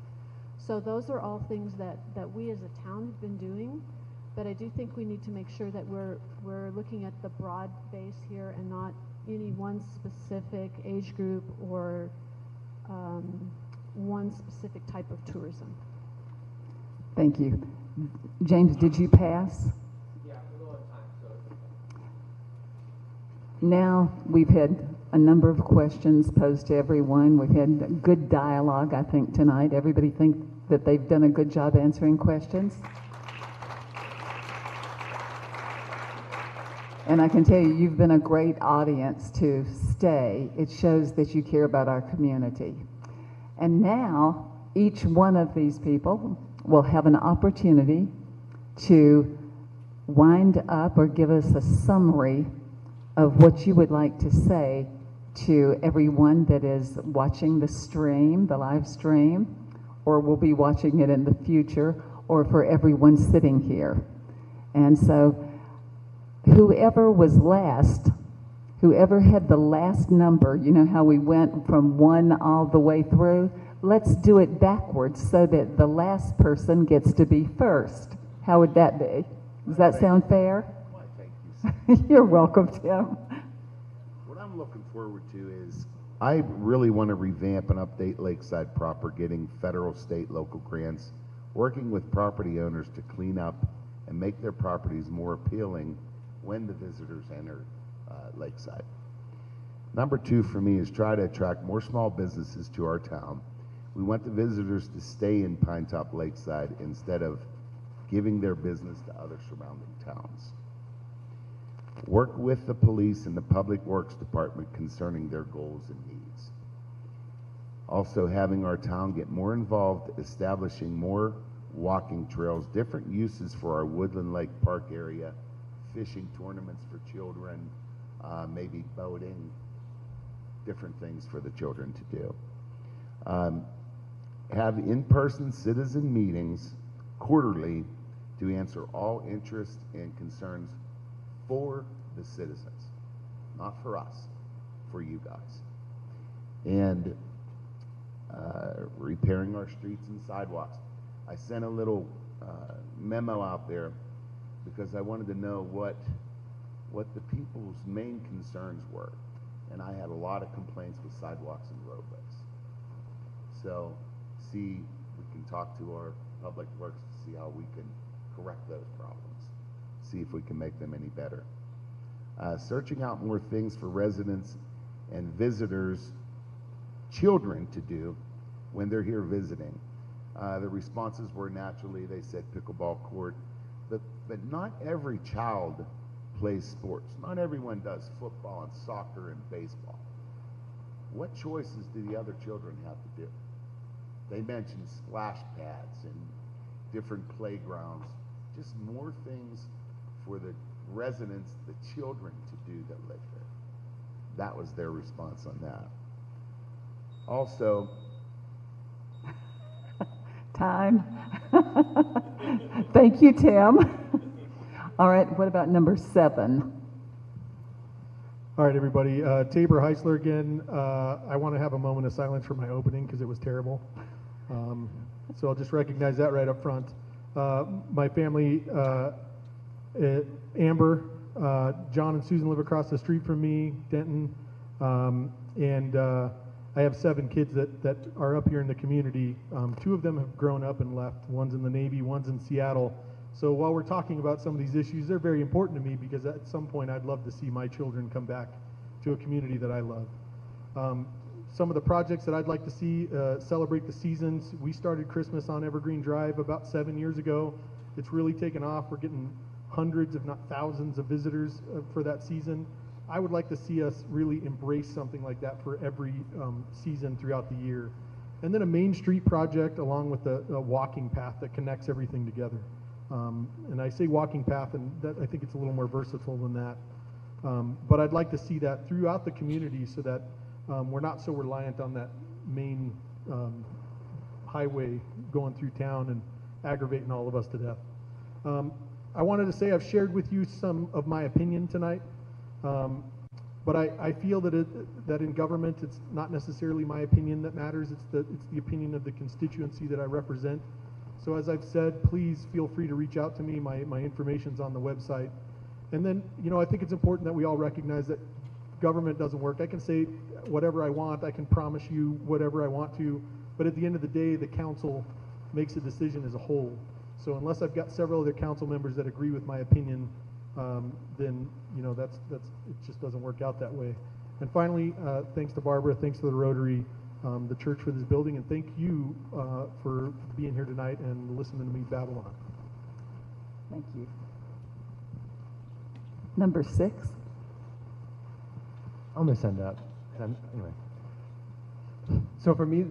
So those are all things that we as a town have been doing, but I do think we need to make sure that we're looking at the broad base here and not any one specific age group or one specific type of tourism. Thank you. James, did you pass? Yeah, we're low on time, so. Now we've had a number of questions posed to everyone. We've had good dialogue, I think, tonight. Everybody think that they've done a good job answering questions? And I can tell you, you've been a great audience to stay. It shows that you care about our community. And now, each one of these people will have an opportunity to wind up or give us a summary of what you would like to say to everyone that is watching the stream, the live stream, or will be watching it in the future, or for everyone sitting here. And so, whoever was last, whoever had the last number, you know how we went from 1 all the way through? Let's do it backwards so that the last person gets to be first. How would that be? Does that sound fair? Why, thank you, sir. You're welcome, Tim. What I'm looking forward to is I really want to revamp and update Lakeside proper, getting federal, state, local grants, working with property owners to clean up and make their properties more appealing when the visitors enter Lakeside. Number 2 for me is try to attract more small businesses to our town. We want the visitors to stay in Pinetop-Lakeside instead of giving their business to other surrounding towns. Work with the police and the Public Works Department concerning their goals and needs. Also having our town get more involved, establishing more walking trails, different uses for our Woodland Lake Park area, fishing tournaments for children, maybe boating, different things for the children to do. Have in-person citizen meetings quarterly to answer all interests and concerns for the citizens, not for us, for you guys. And repairing our streets and sidewalks. I sent a little memo out there because I wanted to know what the people's main concerns were. And I had a lot of complaints with sidewalks and roadways. So, see, we can talk to our public works to see how we can correct those problems. See if we can make them any better. Searching out more things for residents and visitors, children to do when they're here visiting. The responses were naturally, they said pickleball court, but not every child plays sports. Not everyone does football and soccer and baseball. What choices do the other children have to do? They mentioned splash pads and different playgrounds, just more things for the residents, the children to do that live there. That was their response on that. Also, Time. Thank you, Tim. All right, what about number 7? All right, everybody. Tabor Heisler again. I want to have a moment of silence for my opening because it was terrible. So I'll just recognize that right up front. My family, Amber, John and Susan live across the street from me, Denton, and I have 7 kids that are up here in the community. 2 of them have grown up and left. One's in the Navy, one's in Seattle. So while we're talking about some of these issues, they're very important to me because at some point I'd love to see my children come back to a community that I love. Some of the projects that I'd like to see celebrate the seasons. We started Christmas on Evergreen Drive about 7 years ago. It's really taken off. We're getting hundreds, if not thousands, of visitors for that season. I would like to see us really embrace something like that for every season throughout the year. And then a Main Street project along with a walking path that connects everything together. And I say walking path, and that, I think it's a little more versatile than that. But I'd like to see that throughout the community so that we're not so reliant on that main highway going through town and aggravating all of us to death. I wanted to say I've shared with you some of my opinion tonight, but I feel that in government it's not necessarily my opinion that matters. It's the opinion of the constituency that I represent. So as I've said, please feel free to reach out to me. My information's on the website. And then, I think it's important that we all recognize that government doesn't work. I can say whatever I want. I can promise you whatever I want to. But at the end of the day, the council makes a decision as a whole. So unless I've got several other council members that agree with my opinion, then, that's it just doesn't work out that way. And finally, thanks to Barbara, thanks to the Rotary, the church for this building, and thank you for being here tonight and listening to me babble on. Thank you. Number 6. I'm gonna send up. Anyway. So for me,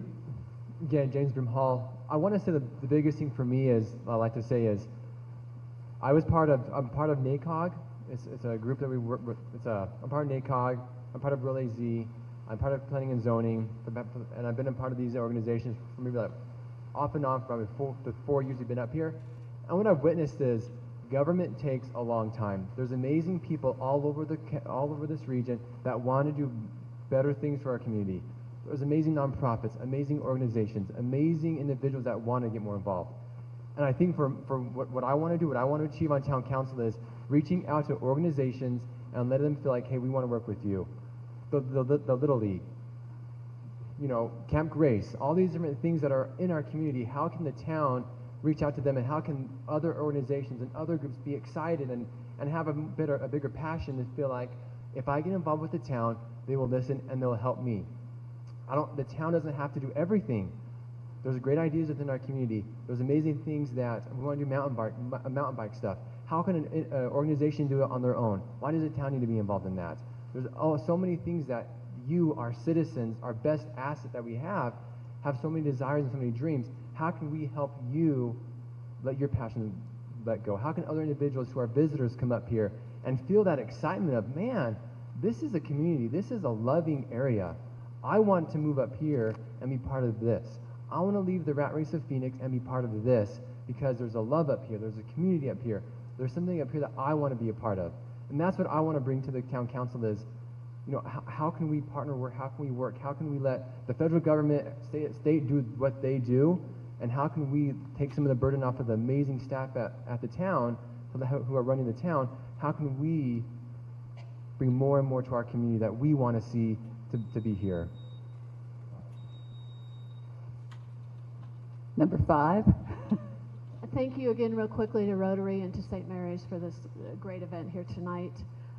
again, James Brim Hall. I want to say the biggest thing for me is I like to say is I'm part of NACOG. It's a group that we work with. I'm part of NACOG. I'm part of Real AZ. I'm part of Planning and Zoning, and I've been a part of these organizations for maybe like off and on for probably the 4 years we've been up here. And what I've witnessed is government takes a long time. There's amazing people all over this region that want to do better things for our community. There's amazing nonprofits, amazing organizations, amazing individuals that want to get more involved. And I think for what I want to do, what I want to achieve on town council is reaching out to organizations and letting them feel like, hey, we want to work with you. The Little League, Camp Grace, all these different things that are in our community. How can the town reach out to them, and how can other organizations and other groups be excited and have a bigger passion to feel like if I get involved with the town, they will listen and they'll help me. The town doesn't have to do everything. There's great ideas within our community. There's amazing things that we want to do mountain bike stuff. How can an organization do it on their own? Why does the town need to be involved in that? There's so many things that you, our citizens, our best asset that we have so many desires and so many dreams. How can we help you let your passion let go? How can other individuals who are visitors come up here and feel that excitement of, man, this is a community, this is a loving area. I want to move up here and be part of this. I want to leave the rat race of Phoenix and be part of this because there's a love up here, there's a community up here, there's something up here that I want to be a part of. And that's what I want to bring to the town council is, you know, how can we partner work, how can we work, how can we let the federal government, state do what they do, and how can we take some of the burden off of the amazing staff at the town who are running the town, how can we bring more and more to our community that we want to see to be here. Number 5. Thank you again real quickly to Rotary and to St. Mary's for this great event here tonight.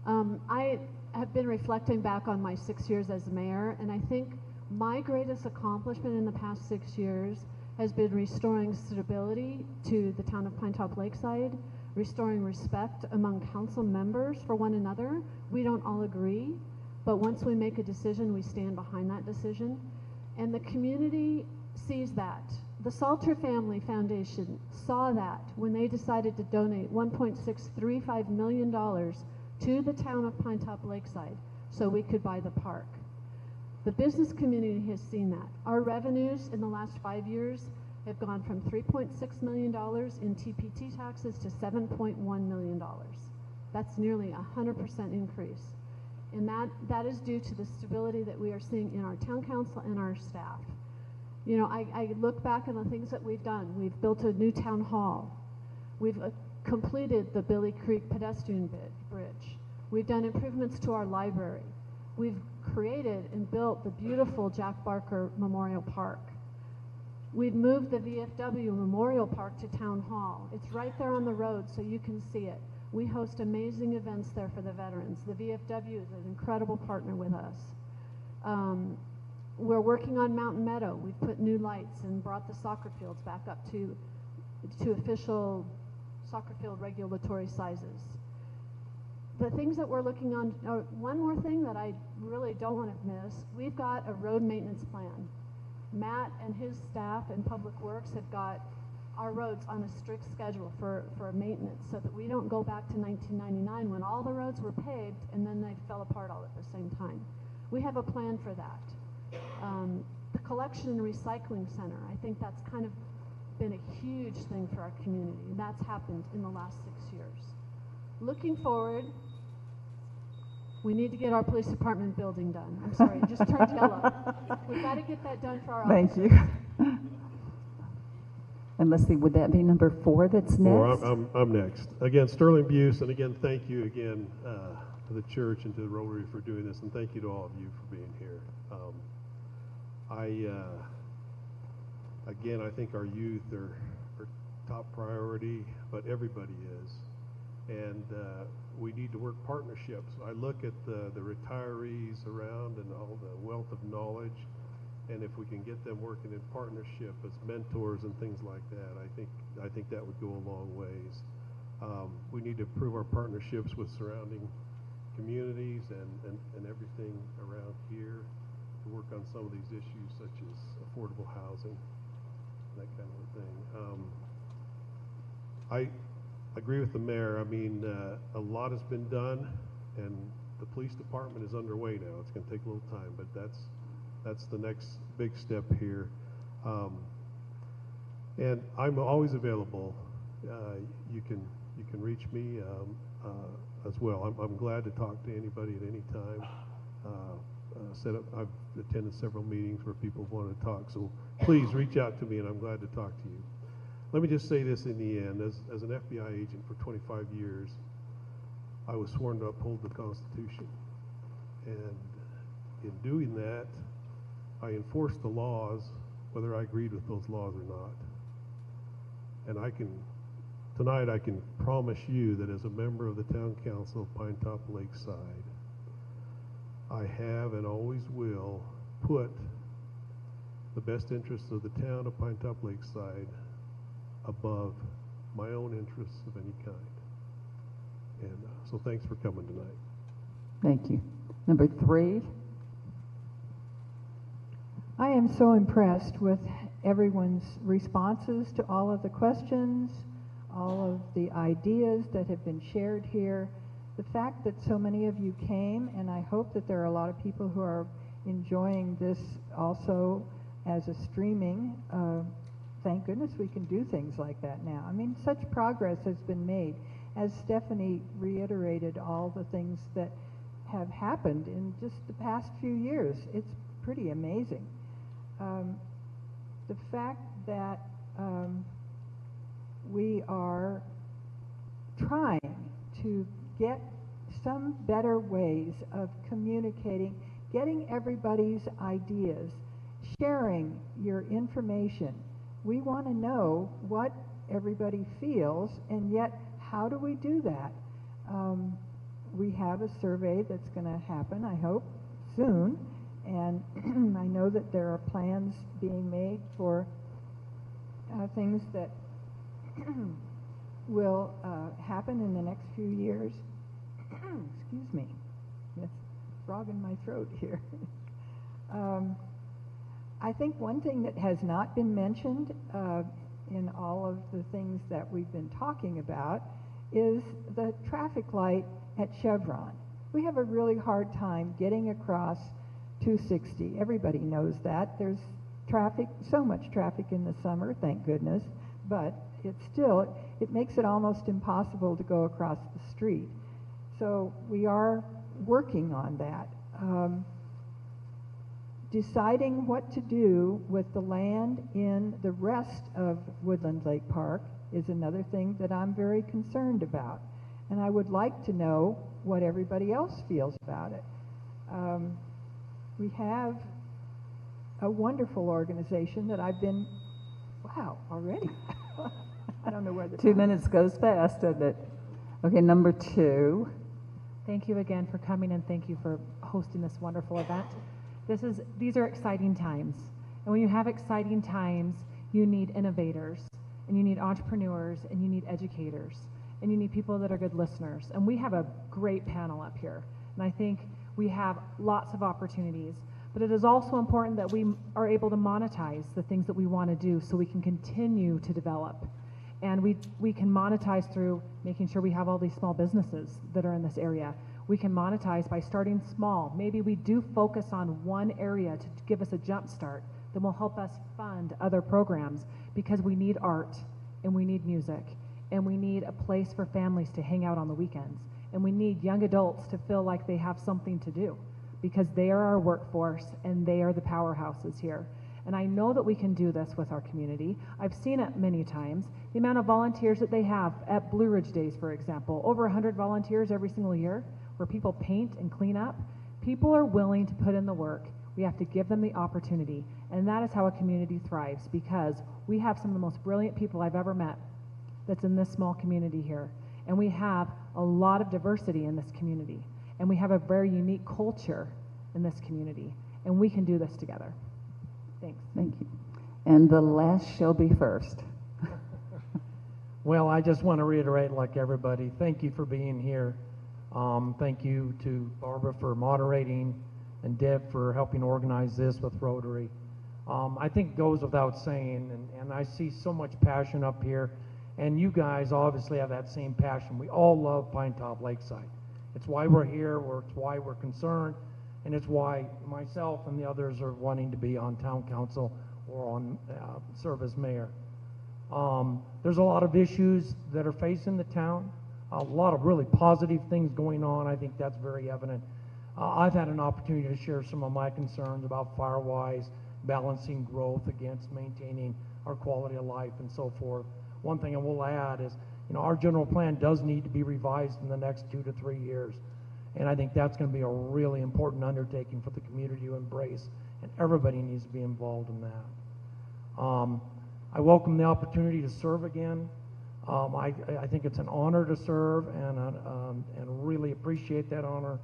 I have been reflecting back on my 6 years as mayor, and I think my greatest accomplishment in the past 6 years has been restoring stability to the town of Pinetop-Lakeside, restoring respect among council members for one another. We don't all agree, but once we make a decision, we stand behind that decision. And the community sees that. The Salter Family Foundation saw that when they decided to donate $1.635 million to the town of Pinetop-Lakeside so we could buy the park. The business community has seen that. Our revenues in the last 5 years have gone from $3.6 million in TPT taxes to $7.1 million. That's nearly 100% increase. And that is due to the stability that we are seeing in our town council and our staff. You know, I look back on the things that we've done. We've built a new town hall. We've completed the Billy Creek pedestrian bridge. We've done improvements to our library. We've created and built the beautiful Jack Barker Memorial Park. We've moved the VFW Memorial Park to Town Hall. It's right there on the road so you can see it. We host amazing events there for the veterans. The VFW is an incredible partner with us. We're working on Mountain Meadow. We've put new lights and brought the soccer fields back up to official soccer field regulatory sizes. The things that we're looking on, one more thing that I really don't want to miss, we've got a road maintenance plan. Matt and his staff in Public Works have got our roads on a strict schedule for maintenance so that we don't go back to 1999 when all the roads were paved and then they fell apart all at the same time. We have a plan for that. The collection and recycling center, I think that's kind of been a huge thing for our community, and that's happened in the last 6 years. Looking forward, we need to get our police department building done. I'm sorry, it just turned yellow. We've got to get that done for our Thank you. And let's see, would that be number 4 that's next? I'm next. Again, Sterling Buse, and again, thank you again to the church and to the Rotary for doing this, and thank you to all of you for being here. Again, I think our youth are top priority, but everybody is. And we need to work partnerships. I look at the retirees around and all the wealth of knowledge, and if we can get them working in partnership as mentors and things like that, I think that would go a long ways. We need to improve our partnerships with surrounding communities and everything around here to work on some of these issues such as affordable housing, that kind of thing. I agree with the mayor. I mean, a lot has been done, and the police department is underway now. It's going to take a little time, but that's the next big step here. And I'm always available. You can reach me as well. I'm glad to talk to anybody at any time. I've attended several meetings where people want to talk, so please reach out to me, and I'm glad to talk to you. Let me just say this in the end. As an FBI agent for 25 years, I was sworn to uphold the Constitution. And in doing that, I enforced the laws, whether I agreed with those laws or not. And tonight I can promise you that as a member of the Town Council of Pinetop-Lakeside, I have and always will put the best interests of the town of Pinetop-Lakeside above my own interests of any kind. And so thanks for coming tonight. Thank you. Number 3. I am so impressed with everyone's responses to all of the questions, all of the ideas that have been shared here. The fact that so many of you came, and I hope that there are a lot of people who are enjoying this also as a streaming. Thank goodness we can do things like that now. I mean, such progress has been made. As Stephanie reiterated all the things that have happened in just the past few years, it's pretty amazing. The fact that we are trying to get some better ways of communicating, getting everybody's ideas, sharing your information. We want to know what everybody feels, and yet how do we do that? We have a survey that's going to happen, I hope, soon, and I know that there are plans being made for things that will happen in the next few years. Excuse me, yes, frog in my throat here. I think one thing that has not been mentioned in all of the things that we've been talking about is the traffic light at Chevron. We have a really hard time getting across 260. Everybody knows that. There's traffic, so much traffic in the summer, thank goodness, but it makes it almost impossible to go across the street. So we are working on that. Deciding what to do with the land in the rest of Woodland Lake Park is another thing that I'm very concerned about. And I would like to know what everybody else feels about it. We have a wonderful organization that I've been, wow, already. I don't know where the 2 minutes goes fast, doesn't it? Okay, number 2. Thank you again for coming, and thank you for hosting this wonderful event. These are exciting times. And when you have exciting times, you need innovators, and you need entrepreneurs, and you need educators, and you need people that are good listeners. And we have a great panel up here. And I think we have lots of opportunities. But it is also important that we are able to monetize the things that we want to do so we can continue to develop. And we can monetize through making sure we have all these small businesses that are in this area. We can monetize by starting small. Maybe we do focus on one area to give us a jump start that will help us fund other programs, because we need art and we need music and we need a place for families to hang out on the weekends, and we need young adults to feel like they have something to do, because they are our workforce and they are the powerhouses here. And I know that we can do this with our community. I've seen it many times. The amount of volunteers that they have at Blue Ridge Days, for example, over 100 volunteers every single year, where people paint and clean up. People are willing to put in the work. We have to give them the opportunity. And that is how a community thrives, because we have some of the most brilliant people I've ever met that's in this small community here. And we have a lot of diversity in this community. And we have a very unique culture in this community. And we can do this together. Thanks. Thank you. And the last shall be first. Well, I just want to reiterate, like everybody, thank you for being here. Thank you to Barbara for moderating and Deb for helping organize this with Rotary. I think it goes without saying, and I see so much passion up here, and you guys obviously have that same passion. We all love Pinetop-Lakeside. It's why we're here, it's why we're concerned, and it's why myself and the others are wanting to be on town council or on serve as mayor. There's a lot of issues that are facing the town, a lot of really positive things going on. I think that's very evident. I've had an opportunity to share some of my concerns about Firewise, balancing growth against maintaining our quality of life and so forth. One thing I will add is, our general plan does need to be revised in the next 2 to 3 years. And I think that's going to be a really important undertaking for the community to embrace, and everybody needs to be involved in that. I welcome the opportunity to serve again. I think it's an honor to serve, and really appreciate that honor.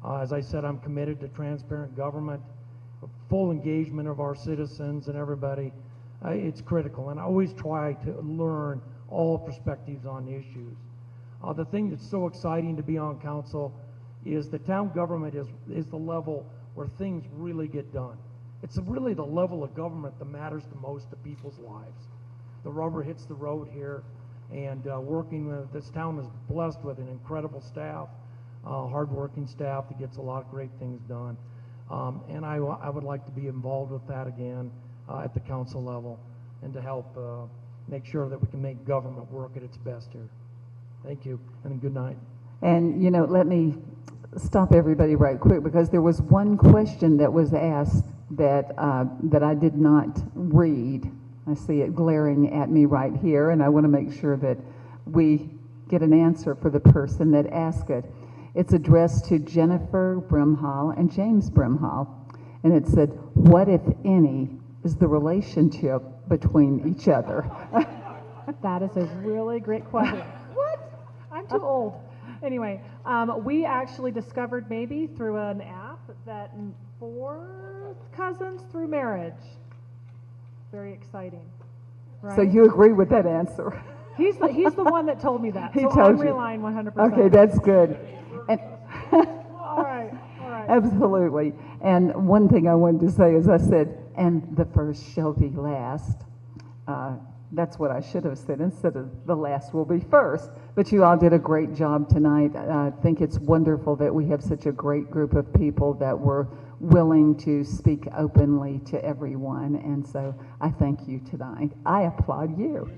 As I said, I'm committed to transparent government, full engagement of our citizens and everybody. It's critical, and I always try to learn all perspectives on issues. The thing that's so exciting to be on council is the town government is the level where things really get done. It's really the level of government that matters the most to people's lives. The rubber hits the road here, and working with this town is blessed with an incredible staff, hardworking staff that gets a lot of great things done. And I would like to be involved with that again at the council level and to help make sure that we can make government work at its best here. Thank you, and good night. And, you know, let me stop everybody right quick, because there was one question that was asked that, that I did not read. I see it glaring at me right here, and I want to make sure that we get an answer for the person that asked it. It's addressed to Jennifer Brimhall and James Brimhall, and it said, what, if any, is the relationship between each other? That is a really great question. What? I'm too old. Anyway, we actually discovered maybe through an app that 4 cousins through marriage. Very exciting. Right? So you agree with that answer? He's the one that told me that. He So told I'm you. relying 100%. Okay, that's good. And All right. absolutely. And one thing I wanted to say is I said, and the first shall be last. That's what I should have said instead of the last will be first. But you all did a great job tonight. I think it's wonderful that we have such a great group of people that were willing to speak openly to everyone. And so I thank you tonight. I applaud you.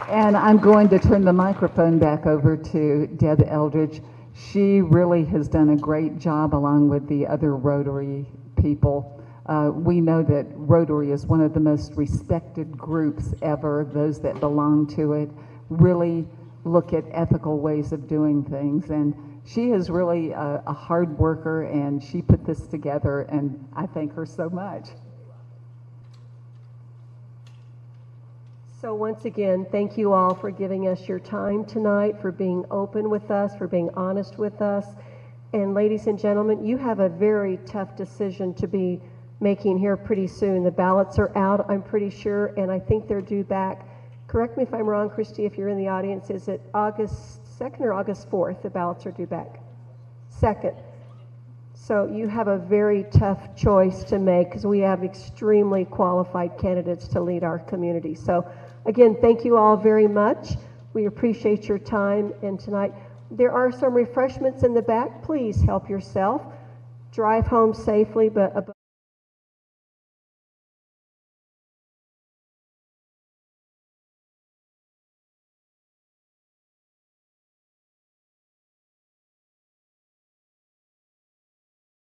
And I'm going to turn the microphone back over to Deb Eldridge. She really has done a great job along with the other Rotary people. We know that Rotary is one of the most respected groups ever. Those that belong to it really look at ethical ways of doing things. And she is really a hard worker, and she put this together, and I thank her so much. So once again, thank you all for giving us your time tonight, for being open with us, for being honest with us. And ladies and gentlemen, you have a very tough decision to be making here pretty soon. The ballots are out, I'm pretty sure, and I think they're due back. Correct me if I'm wrong, Christy, if you're in the audience. Is it August 2nd or August 4th the ballots are due back? 2nd. So you have a very tough choice to make, because we have extremely qualified candidates to lead our community. So again, thank you all very much. We appreciate your time. And tonight, there are some refreshments in the back. Please help yourself. Drive home safely, but